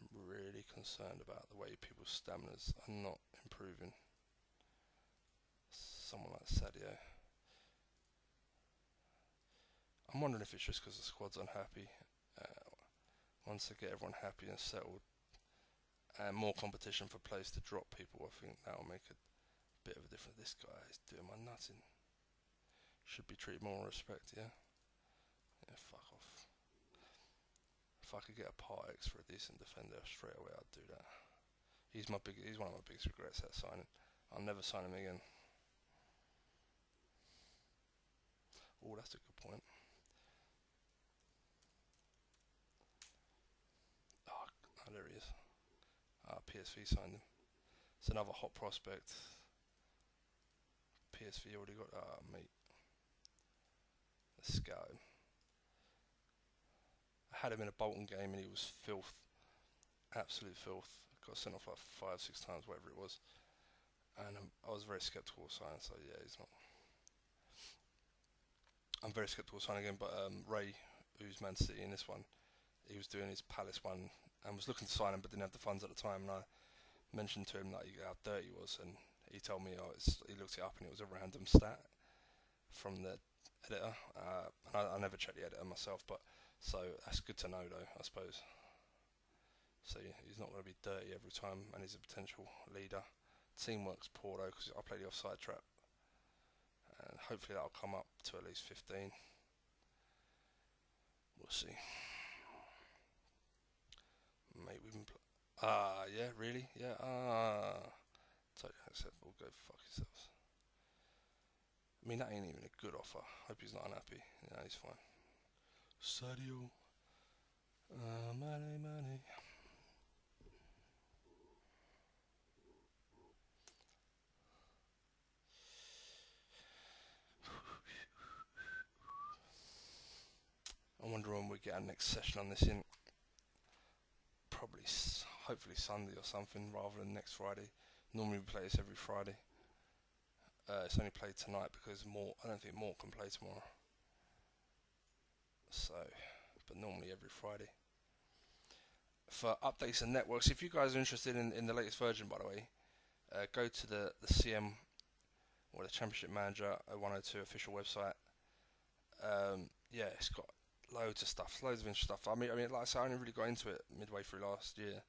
I'm really concerned about the way people's staminas are not improving. Someone like Sadio. I'm wondering if it's just because the squad's unhappy. Uh, Once they get everyone happy and settled, and more competition for players to drop people, I think that will make a bit of a difference. This guy is doing my nutting. Should be treated more respect, yeah? Yeah, fuck off. If I could get a part X for a decent defender straight away, I'd do that. He's one of my biggest regrets at signing. I'll never sign him again. Oh, that's a good point. Oh, there he is. PSV signed him. It's another hot prospect. PSV already got. Mate. Let's go. I had him in a Bolton game and he was filth. Absolute filth. Got sent off like 5, 6 times, whatever it was. And I was very sceptical of signing, so yeah, he's not. I'm very sceptical of signing again, but Ray, who's Man City in this one, he was doing his Palace one and was looking to sign him but didn't have the funds at the time, and I mentioned to him like how dirty he was, and he told me he looked it up and it was a random stat from the editor, and I never checked the editor myself, but so that's good to know though, I suppose. So yeah, he's not going to be dirty every time, and he's a potential leader. Teamwork's poor though, because I play the offside trap, and hopefully that'll come up to at least 15. We'll see. Mate, we've been yeah, really? Yeah, totally acceptable, go fuck yourselves. I mean, that ain't even a good offer. Hope he's not unhappy. Yeah, he's fine. Sadio. Money. I wonder when we get our next session on this in. Probably, hopefully Sunday or something, rather than next Friday. Normally we play this every Friday. It's only played tonight because I don't think Mort can play tomorrow. So, but normally every Friday. For updates and networks, if you guys are interested in the latest version, by the way, go to the CM or the Championship Manager 102 official website. Yeah, it's got loads of stuff, loads of interesting stuff. I mean, like I said, I only really got into it midway through last year,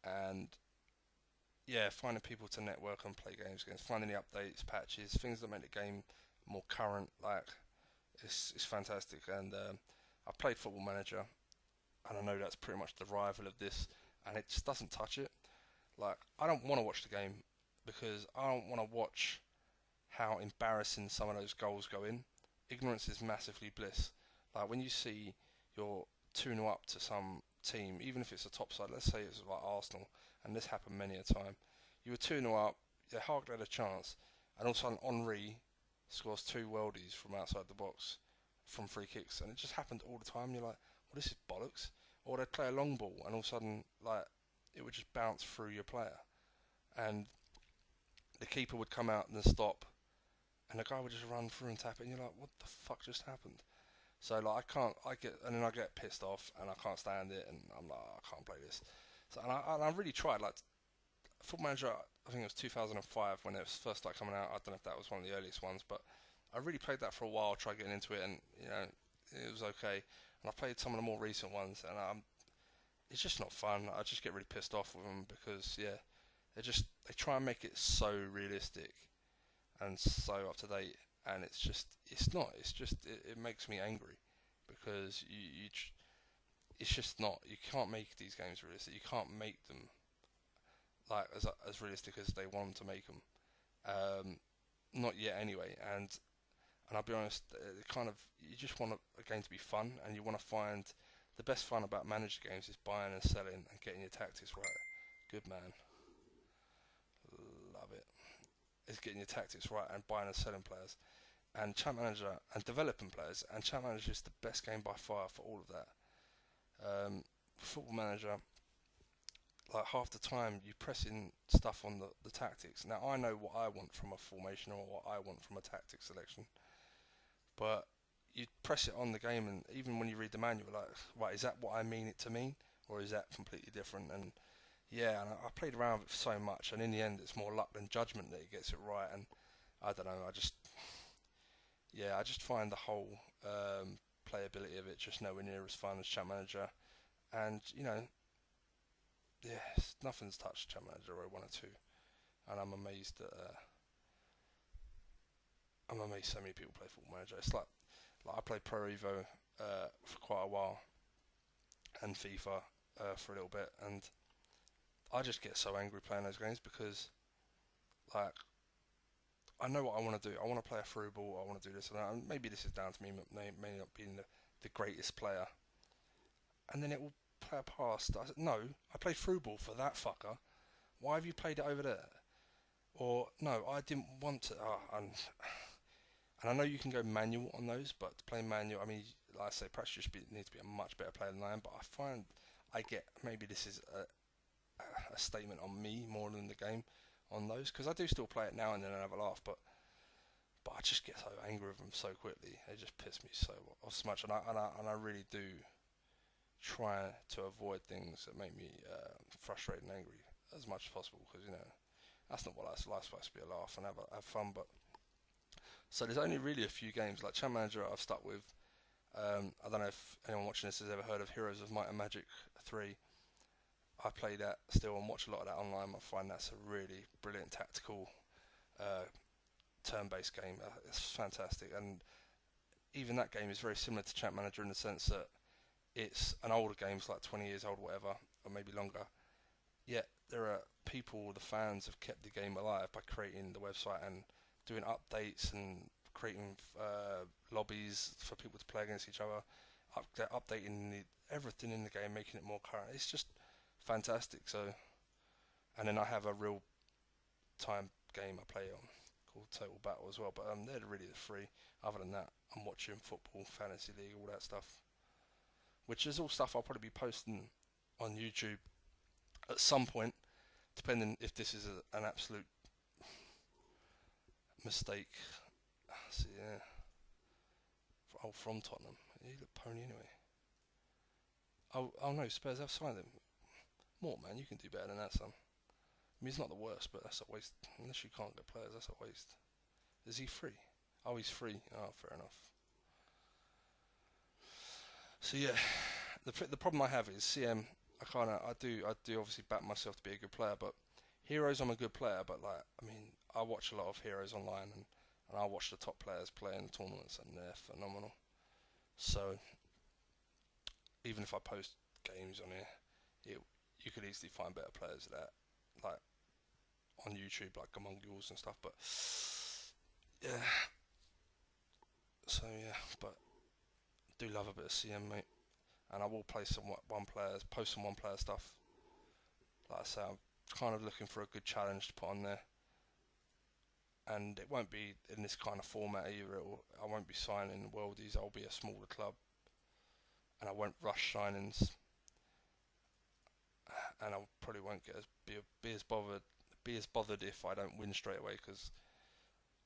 and yeah, finding people to network and play games against, finding the updates, patches, things that make the game more current, like it's fantastic. And I played Football Manager, and I know that's pretty much the rival of this, and it just doesn't touch it. Like, I don't want to watch the game because I don't want to watch how embarrassing some of those goals go in. Ignorance is massively bliss. Like, when you see you're 2-0 up to some team, even if it's a top side, let's say it's like Arsenal, and this happened many a time, you were 2-0 up, they hardly had a chance, and all of a sudden Henry scores 2 worldies from outside the box from free kicks, and it just happened all the time. You're like, well, this is bollocks. Or they'd play a long ball, and all of a sudden, like, it would just bounce through your player, and the keeper would come out and then stop, and the guy would just run through and tap it, and you're like, what the fuck just happened? So like and then I get pissed off and I can't stand it, and I'm like, I can't play this. So and I really tried. Like, Football Manager, I think it was 2005 when it was first started coming out. I don't know if that was one of the earliest ones, but I really played that for a while, tried getting into it, and it was okay. And I played some of the more recent ones, and it's just not fun. I just get really pissed off with them because they try and make it so realistic and so up to date, and it's not. It's just it makes me angry because it's just not. You can't make these games realistic. You can't make them like as realistic as they want to make them. Not yet, anyway. And I'll be honest, kind of you just want a game to be fun, and you want to find the best fun about managed games is buying and selling and getting your tactics right. Good man, love it. is getting your tactics right and buying and selling players, and Champ Manager and developing players. And Champ Manager is the best game by far for all of that. Football Manager, like half the time you pressing stuff on the tactics. Now I know what I want from a formation or what I want from a tactic selection, but you press it on the game, and even when you read the manual, like, right, is that what I mean it to mean, or is that completely different? And yeah, and I played around with it so much, and in the end, it's more luck than judgment that it gets it right. And I don't know, I just find the whole playability of it just nowhere near as fun as Champ Manager. And yeah, nothing's touched Champ Manager 1 or 2, and I'm amazed so many people play Football Manager. It's like I played Pro Evo for quite a while, and FIFA for a little bit, and I just get so angry playing those games because, like, I know what I want to do. I want to play a through ball. I want to do this and that. And maybe this is down to me may not being the greatest player. And then it will play a pass. I said, no, I played through ball for that fucker. Why have you played it over there? Or, no, I didn't want to. And I know you can go manual on those, but to play manual, I mean, like I say, perhaps you need to be a much better player than I am. But I find maybe this is a statement on me more than the game on those, because I do still play it now and then and have a laugh, but I just get so angry with them so quickly. They just piss me off so much, and I really do try to avoid things that make me frustrated and angry as much as possible, because that's not what life's supposed to be, a laugh and have fun. But so there's only really a few games like Champ Manager I've stuck with. I don't know if anyone watching this has ever heard of Heroes of Might and Magic 3. I play that still and watch a lot of that online. I find that's a really brilliant tactical turn-based game. It's fantastic, and even that game is very similar to Champ Manager in the sense that it's an older game, it's like 20 years old, whatever, or maybe longer. Yet there are people, the fans, have kept the game alive by creating the website and doing updates and creating lobbies for people to play against each other. They're updating everything in the game, making it more current. It's just fantastic. So, and then I have a real time game I play on called Total Battle as well. But they're really the three. Other than that, I'm watching football, fantasy league, all that stuff, which is all stuff I'll probably be posting on YouTube at some point, depending if this is an absolute mistake. See, yeah. From Tottenham. You look pony anyway. Oh no, Spurs have signed him. More, man, you can do better than that, son. I mean, he's not the worst, but that's a waste. Unless you can't get players, that's a waste. Is he free? Oh, he's free. Oh, fair enough. So yeah, the problem I have is CM. I do obviously back myself to be a good player, but Heroes, I'm a good player, but I watch a lot of Heroes online, and I watch the top players play in the tournaments, and they're phenomenal. So even if I post games on here, you could easily find better players that, like, on YouTube, like Among Yours and stuff. But yeah, so yeah, but do love a bit of CM, mate, and I will play post some one player stuff. Like I say, I'm kind of looking for a good challenge to put on there, and it won't be in this kind of format either. I won't be signing worldies. I'll be a smaller club, and I won't rush signings, and I probably won't be as bothered if I don't win straight away, because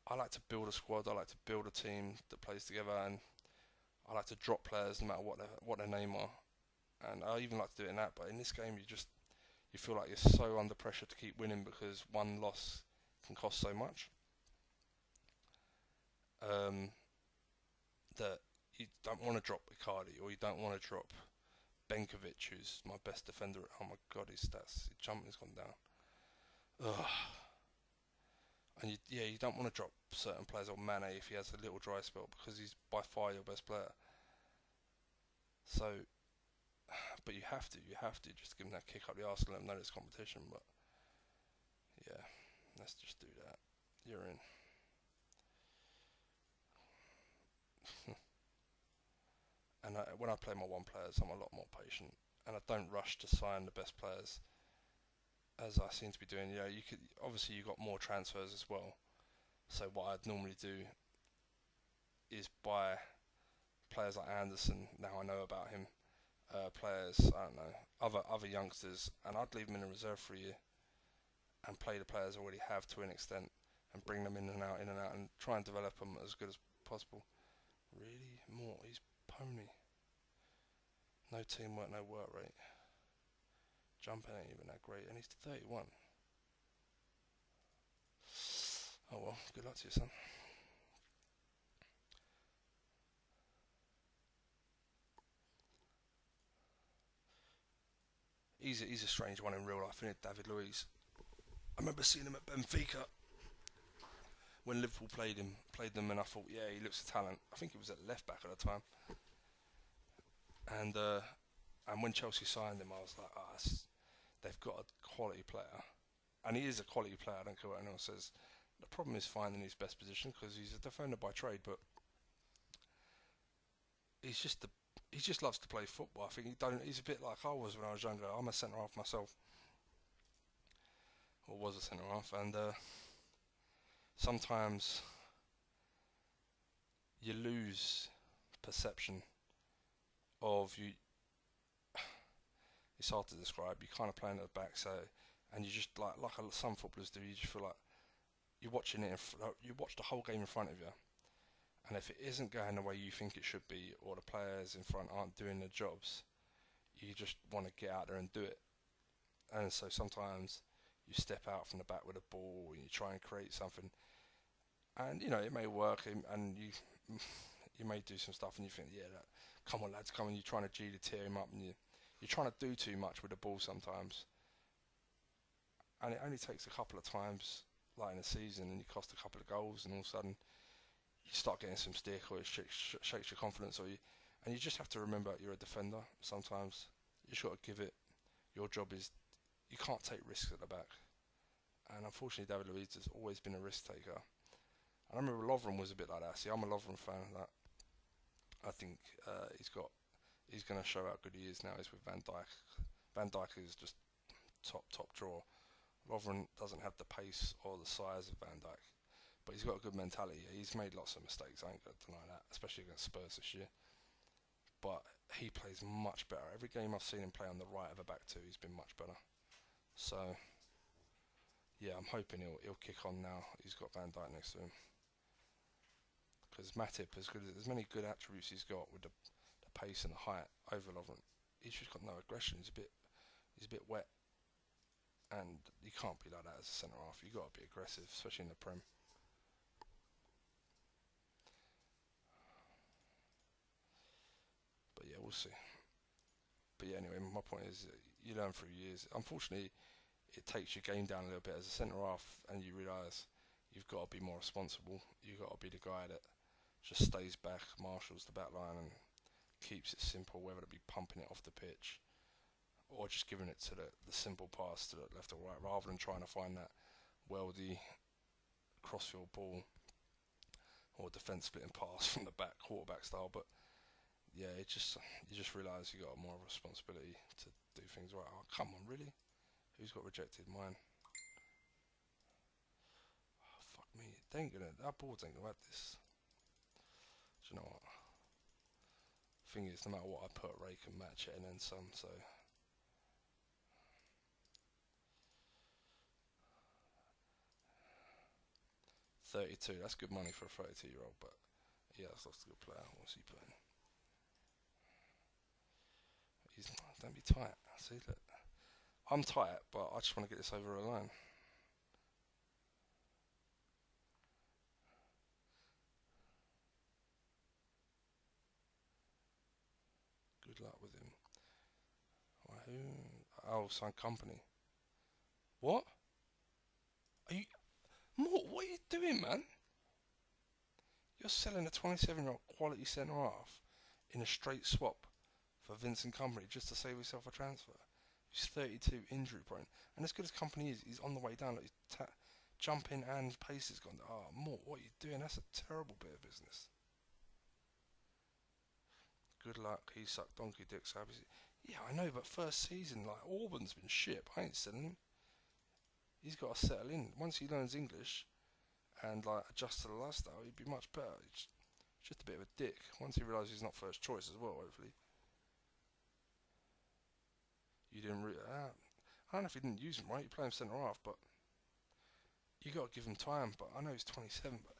I like to build a squad. I like to build a team that plays together, and I like to drop players no matter what their name are, and I even like to do it in that. But in this game, you feel like you're so under pressure to keep winning because one loss can cost so much. That you don't want to drop Icardi, or you don't want to drop Benkovic, who's my best defender. Oh my god, his jumping's gone down. Ugh. And you don't want to drop certain players, or Mane if he has a little dry spell, because he's by far your best player. So, but you have to just give him that kick up the arse and let him know it's competition. But yeah, let's just do that. You're in. And when I play my one players, I'm a lot more patient, and I don't rush to sign the best players, as I seem to be doing. Yeah, you got more transfers as well, So what I'd normally do is buy players like Anderson. Now I know about him. Players, I don't know, other youngsters, and I'd leave them in a reserve for a year and play the players I already have to an extent, and bring them in and out, and try and develop them as good as possible. Really, more? He's pony. No teamwork, no work rate. Jumping ain't even that great, and he's 31. Oh well, good luck to you, son. He's a strange one in real life, isn't it, David Luiz? I remember seeing him at Benfica when Liverpool played them, and I thought, yeah, he looks a talent. I think he was at left back at the time, and when Chelsea signed him, I was like, they've got a quality player, and he is a quality player. I don't care what anyone says. The problem is finding his best position because he's a defender by trade, but he's just the he just loves to play football. I think he's a bit like I was when I was younger. I'm a centre half myself, or was a centre half, and sometimes you lose perception of you. It's hard to describe. You kind of playing at the back, so and you just like some footballers do. You just feel like you're watching it. You watch the whole game in front of you, and if it isn't going the way you think it should be, or the players in front aren't doing their jobs, you just want to get out there and do it. And so sometimes you step out from the back with a ball and you try and create something, and it may work, and you may do some stuff, and you think, yeah, come on lads, come on, you're trying to G to tear him up, and you're trying to do too much with the ball sometimes, and it only takes a couple of times, like in a season, and you cost a couple of goals, and all of a sudden you start getting some stick, or it shakes your confidence, and you just have to remember you're a defender. Sometimes you just got to give it. Your job is you can't take risks at the back, and unfortunately David Luiz has always been a risk taker. And I remember Lovren was a bit like that. See, I'm a Lovren fan. That I think he's going to show how good he is now. He's with Van Dijk. Van Dijk is just top draw. Lovren doesn't have the pace or the size of Van Dijk, but he's got a good mentality. He's made lots of mistakes, I ain't going to deny that, especially against Spurs this year. But he plays much better. Every game I've seen him play on the right of a back two, he's been much better. So, yeah, I'm hoping he'll kick on now. He's got Van Dijk next to him. Because Matip, as many good attributes he's got with the pace and the height over Lovren, he's just got no aggression. He's a bit wet. And you can't be like that as a centre half. You've got to be aggressive, especially in the Prem. But yeah, we'll see. But yeah, anyway, my point is you learn through years. Unfortunately, it takes your game down a little bit as a centre half, and you realise you've got to be more responsible. You've got to be the guy that just stays back, marshals the back line, and keeps it simple, whether it be pumping it off the pitch or just giving it to the simple pass to the left or right, rather than trying to find that weldy crossfield ball or defence splitting pass from the back, quarterback style. But yeah, you just realise you got more of a responsibility to do things right. Oh, come on, really? Who's got rejected? Mine. Oh, fuck me. That board ain't gonna have this. Do you know what? Thing is, no matter what I put, Ray can match it and then some. So 32. That's good money for a 32-year-old, but yeah, that's a good player. What's he playing? Don't be tight. See, look, I'm tight, but I just want to get this over the line. Good luck with him. Right, who? Oh, Sun Company. What? Are you? What are you doing, man? You're selling a 27-year-old quality centre half in a straight swap for Vincent Company just to save yourself a transfer. He's 32, injury prone, and as good as Company is, he's on the way down. Like he's jumping and pace has gone. Oh, Mort, what are you doing? That's a terrible bit of business. Good luck. He sucked donkey dick. So yeah, I know, but first season, like Auburn's been shit. I ain't selling him. He's got to settle in. Once he learns English and like adjust to the lifestyle, he'd be much better. He's just a bit of a dick. Once he realises he's not first choice as well, hopefully. You didn't I don't know if he didn't use him right. You play him centre half, but you got to give him time. But I know he's 27, but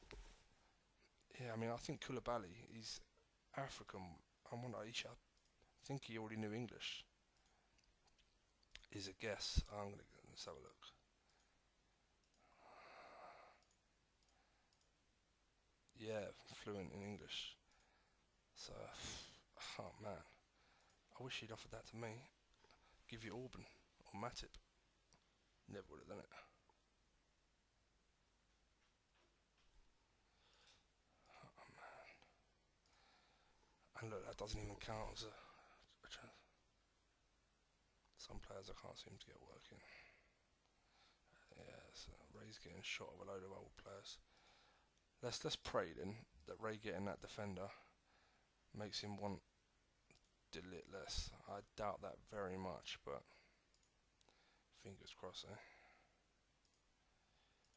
yeah, I mean, I think Koulibaly, he's African. I wonder, I think he already knew English. Is a guess. Let's have a look. Yeah, fluent in English. So, oh man, I wish he'd offered that to me. Give you Auburn or Matip. Never would have done it. And look, that doesn't even count as a chance. Some players I can't seem to get working. Yeah, so Ray's getting shot of a load of old players. Let's pray then that Ray getting that defender makes him want Delit less. I doubt that very much, but fingers crossed, eh?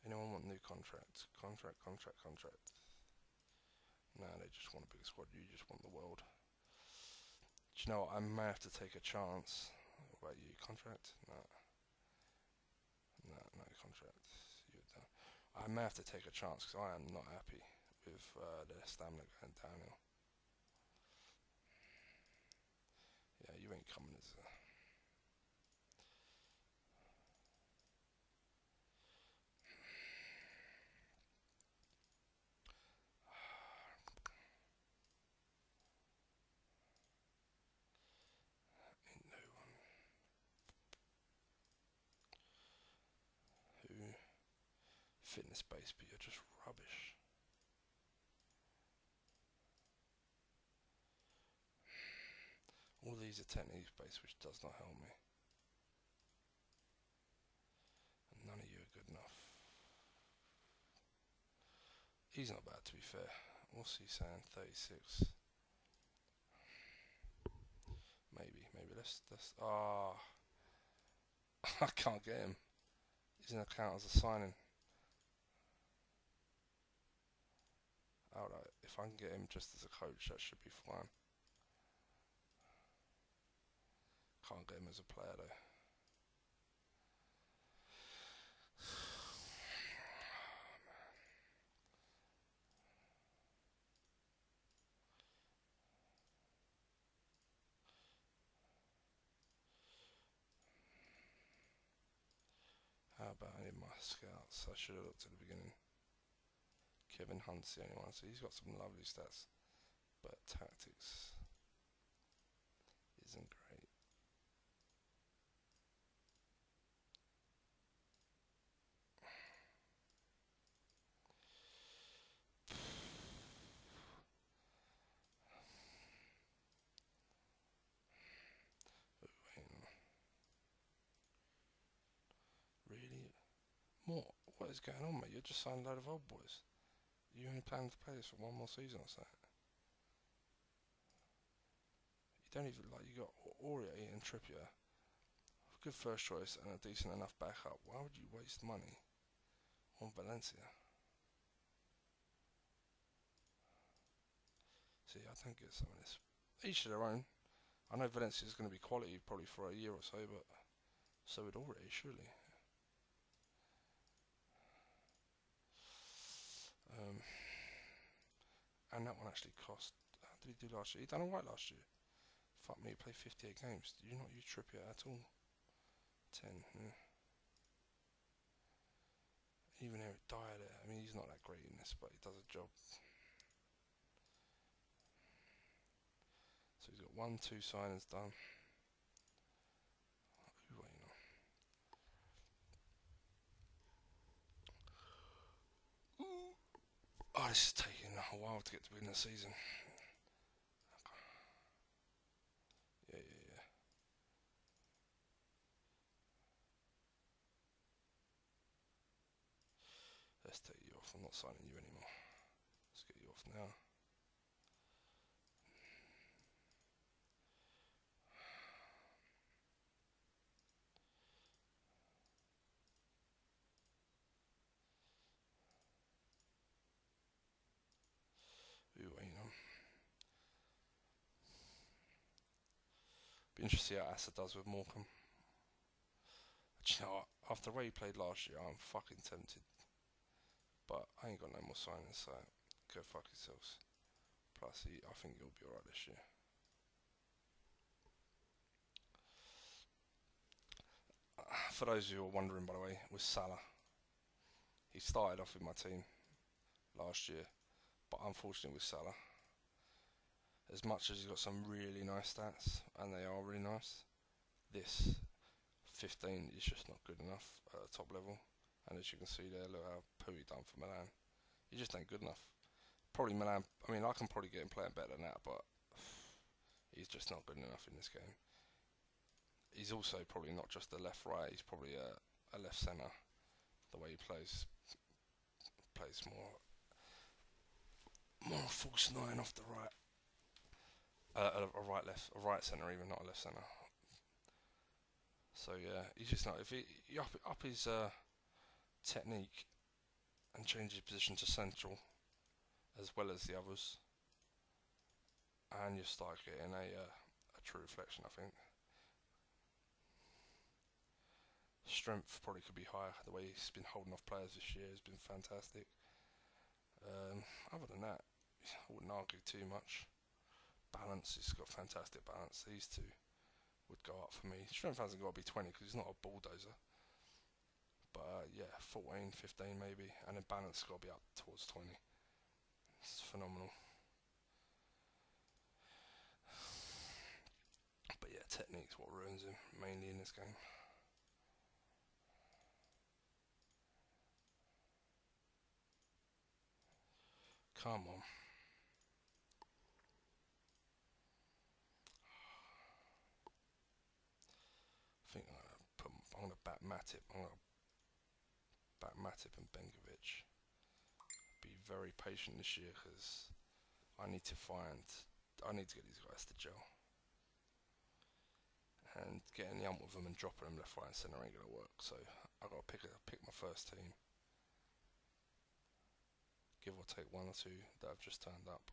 Anyone want new contract? Contract. Nah, they just want a bigger squad. You just want the world. Do you know what? I may have to take a chance. What about you? Contract? Nah. Nah, no contract. You're done. I may have to take a chance because I am not happy with their stamina going downhill. Yeah, you ain't coming as a... Ain't no one who fitness based, but you're just rubbish. All these are techniques based, which does not help me. And none of you are good enough. He's not bad, to be fair. What's he saying? 36. Maybe let's. Ah, I can't get him. He's an account as a signing. Alright, if I can get him just as a coach, that should be fine. Can't get him as a player though. How about any of my scouts? I should have looked at the beginning. Kevin Hunt's the only one, so he's got some lovely stats, but tactics isn't great. Really? More? What is going on, mate? You're just signing a load of old boys. You only plan to play this for one more season or something? You don't even, like, you got Aurier and Trippier. Good first choice and a decent enough backup. Why would you waste money on Valencia? See, I don't get some of this. Each to their own. I know Valencia's going to be quality probably for a year or so, but so would Aurier, surely. And that one actually cost. How did he do last year? He done alright last year. Fuck me, he played 58 games. Did you not use Trippier at all? 10, yeah. Even Eric Dyer there. I mean, he's not that great in this, but he does a job. So he's got 1, 2 signings done. Who are you now? Oh, this is taking a while to get to the end of the season. Yeah. Let's take you off. I'm not signing you anymore. Let's get you off now. interested to see how Asa does with Morecambe. Do you know what? After the way he played last year, I'm fucking tempted. But I ain't got no more signings, so go fuck yourselves. Plus, I think he'll be alright this year. For those who are wondering, by the way, with Salah, he started off with my team last year, but unfortunately with Salah, as much as he's got some really nice stats, and they are really nice, this 15 is just not good enough at the top level. And as you can see there, look how poo he done for Milan. He just ain't good enough. Probably Milan, I mean, I can probably get him playing better than that, but he's just not good enough in this game. He's also probably not just a left-right, he's probably a left centre. The way he plays more false nine off the right. A right centre even, not a left centre. So yeah, he's just not. If he up his technique and change his position to central, as well as the others, and you start getting a true reflection. I think strength probably could be higher. The way he's been holding off players this year has been fantastic. Other than that, I wouldn't argue too much. Balance, he's got fantastic balance. These two would go up for me. Strength hasn't got to be 20 because he's not a bulldozer. But yeah, 14, 15 maybe. And then balance has got to be up towards 20. It's phenomenal. But yeah, technique's what ruins him mainly in this game. Come on. I think I'm gonna back Matip. I'm gonna back Matip and Benkovic. Be very patient this year because I need to get these guys to gel. And getting the ump with them and dropping them left, right, and centre ain't gonna work. So I gotta pick my first team. Give or take one or two that have just turned up.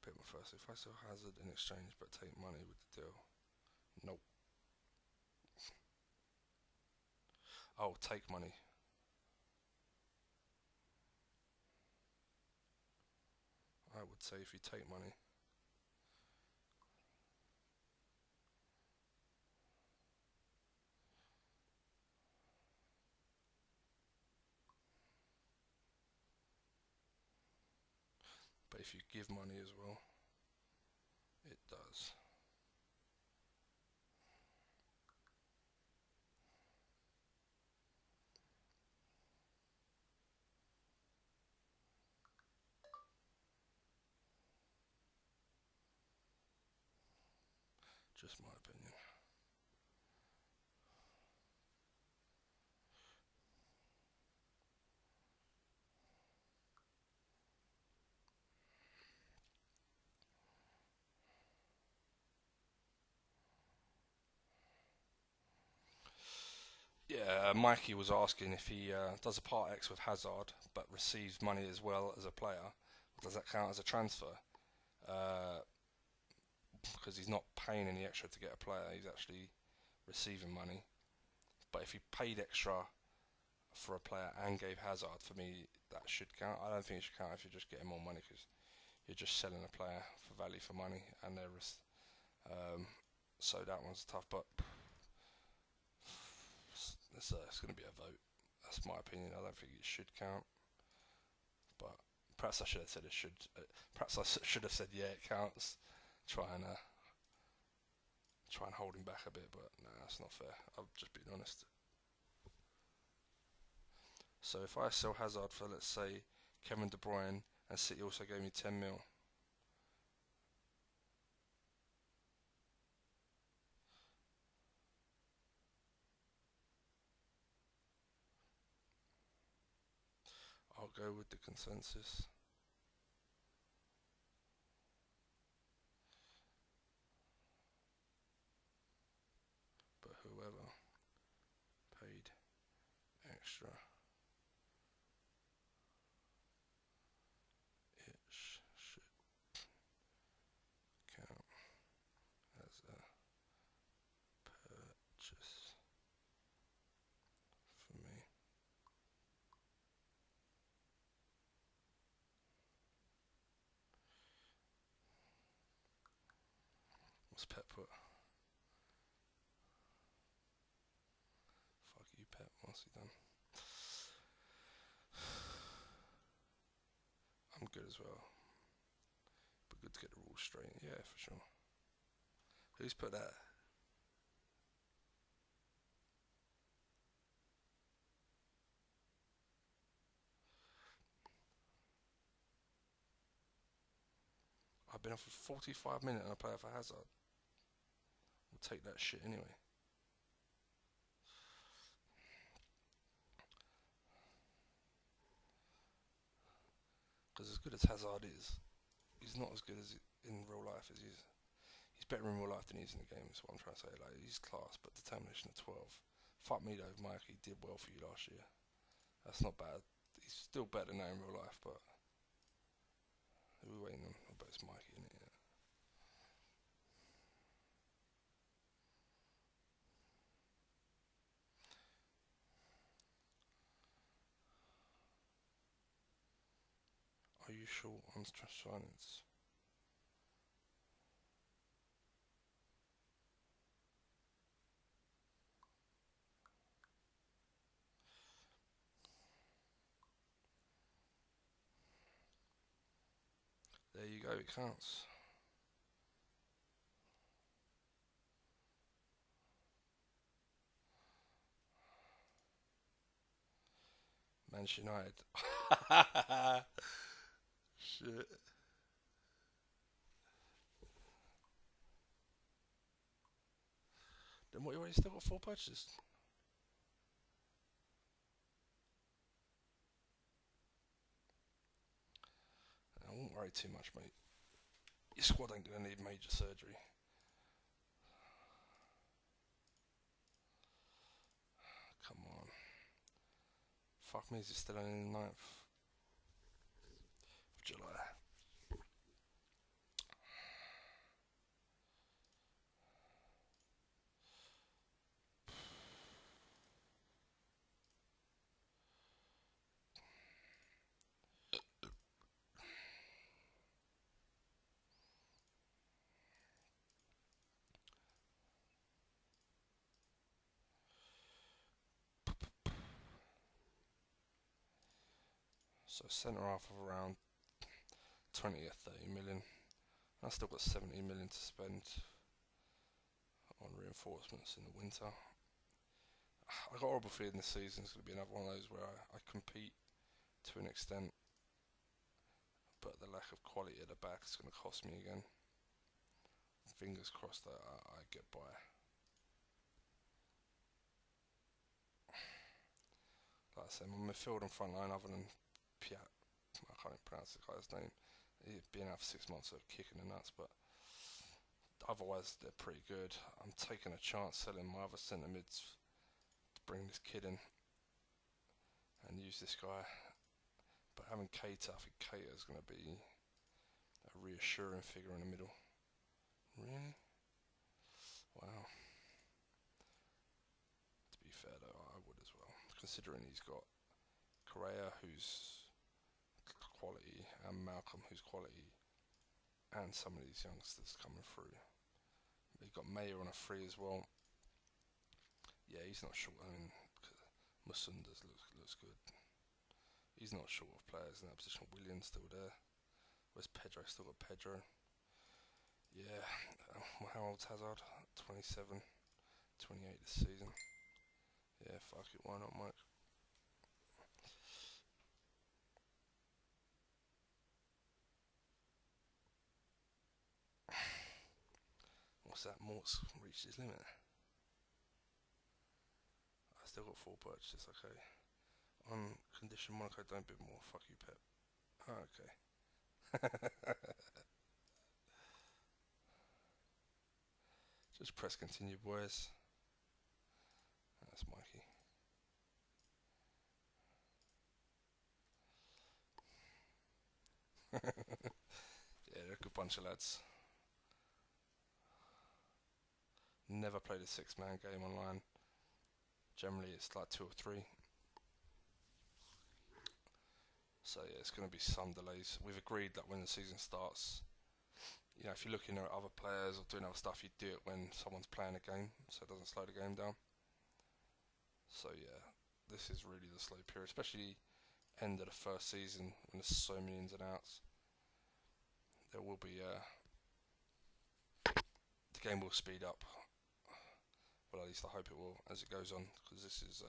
Pick my first. If I sell Hazard in exchange but take money with the deal, nope. Oh, take money. I would say if you take money. But if you give money as well, it does. Just my opinion. Yeah, Mikey was asking if he does a part X with Hazard but receives money as well as a player. Does that count as a transfer? Because he's not paying any extra to get a player, he's actually receiving money. But if he paid extra for a player and gave Hazard, for me, that should count. I don't think it should count if you're just getting more money because you're just selling a player for value for money, and so that one's tough. But it's going to be a vote. That's my opinion. I don't think it should count. But perhaps I should have said it should. Perhaps I should have said yeah, it counts. Try and hold him back a bit, but no, that's not fair. I've just been honest. So if I sell Hazard for, let's say, Kevin De Bruyne, and City also gave me 10 mil, I'll go with the consensus. But whoever paid extra, it should count as a What's Pep put? Fuck you, Pep. What's he done? I'm good as well. But good to get the rules straight. Yeah, for sure. Who's put that? I've been off for 45 minutes and I play for Hazard. We'll take that shit anyway. Because as good as Hazard is, he's not as good as in real life as he is. He's better in real life than he is in the game, is what I'm trying to say. Like, he's class, but determination at 12. Fuck me though, Mike, he did well for you last year. That's not bad. He's still better than that in real life, but who are we waiting on? I bet it's Mikey, isn't it? Yeah. Are you sure on signings? There you go, it counts. Manchester United. Shit. Then what, you already still got 4 purchases? I won't worry too much, mate. Your squad ain't going to need major surgery. Come on. Fuck me, is it still only the 9th of July? So centre half of around 20 or 30 million. I've still got 70 million to spend on reinforcements in the winter. I got a horrible feeling this season is going to be another one of those where I compete to an extent, but the lack of quality at the back is going to cost me again. Fingers crossed that I get by. Like I say, my midfield and front line, other than Piat, I can't even pronounce the guy's name. He's been out for 6 months, so kicking the nuts, but otherwise they're pretty good. I'm taking a chance selling my other centre mids to bring this kid in and use this guy. But having Keita, I think Keita is going to be a reassuring figure in the middle. Really? Wow. To be fair though, I would as well, considering he's got Correa, who's quality, and Malcolm, who's quality, and some of these youngsters coming through. They've got Mayer on a free as well. Yeah, he's not short. I mean, Musundas looks good. He's not short of players in that position. Williams still there. Where's Pedro? Still got Pedro. Yeah. How old's Hazard? 27, 28 this season. Yeah, fuck it. Why not, Mike? What's that? Mort's reached his limit. I still got 4 purchases. Okay. On condition Monaco don't bid more. Fuck you, Pep. Oh, okay. Just press continue, boys. That's Mikey. Yeah, they're a good bunch of lads. Never played a 6-man game online. Generally, it's like 2 or 3. So yeah, it's going to be some delays. We've agreed that when the season starts, You know, if you're looking at other players or doing other stuff, you do it when someone's playing a game, so it doesn't slow the game down. So yeah, this is really the slow period, especially end of the first season when there's so many ins and outs. There will be the game will speed up. Well, at least I hope it will as it goes on, because this is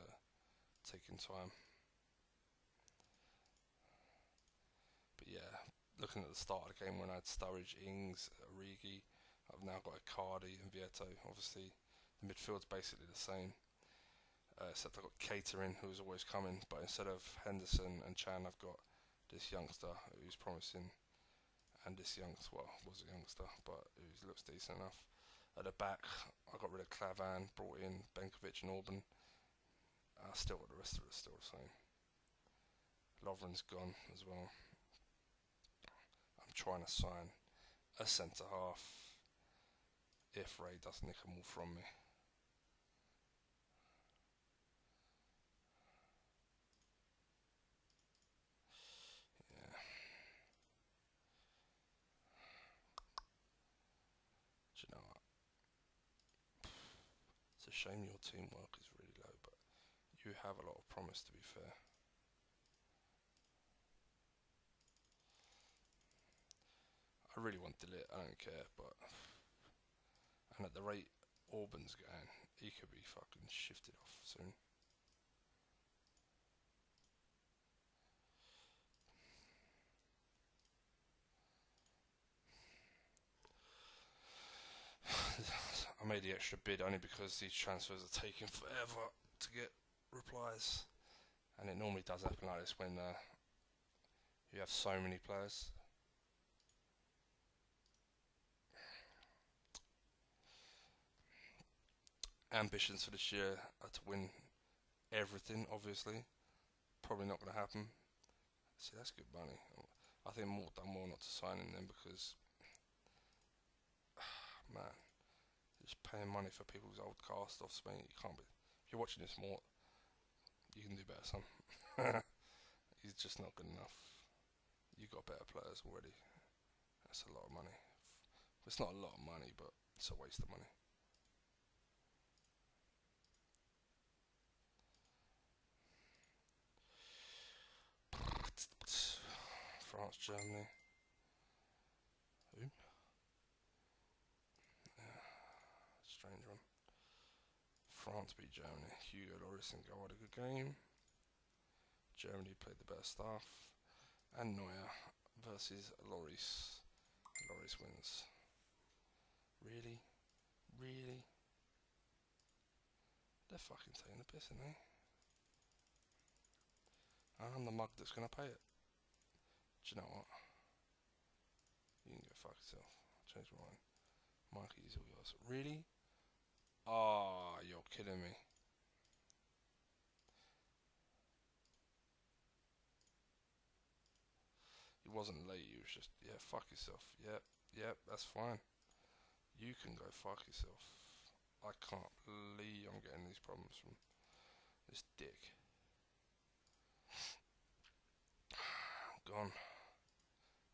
taking time. But yeah, looking at the start of the game when I had Sturridge, Ings, Origi, I've now got Icardi and Vieto. Obviously, the midfield's basically the same, except I've got Catering, who's always coming, but instead of Henderson and Chan, I've got this youngster who's promising, and this youngster, well, was a youngster, but who looks decent enough. At the back, I got rid of Clavan, brought in Benkovic and Orban. Still got the rest of it still the same. Lovren's gone as well. I'm trying to sign a centre half if Ray does nick them all from me. Yeah. Do you know what? It's a shame your teamwork is really low, but you have a lot of promise, to be fair. I really want De Ligt, I don't care, but... And at the rate Orban's going, he could be fucking shifted off soon. I made the extra bid only because these transfers are taking forever to get replies, and it normally does happen like this when you have so many players. Ambitions for this year are to win everything, obviously. Probably not going to happen. See, that's good money. I think more done more not to sign in them because, man, just paying money for people's old cast-offs, mate. You can't be. If you're watching this more, you can do better, son. He's just not good enough. You got better players already. That's a lot of money. It's not a lot of money, but it's a waste of money. France, Germany. Who? Strange one. France beat Germany. Hugo Lloris and Go had a good game. Germany played the better stuff. And Neuer versus Lloris. Lloris wins. Really? Really? They're fucking taking the piss, aren't they? I'm the mug that's going to pay it. Do you know what? You can go fuck yourself. I'll change my mind. Mikey's all yours. Really? Ah, you're kidding me. He wasn't late, he was just, yeah, fuck yourself. Yep, that's fine. You can go fuck yourself. I can't believe I'm getting these problems from this dick. Gone.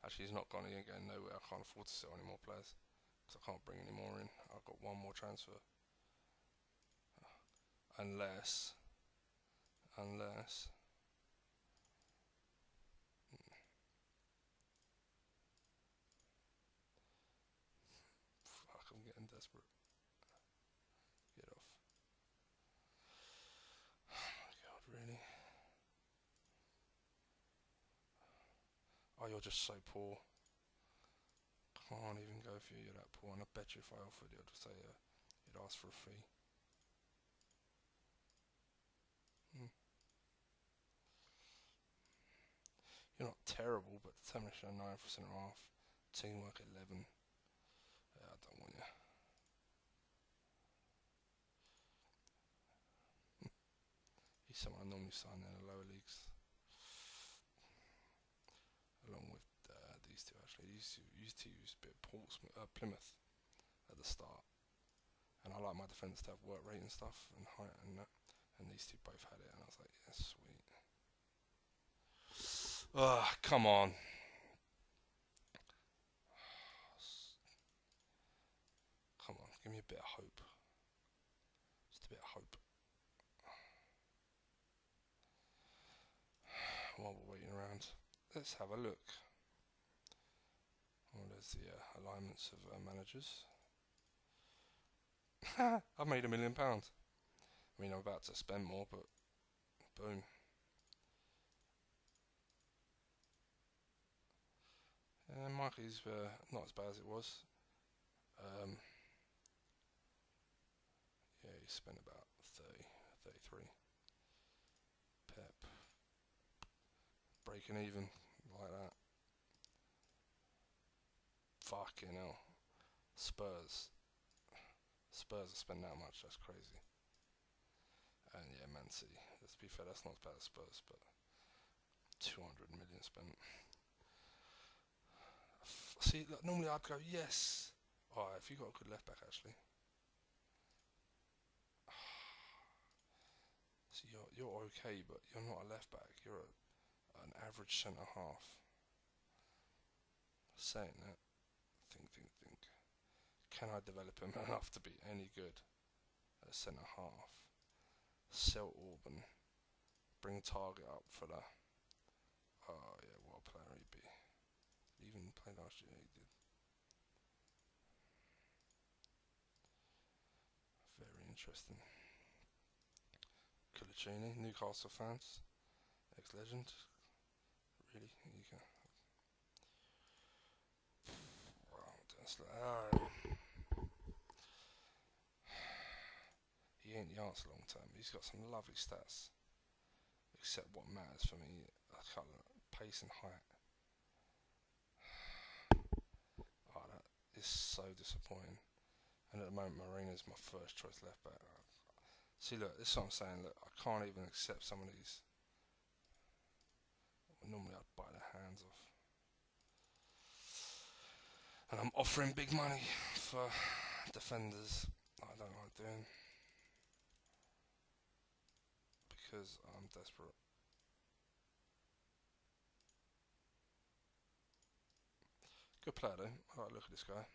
Actually, he's not gone. He ain't going nowhere. I can't afford to sell any more players because I can't bring any more in. I've got one more transfer. Unless. Fuck, I'm getting desperate. Get off. Oh my god, really? Oh, you're just so poor. Can't even go for you, you're that poor. And I bet you if I offered you, I'd say you'd ask for a fee. Hmm. You're not terrible, but determination 9% off. Teamwork 11. Yeah, I don't want you. He's someone I normally sign in the lower leagues. Along with these two, actually. These two used a bit of Plymouth at the start. And I like my defence to have work rate and stuff and height and that. And these two both had it, and I was like, yeah, sweet. Come on. let's have a look. Oh, there's the alignments of managers. I've made £1 million. I mean, I'm about to spend more, but boom. Mikey's not as bad as it was. Yeah, he spent about 30, 33. Pep. Breaking even, like that. Fucking hell. Spurs. Spurs have spent that much, that's crazy. And yeah, Man City. Let's be fair, that's not as bad as Spurs, but 200 million spent. See, look, normally I'd go, yes. Alright, if you got a good left back, actually. See, you're okay, but you're not a left back. You're an average centre half. Saying that, think. Can I develop him enough to be any good at centre half? Sell Auburn. Bring Target up for the. Oh yeah, what a player he'd be. Did he even play last year? He did. Very interesting. Colaccini, Newcastle fans, ex-legend. Really, you can. Wow, that's he ain't the answer long term. He's got some lovely stats. Except what matters for me, pace and height. Oh, that is so disappointing. And at the moment, Marina's my first choice left back. See, look, this is what I'm saying. Look, I can't even accept some of these. Normally, I'd bite their hands off. And I'm offering big money for defenders. I don't know what I'm doing because I'm desperate. Good player though. Alright, look at this guy.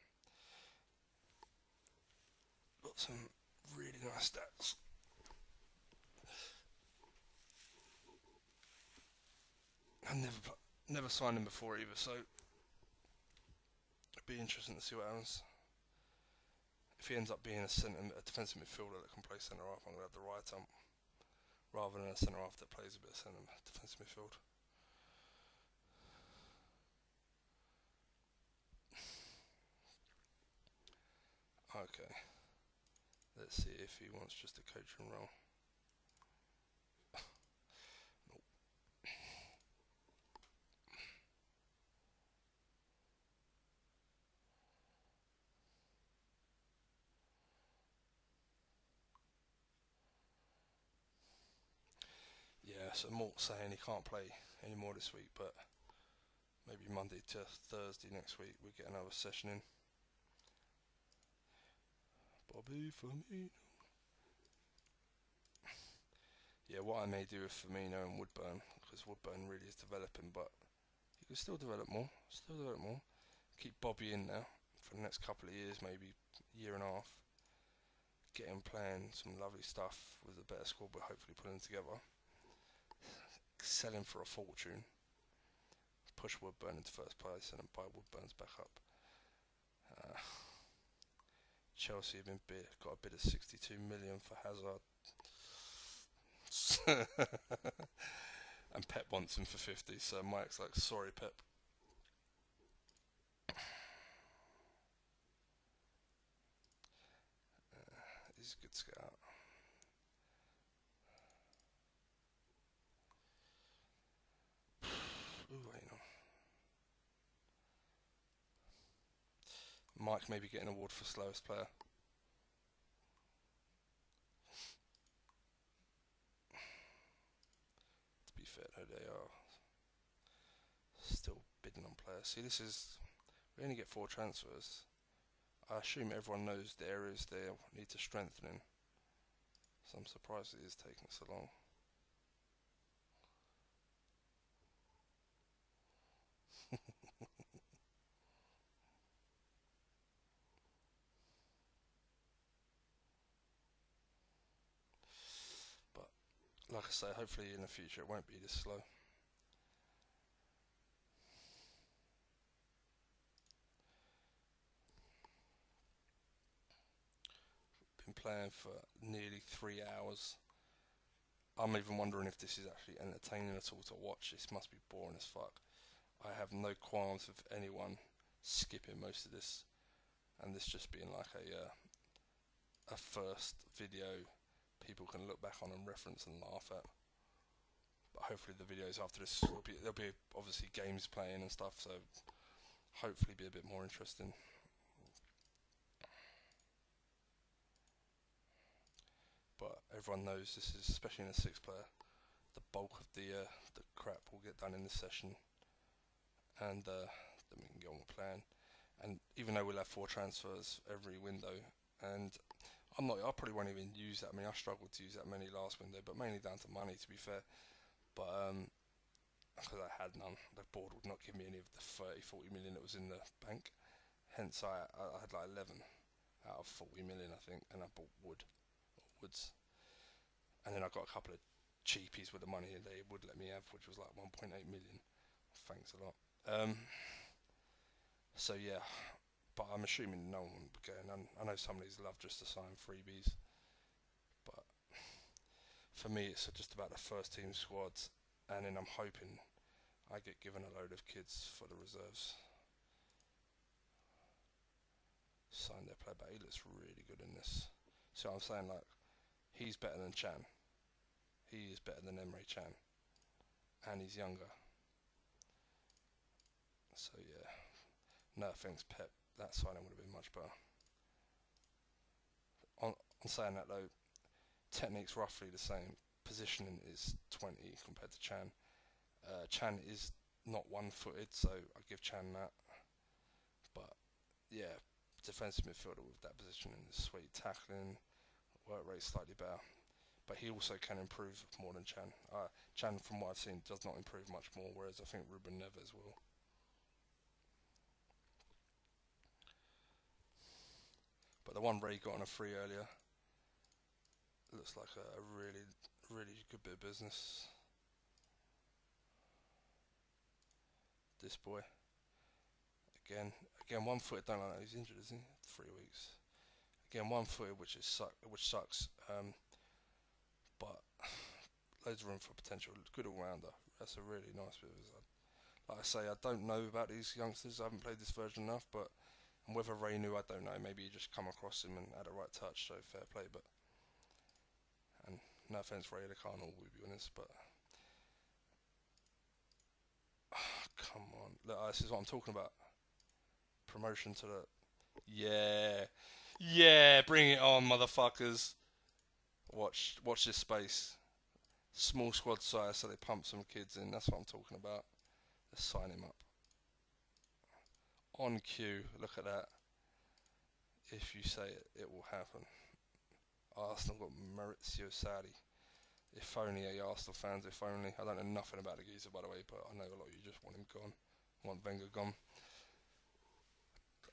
Got some really nice stats. I've never signed him before either, so it'd be interesting to see what happens. If he ends up being a defensive midfielder that can play centre half, I'm gonna have the right ump rather than a centre half that plays a bit of defensive midfield. Okay, let's see if he wants just a coaching role. Nope. Yeah, so Mort saying he can't play anymore this week, but maybe Monday to Thursday next week we get another session in. Bobby Firmino. Yeah, what I may do with Firmino and Woodburn, because Woodburn really is developing, but he can still develop more. Keep Bobby in there for the next couple of years, maybe year and a half. Get him playing some lovely stuff with a better squad, but hopefully put him together. Sell him for a fortune. Push Woodburn into first place and then buy Woodburn's back up. Chelsea have got a bid of 62 million for Hazard. And Pep wants him for 50, so Mike's like, sorry Pep. He's a good scout. Ooh, wait, no. Mike may be getting an award for slowest player. To be fair though, they are still bidding on players. See, we only get 4 transfers. I assume everyone knows the areas they need to strengthen in. So I'm surprised it is taking so long. But like I say, hopefully in the future it won't be this slow. playing for nearly 3 hours. I'm even wondering if this is actually entertaining at all to watch. This must be boring as fuck. I have no qualms with anyone skipping most of this, and this just being like a first video people can look back on and reference and laugh at. But hopefully the videos after this there'll be obviously games playing and stuff, so hopefully be a bit more interesting. But everyone knows this is, especially in a 6-player, the bulk of the crap will get done in this session, and then we can get on with playing. And even though we'll have 4 transfers every window, and I probably won't even use that many. I struggled to use that many last window, but mainly down to money, to be fair. But because I had none, the board would not give me any of the 30-40 million that was in the bank. Hence, I had like 11 out of 40 million, I think, and I bought woods. And then I got a couple of cheapies with the money they would let me have, which was like 1.8 million. Thanks a lot. So yeah, but I'm assuming no one will be going. I know some of these love just to sign freebies, but for me it's just about the first team squads, and then I'm hoping I get given a load of kids for the reserves. Sign their player back. He looks really good in this. So I'm saying, like, he's better than Chan. He is better than Emre Chan, and he's younger. So yeah, no offense, Pep. That signing would have been much better. On saying that though, technique's roughly the same. Positioning is 20 compared to Chan. Chan is not one-footed, so I give Chan that. But yeah, defensive midfielder with that positioning is sweet. Tackling, work rate slightly better. But he also can improve more than Chan. Chan, from what I've seen, does not improve much more, whereas I think Ruben Neves will. But the one Ray got on a free earlier looks like a really, really good bit of business. This boy. Again, one-footed. Don't know, he's injured, isn't he? 3 weeks. Again, one-footed, which sucks. But loads of room for potential. Good all-rounder. That's a really nice bit of his. Like I say, I don't know about these youngsters. I haven't played this version enough, but and whether Ray knew, I don't know. Maybe he just come across him and had a right touch, so fair play. But and no offense, Ray Lacano, we'll be honest, but come on, look, this is what I'm talking about. Promotion to the yeah, bring it on, motherfuckers. Watch this space. Small squad size, so they pump some kids in. That's what I'm talking about. Let's sign him up. On cue, look at that. If you say it, it will happen. Arsenal got Maurizio Sarri. If only, Arsenal fans, if only. I don't know nothing about the geezer, by the way, but I know a lot of you just want him gone. Want Wenger gone.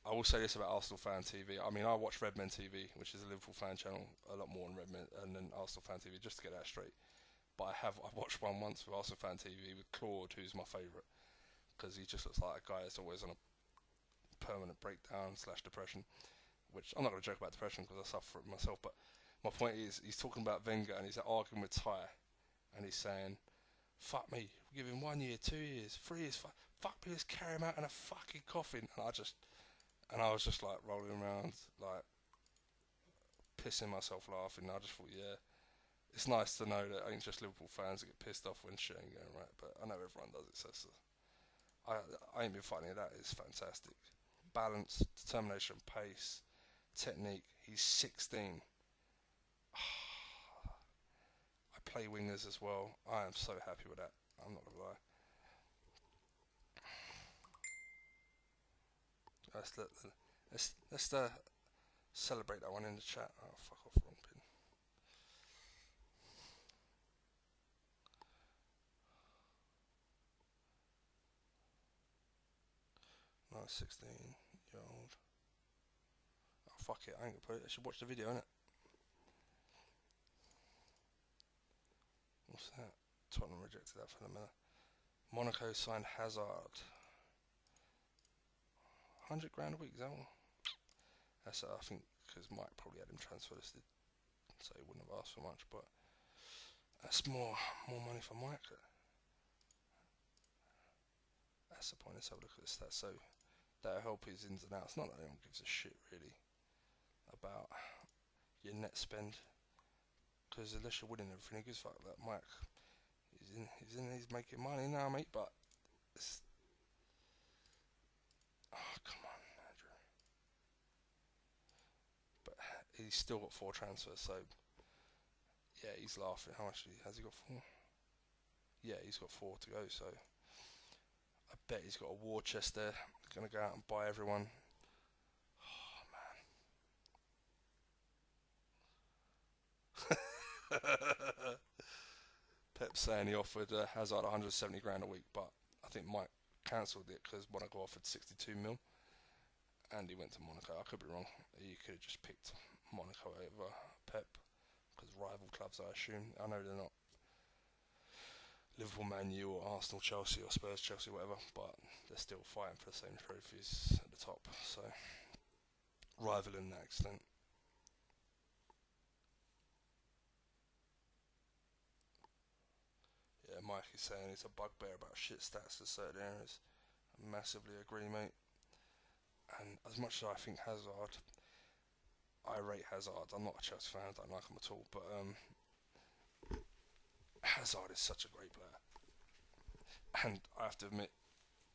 I will say this about Arsenal Fan TV. I mean, I watch Redmen TV, which is a Liverpool fan channel, a lot more than Redmen and then Arsenal Fan TV, just to get that straight. But I watched one once with Arsenal Fan TV with Claude, who's my favourite, because he just looks like a guy that's always on a permanent breakdown / depression. Which I'm not going to joke about depression because I suffer it myself. But my point is, he's talking about Wenger and he's arguing with Ty, and he's saying, "Fuck me, give him 1 year, 2 years, 3 years. Fuck me, let's carry him out in a fucking coffin." And I was just like rolling around, like pissing myself laughing. I just thought, yeah, it's nice to know that it ain't just Liverpool fans that get pissed off when shit ain't going right. But I know everyone does it, so I ain't been fighting it. That is fantastic. Balance, determination, pace, technique. He's 16. I play wingers as well. I am so happy with that. I'm not gonna lie. Let's celebrate that one in the chat. Oh, fuck off, wrong pin. No, 16-year-old. Oh, fuck it. I ain't gonna put it. I should watch the video, innit? What's that? Tottenham rejected that for the minute. Monaco signed Hazard. 100 grand a week, is that one? That's I think because Mike probably had him transfer listed. so he wouldn't have asked for much. But that's more money for Mike. That's the point. Let's have a look at the stats. So that'll help his ins and outs. Not that anyone gives a shit really about your net spend, because unless you're winning everything, he gives a fuck. Like Mike, he's making money now, mate. But oh, come on, Andrew. But he's still got 4 transfers, so yeah, he's laughing. How much has he got? 4? Yeah, he's got 4 to go. So I bet he's got a war chest there. Gonna go out and buy everyone. Oh man. Pep's saying he offered Hazard 170 grand a week, but I think Mike cancelled it because Monaco offered 62 mil, and he went to Monaco. I could be wrong. He could have just picked Monaco over Pep, because rival clubs, I assume. I know they're not Liverpool, Man U, or Arsenal, Chelsea, or Spurs, Chelsea, whatever, but they're still fighting for the same trophies at the top, so rivaling that extent. Yeah, Mike is saying he's a bugbear about shit stats in certain areas. I massively agree, mate. And as much as I think Hazard, I rate Hazard. I'm not a Chelsea fan, I don't like him at all, but Hazard is such a great player. And I have to admit,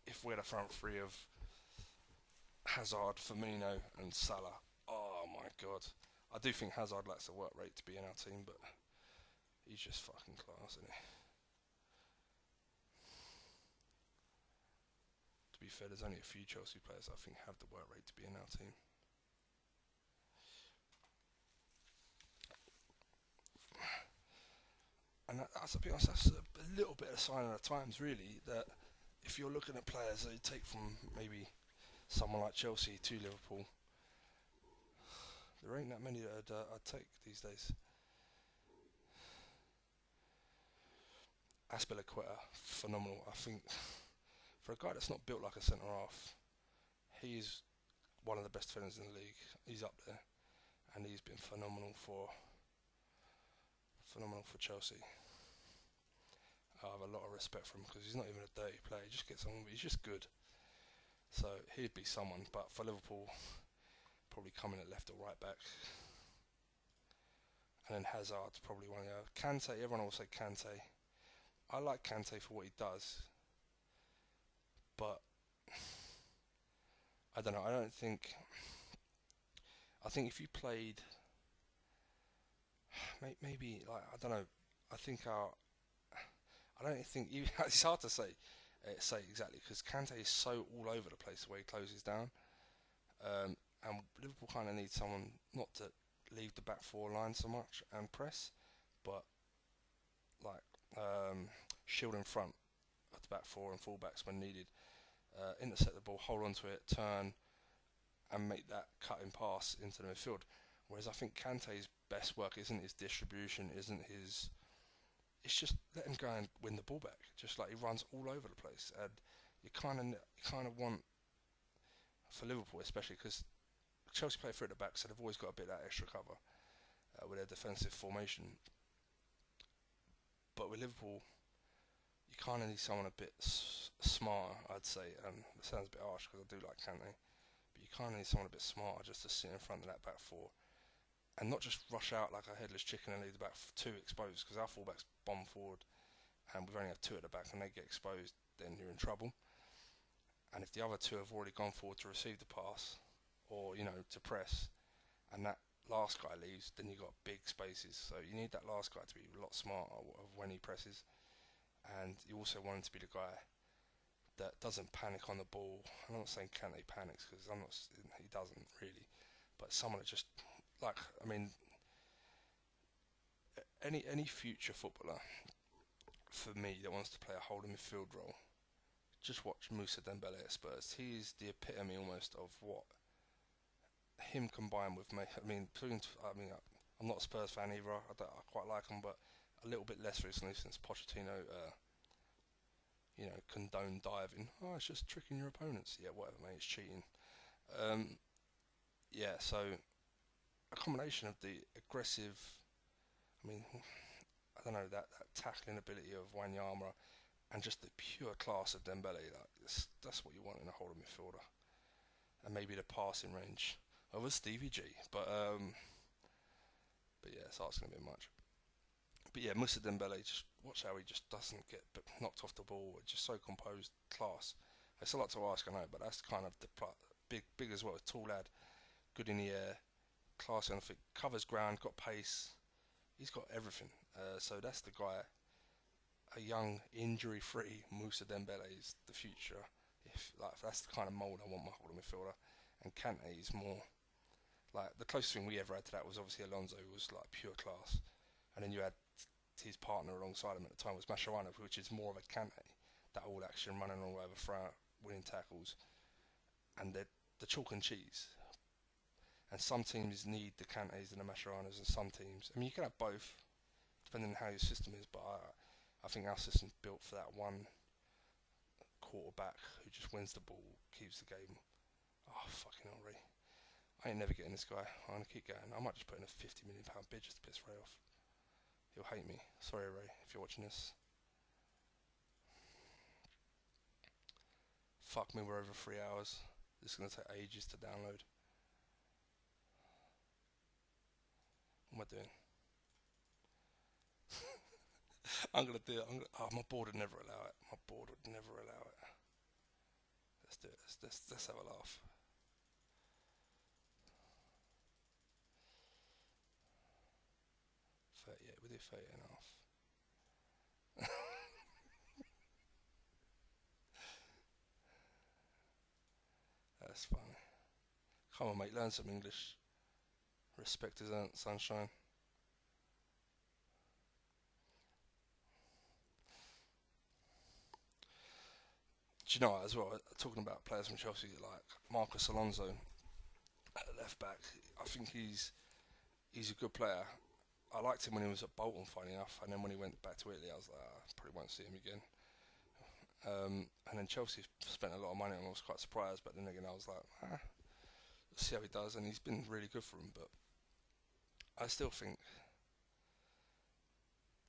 if we had a front three of Hazard, Firmino, and Salah, oh my god. I do think Hazard lacks the work rate to be in our team, but he's just fucking class, isn't he? To be fair, there's only a few Chelsea players I think have the work rate to be in our team. And that's a little bit of a sign of the times, really, that if you're looking at players that you take from maybe someone like Chelsea to Liverpool, there ain't that many that I'd take these days. Azpilicueta, phenomenal. I think for a guy that's not built like a centre half, he's one of the best defenders in the league. He's up there, and he's been phenomenal for Chelsea. I have a lot of respect for him because he's not even a dirty player. He just gets on, he's just good. So he'd be someone. But for Liverpool, probably coming at left or right back. And then Hazard's probably one of the other. Kante, everyone will say Kante. I like Kante for what he does, but I don't know. I think if you played, maybe like I don't know. I think I don't think it's hard to say exactly, because Kante is so all over the place the way he closes down, and Liverpool kind of need someone not to leave the back 4 line so much and press, but like shield in front at the back 4 and fullbacks when needed. Intercept the ball, hold on to it, turn, and make that cutting pass into the midfield. Whereas I think Kante's best work isn't his distribution, isn't his. It's just let him go and win the ball back. Just like he runs all over the place, and you kind of want, for Liverpool especially, because Chelsea play through at the back, so they've always got a bit of that extra cover with their defensive formation. But with Liverpool, you kind of need someone a bit smarter, I'd say. And it sounds a bit harsh because I do like Kante, but you kind of need someone a bit smarter just to sit in front of that back 4 and not just rush out like a headless chicken and leave the back 2 exposed, because our fullbacks bomb forward and we've only had 2 at the back and they get exposed, then you're in trouble. And if the other 2 have already gone forward to receive the pass or to press, and that last guy leaves, then you've got big spaces. So you need that last guy to be a lot smarter of when he presses, and you also want him to be the guy that doesn't panic on the ball. I'm not saying Kante panics, because he doesn't really, but someone that just any future footballer for me that wants to play a holding midfield role, just watch Moussa Dembele at Spurs. He's the epitome almost of what him combined with me. I'm not a Spurs fan either. I quite like him, but a little bit less recently since Pochettino, condoned diving. Oh, it's just tricking your opponents. Yeah, whatever, mate. It's cheating. So a combination of the aggressive I mean, I don't know, that tackling ability of Wanyama and just the pure class of Dembele. Like that's what you want in a holding midfielder, and maybe the passing range of a Stevie G. But yeah, it's asking a bit much. But yeah, Moussa Dembele, just watch how he just doesn't get knocked off the ball. Just so composed, class. It's a lot to ask, I know, but that's kind of the big as well. Tall lad, good in the air, classy on the feet, covers ground, got pace. He's got everything. So that's the guy. A young, injury-free Moussa Dembele is the future. If that's the kind of mould I want my holding midfielder. And Kante is more like the closest thing we ever had to that was obviously Alonso, who was like pure class, and then you had his partner alongside him at the time was Mascherano, which is more of a Kante, that all action running all over front, winning tackles, and the chalk and cheese. And some teams need the Kantes and the Mascheраnos, and some teams, I mean, you can have both, depending on how your system is. But I think our system's built for that one quarterback who just wins the ball, keeps the game. Oh, fucking Henry. I ain't never getting this guy. I'm going to keep going. I might just put in a £50 million bid just to piss Ray off. He'll hate me. Sorry, Ray, if you're watching this. Fuck me, we're over 3 hours. This is going to take ages to download. What am I doing? I'm going to do it. Oh, my board would never allow it. My board would never allow it. Let's do it. Let's have a laugh. 38, we'll do 30 and a half. That's funny. Come on, mate, learn some English. Respect his aunt, sunshine. Do you know what, as well, talking about players from Chelsea, like Marcus Alonso at left back, I think he's a good player. I liked him when he was at Bolton, funny enough, and then when he went back to Italy, I was like, probably won't see him again. And then Chelsea spent a lot of money on him. I was quite surprised, but then again, I was like, let's see how he does, and he's been really good for him. But I still think,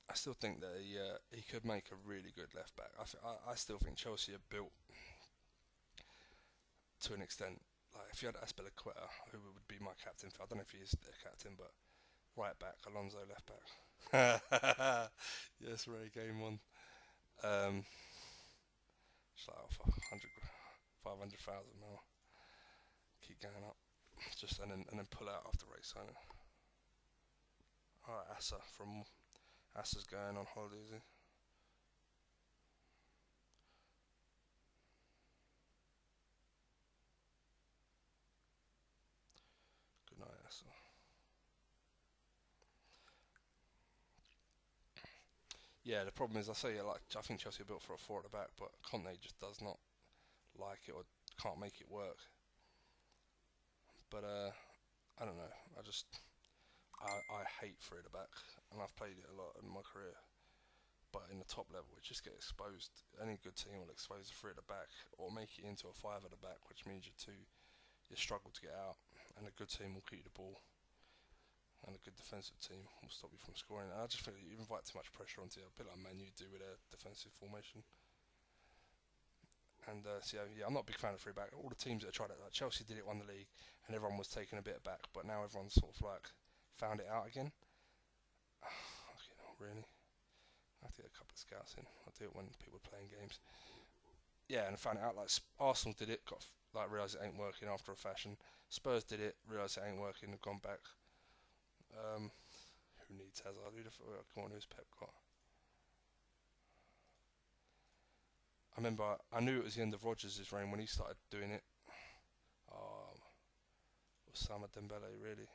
that he could make a really good left back. I still think Chelsea are built to an extent. Like if you had Aspilicueta, who would be my captain I don't know if he is their captain, but right back, Alonso left back. Yes, Ray, game on. Just like for 500,000 now. Keep going up. Just and then pull out after race signing. Alright, Assa's going on holiday, is he? Good night, Assa. Yeah, the problem is I think Chelsea are built for a four at the back, but Conte just does not like it or can't make it work. But I don't know. I hate three at the back, and I've played it a lot in my career. But in the top level, it just gets exposed. Any good team will expose a three at the back or make it into a five at the back, which means you struggle to get out, and a good team will keep the ball, and a good defensive team will stop you from scoring. And I just think that you invite too much pressure onto you, a bit like Man U do with their defensive formation. And so yeah, I'm not a big fan of three back. All the teams that have tried it, like Chelsea did it, won the league, and everyone was taking a bit back, but now everyone's sort of like found it out again. Okay, no, really. I have to get a couple of scouts in. I'll do it when people are playing games. Yeah, and found it out. Like Arsenal did it, got like realised it ain't working after a fashion. Spurs did it, realised it ain't working, have gone back. Um, who needs Hazard? Come on, who's Pep got? I remember I knew it was the end of Rodgers' reign when he started doing it. Um, Osama Dembele, really.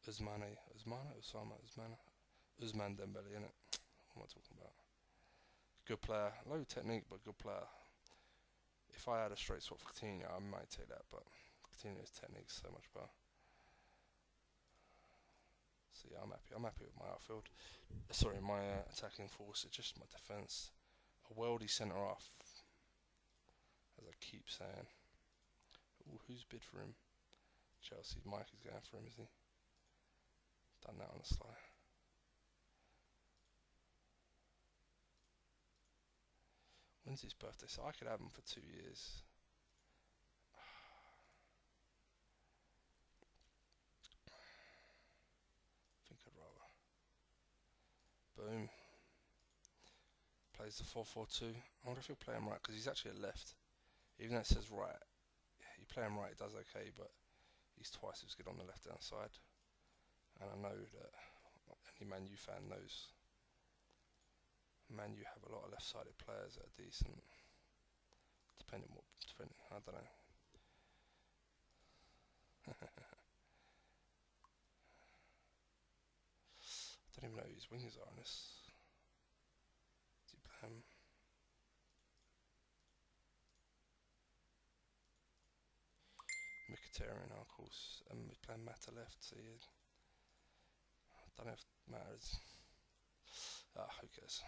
Usman Dembele, innit? What am I talking about? Good player, low technique, but good player. If I had a straight swap for Coutinho, I might take that, but Coutinho's technique is so much better. So yeah, I'm happy. I'm happy with my outfield. Sorry, my attacking force. It's just my defence. A worldy centre half, as I keep saying. Ooh, who's bid for him? Chelsea. Mike is going for him, is he? Done that on the sly. When's his birthday? So I could have him for 2 years. I think I'd rather. Boom. Plays the 4-4-2. I wonder if he'll play him right, because he's actually a left. Even though it says right, you play him right, it does okay, but he's twice as good on the left-hand side. And I know that any Man U fan knows Man U have a lot of left-sided players that are decent. Depending, I don't know. I don't even know who his wingers are on this. Does he play him? Mkhitaryan, of course, and he's playing Mata left, so yeah. I don't know if it matters. Who cares?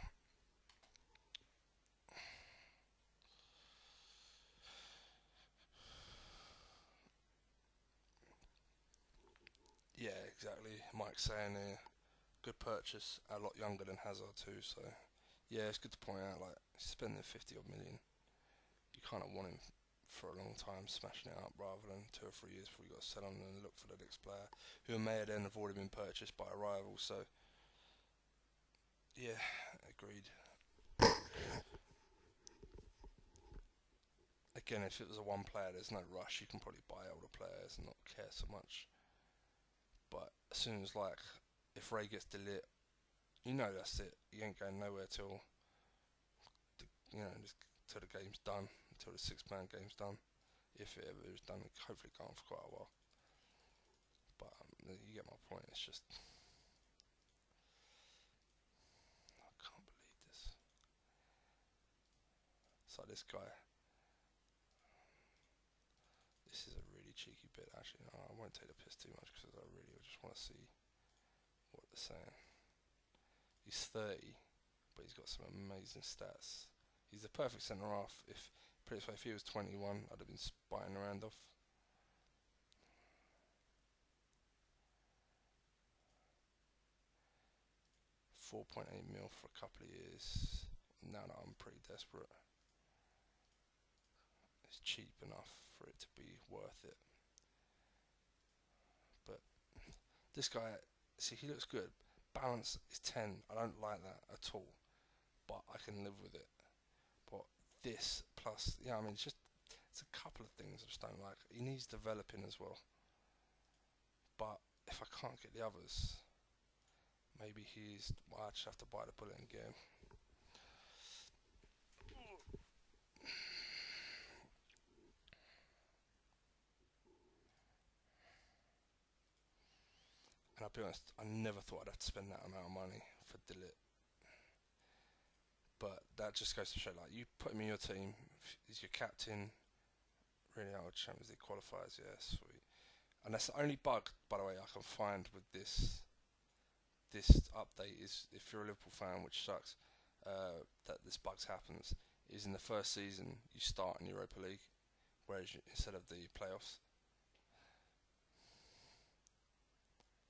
Yeah, exactly. Mike's saying good purchase, a lot younger than Hazard too, so yeah, it's good to point out, like, he's spending 50 odd million. You kind of want him for a long time, smashing it up, rather than 2 or 3 years before you got to sell him and look for the next player, who may then have already been purchased by a rival, so yeah, agreed. Again, if it was a one player, there's no rush. You can probably buy older players and not care so much. But as soon as, like, if Ray gets delit, you know that's it. You ain't going nowhere till just till the game's done, until the 6-man game's done. If it ever is done, it hopefully go on for quite a while. But you get my point. It's just, I can't believe this. So this guy, this is a really cheeky bit actually. No, I won't take the piss too much because I really just want to see what they're saying. He's 30, but he's got some amazing stats. He's the perfect centre half. If put it this way, if he was 21, I'd have been spiting around off. 4.8 mil for a couple of years. Now that I'm pretty desperate, it's cheap enough for it to be worth it. But this guy, see, he looks good. Balance is 10. I don't like that at all, but I can live with it. But this plus, yeah, I mean, it's a couple of things I just don't like. He needs developing as well. But if I can't get the others, maybe I just have to bite the bullet and get him. And I'll be honest, I never thought I'd have to spend that amount of money for Dillit. But that just goes to show, like, you put him in your team, he's your captain, really old Champions League qualifiers, yeah, sweet. And that's the only bug, by the way, I can find with this update is, if you're a Liverpool fan, which sucks, that this bug happens, is in the first season you start in Europa League, whereas instead of the playoffs.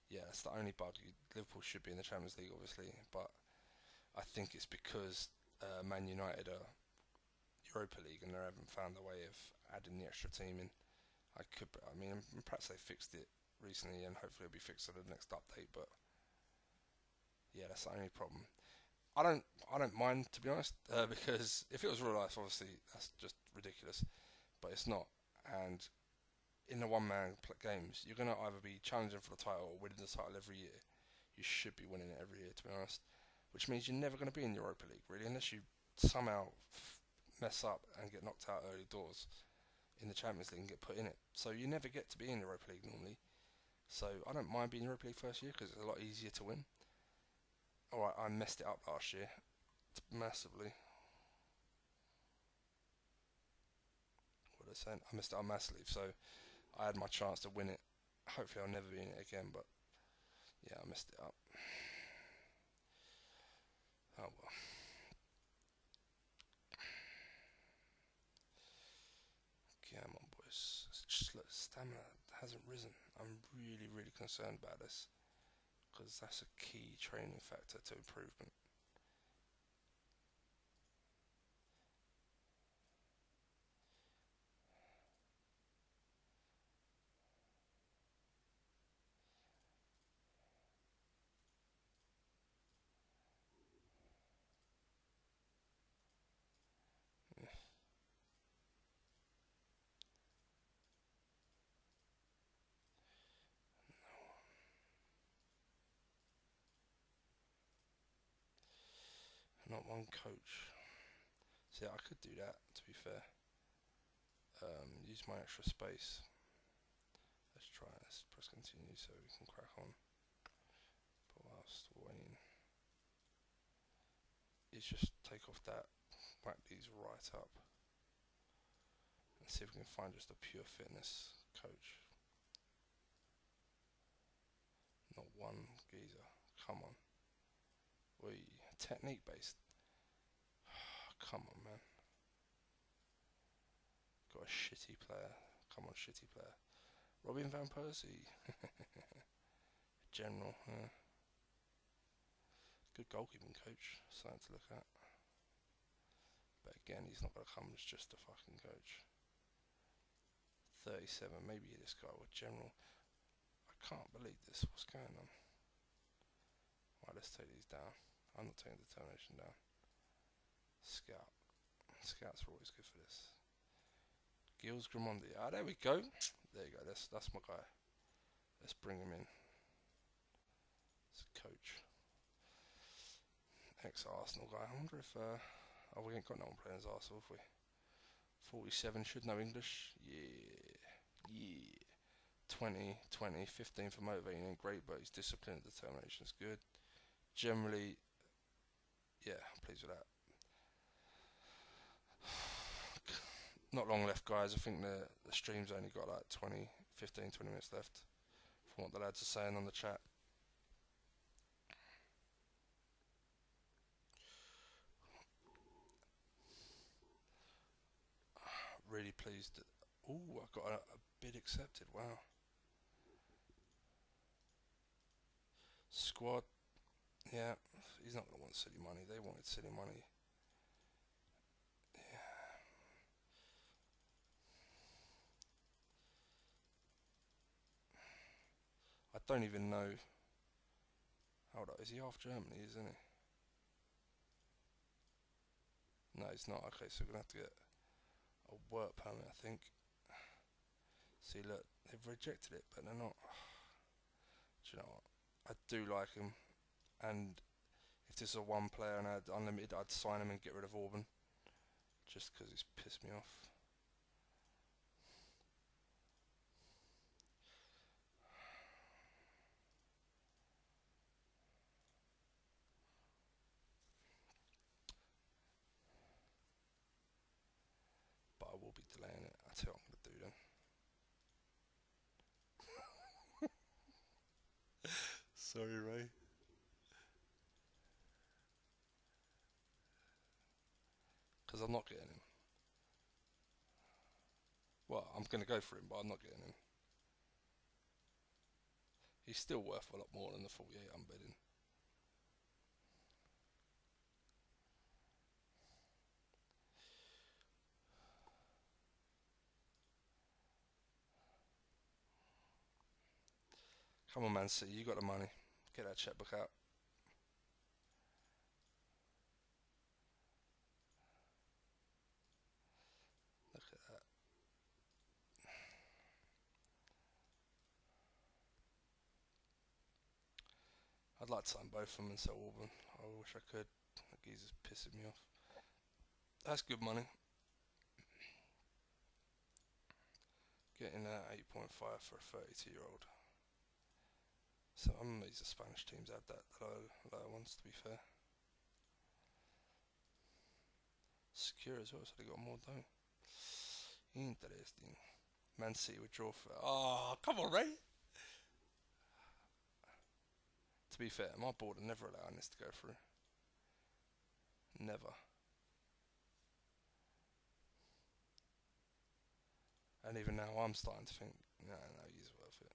Yeah, that's the only bug. Liverpool should be in the Champions League, obviously, but I think it's because Man United are Europa League and they haven't found a way of adding the extra team in. I mean, perhaps they fixed it recently, and hopefully it'll be fixed at the next update. But yeah, that's the only problem. I don't mind, to be honest, because if it was real life, obviously that's just ridiculous. But it's not, and in the one-man games, you're gonna either be challenging for the title or winning the title every year. You should be winning it every year, to be honest. Which means you're never going to be in the Europa League, really, unless you somehow mess up and get knocked out early doors in the Champions League and get put in it. So you never get to be in the Europa League normally. So I don't mind being in Europa League first year because it's a lot easier to win. Alright, I messed it up last year massively. What are they saying? I messed it up massively, so I had my chance to win it. Hopefully I'll never be in it again, but yeah, I messed it up. Oh well. Come on, boys. It's just, look, stamina hasn't risen. I'm really, really concerned about this because that's a key training factor to improvement. Yeah. Not one coach. See, I could do that, to be fair. Use my extra space. Let's try it. Let's press continue so we can crack on. But whilst waiting, is just take off that, whack these right up, and see if we can find just a pure fitness coach. Not one geezer. Come on. Technique based. Come on, man. Got a shitty player. Come on, shitty player. Robin Van Persie. General. Yeah. Good goalkeeping coach. Something to look at. But again, he's not going to come as just a fucking coach. 37. Maybe this guy was general. I can't believe this. What's going on? Right, let's take these down. I'm not taking determination down. Scout. Scouts are always good for this. Gilles Gramondi. Ah, there we go. There you go. That's my guy. Let's bring him in. It's a coach. Ex-Arsenal guy. I wonder if... oh, we ain't got no one playing as Arsenal, have we? 47 should know English. Yeah. 20, 15 for motivating ain't great, but his discipline and determination is good. Generally, yeah, I'm pleased with that. Not long left, guys. I think the stream's only got like 20 minutes left from what the lads are saying on the chat. Really pleased. Ooh, I got a bid accepted. Wow. Squad. Yeah, he's not going to want silly money. They wanted silly money. Yeah. I don't even know. Hold up, is he half Germany, isn't he? No, he's not. Okay, so we're going to have to get a work permit, I think. See, look, they've rejected it, but they're not. Do you know what? I do like him, and if this is a one player and I had unlimited, I'd sign him and get rid of Orban, just because he's pissed me off. But I will be delaying it. I'll tell you what I'm going to do then. Sorry, Ray. Because I'm not getting him. Well, I'm going to go for him, but I'm not getting him. He's still worth a lot more than the 48 I'm bidding. Come on, Man City, you got the money. Get that checkbook out. Look at that. I'd like to sign both of them and sell Auburn. I wish I could. That geezer's pissing me off. That's good money. Getting 8.5 for a 32-year-old. Some of these Spanish teams had that lower ones, to be fair. Secure as well, so they got more dough. Interesting. Man City withdraw for... Oh, come on, Ray! To be fair, my board are never allowing this to go through. Never. And even now I'm starting to think, no, he's worth it.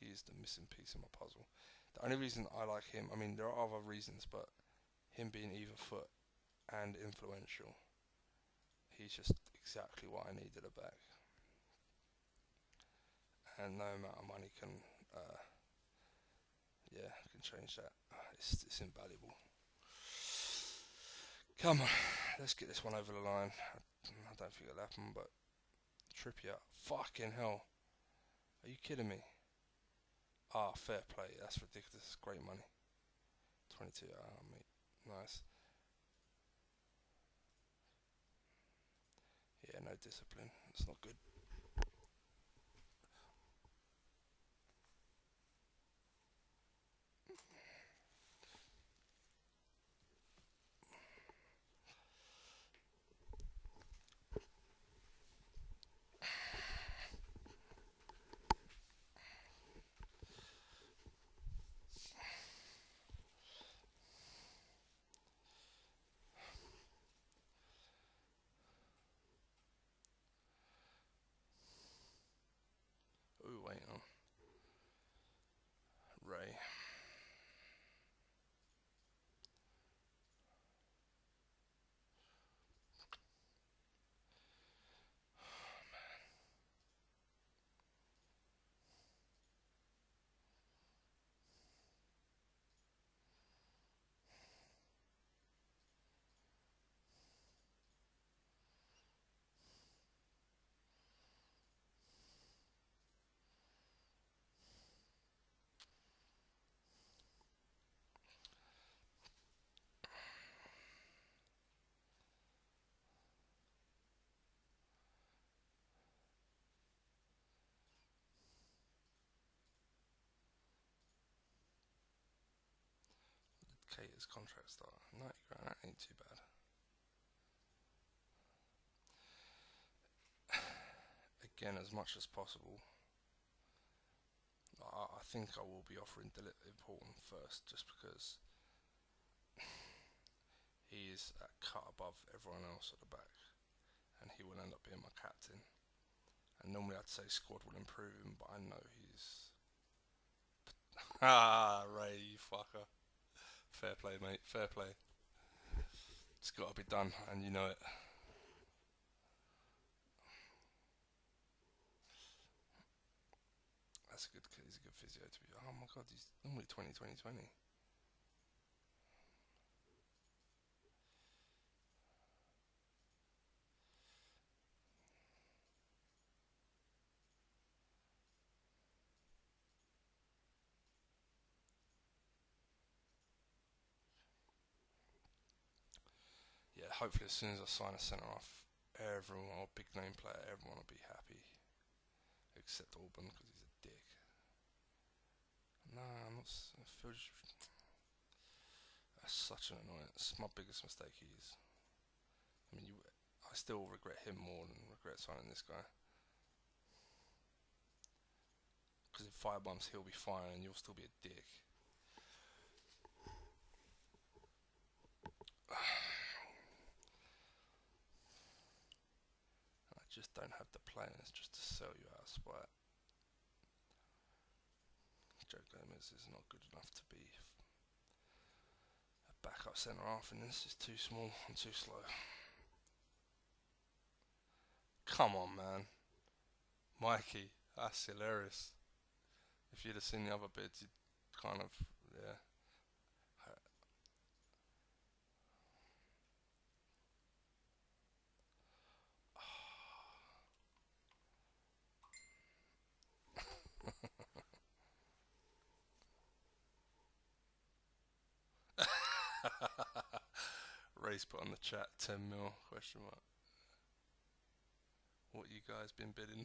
He's the missing piece in my puzzle. The only reason I like him, I mean, there are other reasons, but him being either foot and influential, he's just exactly what I needed at back. And no amount of money can, yeah, can change that. It's invaluable. Come on, let's get this one over the line. I don't think it'll happen, but Trippier, fucking hell. Are you kidding me? Ah, fair play. That's ridiculous. Great money. 22. Ah, mate. Nice. Yeah, no discipline. It's not good. Ooh, wait on. Ray. Cater's contract start. 90 grand. That ain't too bad. Again, as much as possible. I think I will be offering Important first, just because he is a cut above everyone else at the back, and he will end up being my captain. And normally I'd say squad will improve him, but I know he's Ray, you fucker. Fair play, mate. Fair play. It's got to be done, and you know it. That's a good. He's a good physio to be. Oh my god, he's normally 20, 20, 20. Yeah, hopefully as soon as I sign a centre off, everyone, or big name player, everyone will be happy, except Auburn because he's a dick. Nah, I'm not. That's such an annoyance. It's my biggest mistake. I mean, I still regret him more than regret signing this guy. Because in 5 months he'll be fine and you'll still be a dick. I just don't have the players just to sell you out of spite. Joe Gomez is not good enough to be a backup centre half, and this is too small and too slow. Come on, man. Mikey, that's hilarious. If you'd have seen the other bids, you'd kind of, yeah. Ray's put on the chat 10 mil question mark. What you guys been bidding?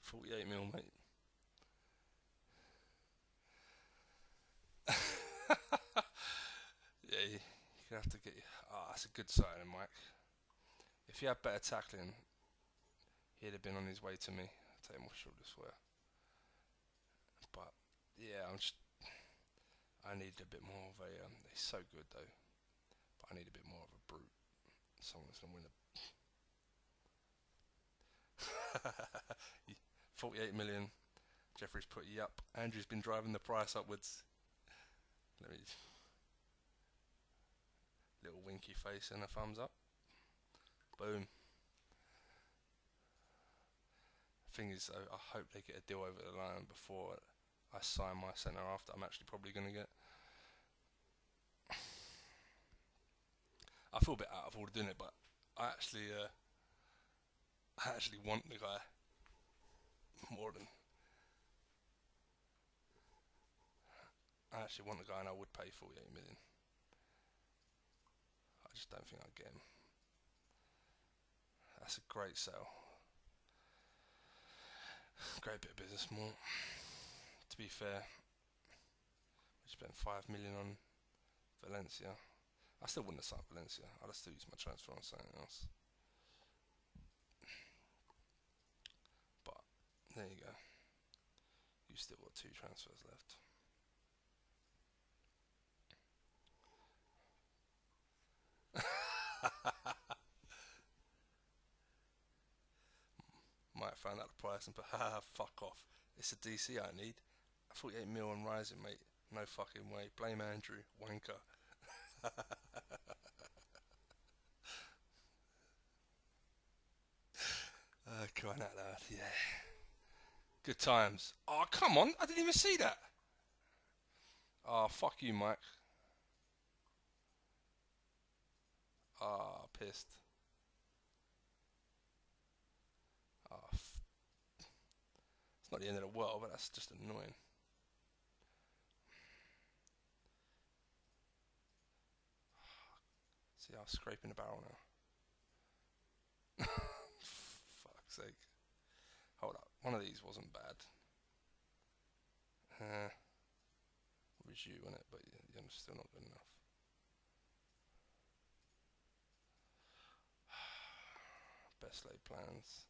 48 mil, mate. Yeah, you're gonna have to get. Ah, that's a good signing, Mike. If he had better tackling, he'd have been on his way to me. I'll take my shoulder swear. yeah, I need a bit more of a. He's so good though, but I need a bit more of a brute. Someone that's gonna win a 48 million. Jeffrey's put you up. Andrew's been driving the price upwards. Let me little winky face and a thumbs up. Boom. Thing is, I hope they get a deal over the line before I sign my centre after. I'm actually probably going to get. I feel a bit out of order doing it, but I actually, I actually want the guy more than I actually want the guy, and I would pay 48 million. I just don't think I'd get him. That's a great sell. Great bit of business, more. To be fair, we spent 5 million on Valencia. I still wouldn't have signed Valencia. I'd have still used my transfer on something else. But there you go. You've still got 2 transfers left. Might find out the price and put, haha, fuck off. It's a DC I need. 48 mil on Rising, mate. No fucking way. Blame Andrew, wanker. Crying out loud, yeah. Good times. Oh, come on. I didn't even see that. Oh, fuck you, Mike. Ah, pissed. Ah, it's not the end of the world, but that's just annoying. See, I'm scraping the barrel now. Fuck's sake. Hold up. One of these wasn't bad. It was you, wasn't it? But you're still not good enough. Best laid plans.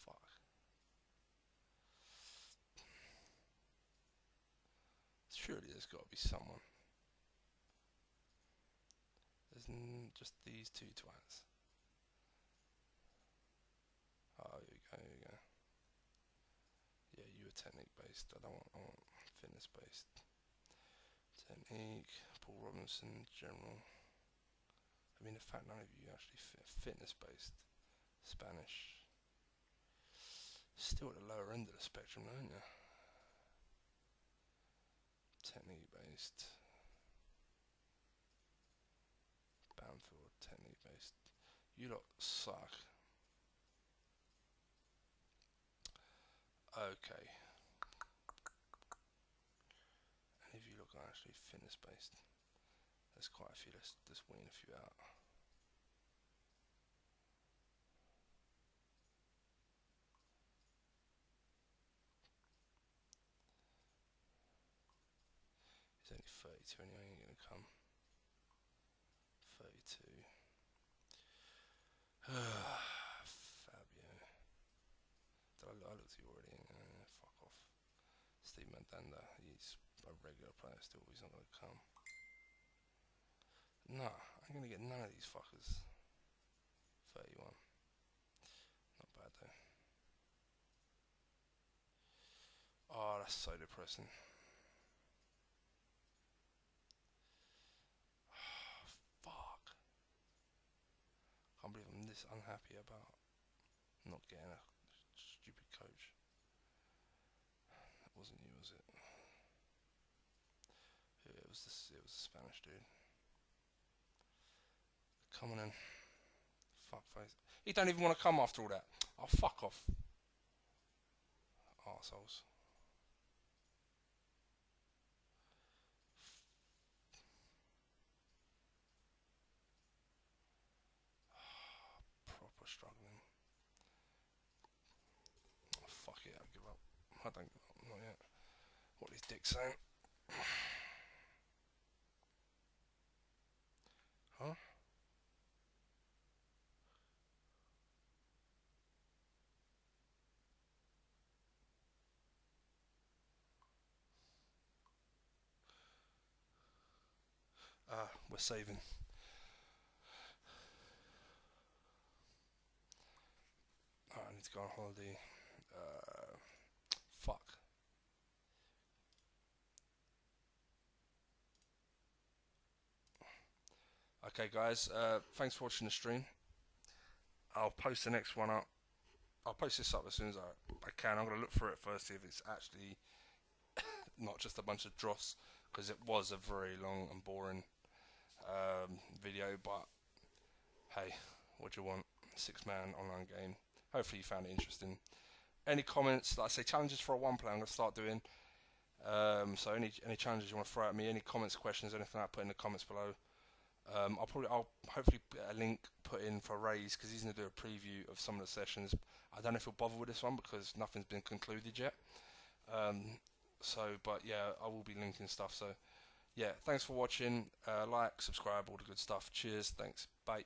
Fuck. Surely there's got to be someone. There's just these 2 twats. Oh, here we go, here we go. Yeah, you were technique based. I want fitness based. Technique, Paul Robinson, general. I mean, the fact none of you actually fitness based. Spanish. Still at the lower end of the spectrum, aren't you? Technique based. Bamfield, technique based. You lot suck. Okay. Any of you look actually fitness based? There's quite a few. Let's just wean a few out. He's only 32 anyway, ain't gonna come. 32. Fabio. Did I looked at you already? Fuck off. Steve Mandanda, he's a regular player still, he's not gonna come. Nah, I'm gonna get none of these fuckers. 31. Not bad though. Oh, that's so depressing. Fuck. Can't believe I'm this unhappy about not getting a stupid coach. That wasn't you, was it? Yeah, it was the Spanish dude. Come on in. Fuck face. He don't even want to come after all that. Oh, fuck off. Arseholes. Proper struggling. Oh, fuck it, I give up. I don't give up, not yet. What is Dick saying? Huh? We're saving. I need to go on holiday. Fuck. Okay, guys. Thanks for watching the stream. I'll post the next one up. I'll post this up as soon as I can. I'm gonna look for it first, see if it's actually not just a bunch of dross, because it was a very long and boring video. But hey, what do you want? 6-man online game. Hopefully you found it interesting. Any comments? Like I say, challenges for a one player I'm gonna start doing. So any challenges you want to throw at me, any comments, questions, anything like that, put in the comments below. I'll hopefully get a link put in for Ray's, because he's gonna do a preview of some of the sessions. I don't know if he'll bother with this one because nothing's been concluded yet. But yeah, I will be linking stuff. So yeah, thanks for watching. Like, subscribe, all the good stuff. Cheers. Thanks. Bye.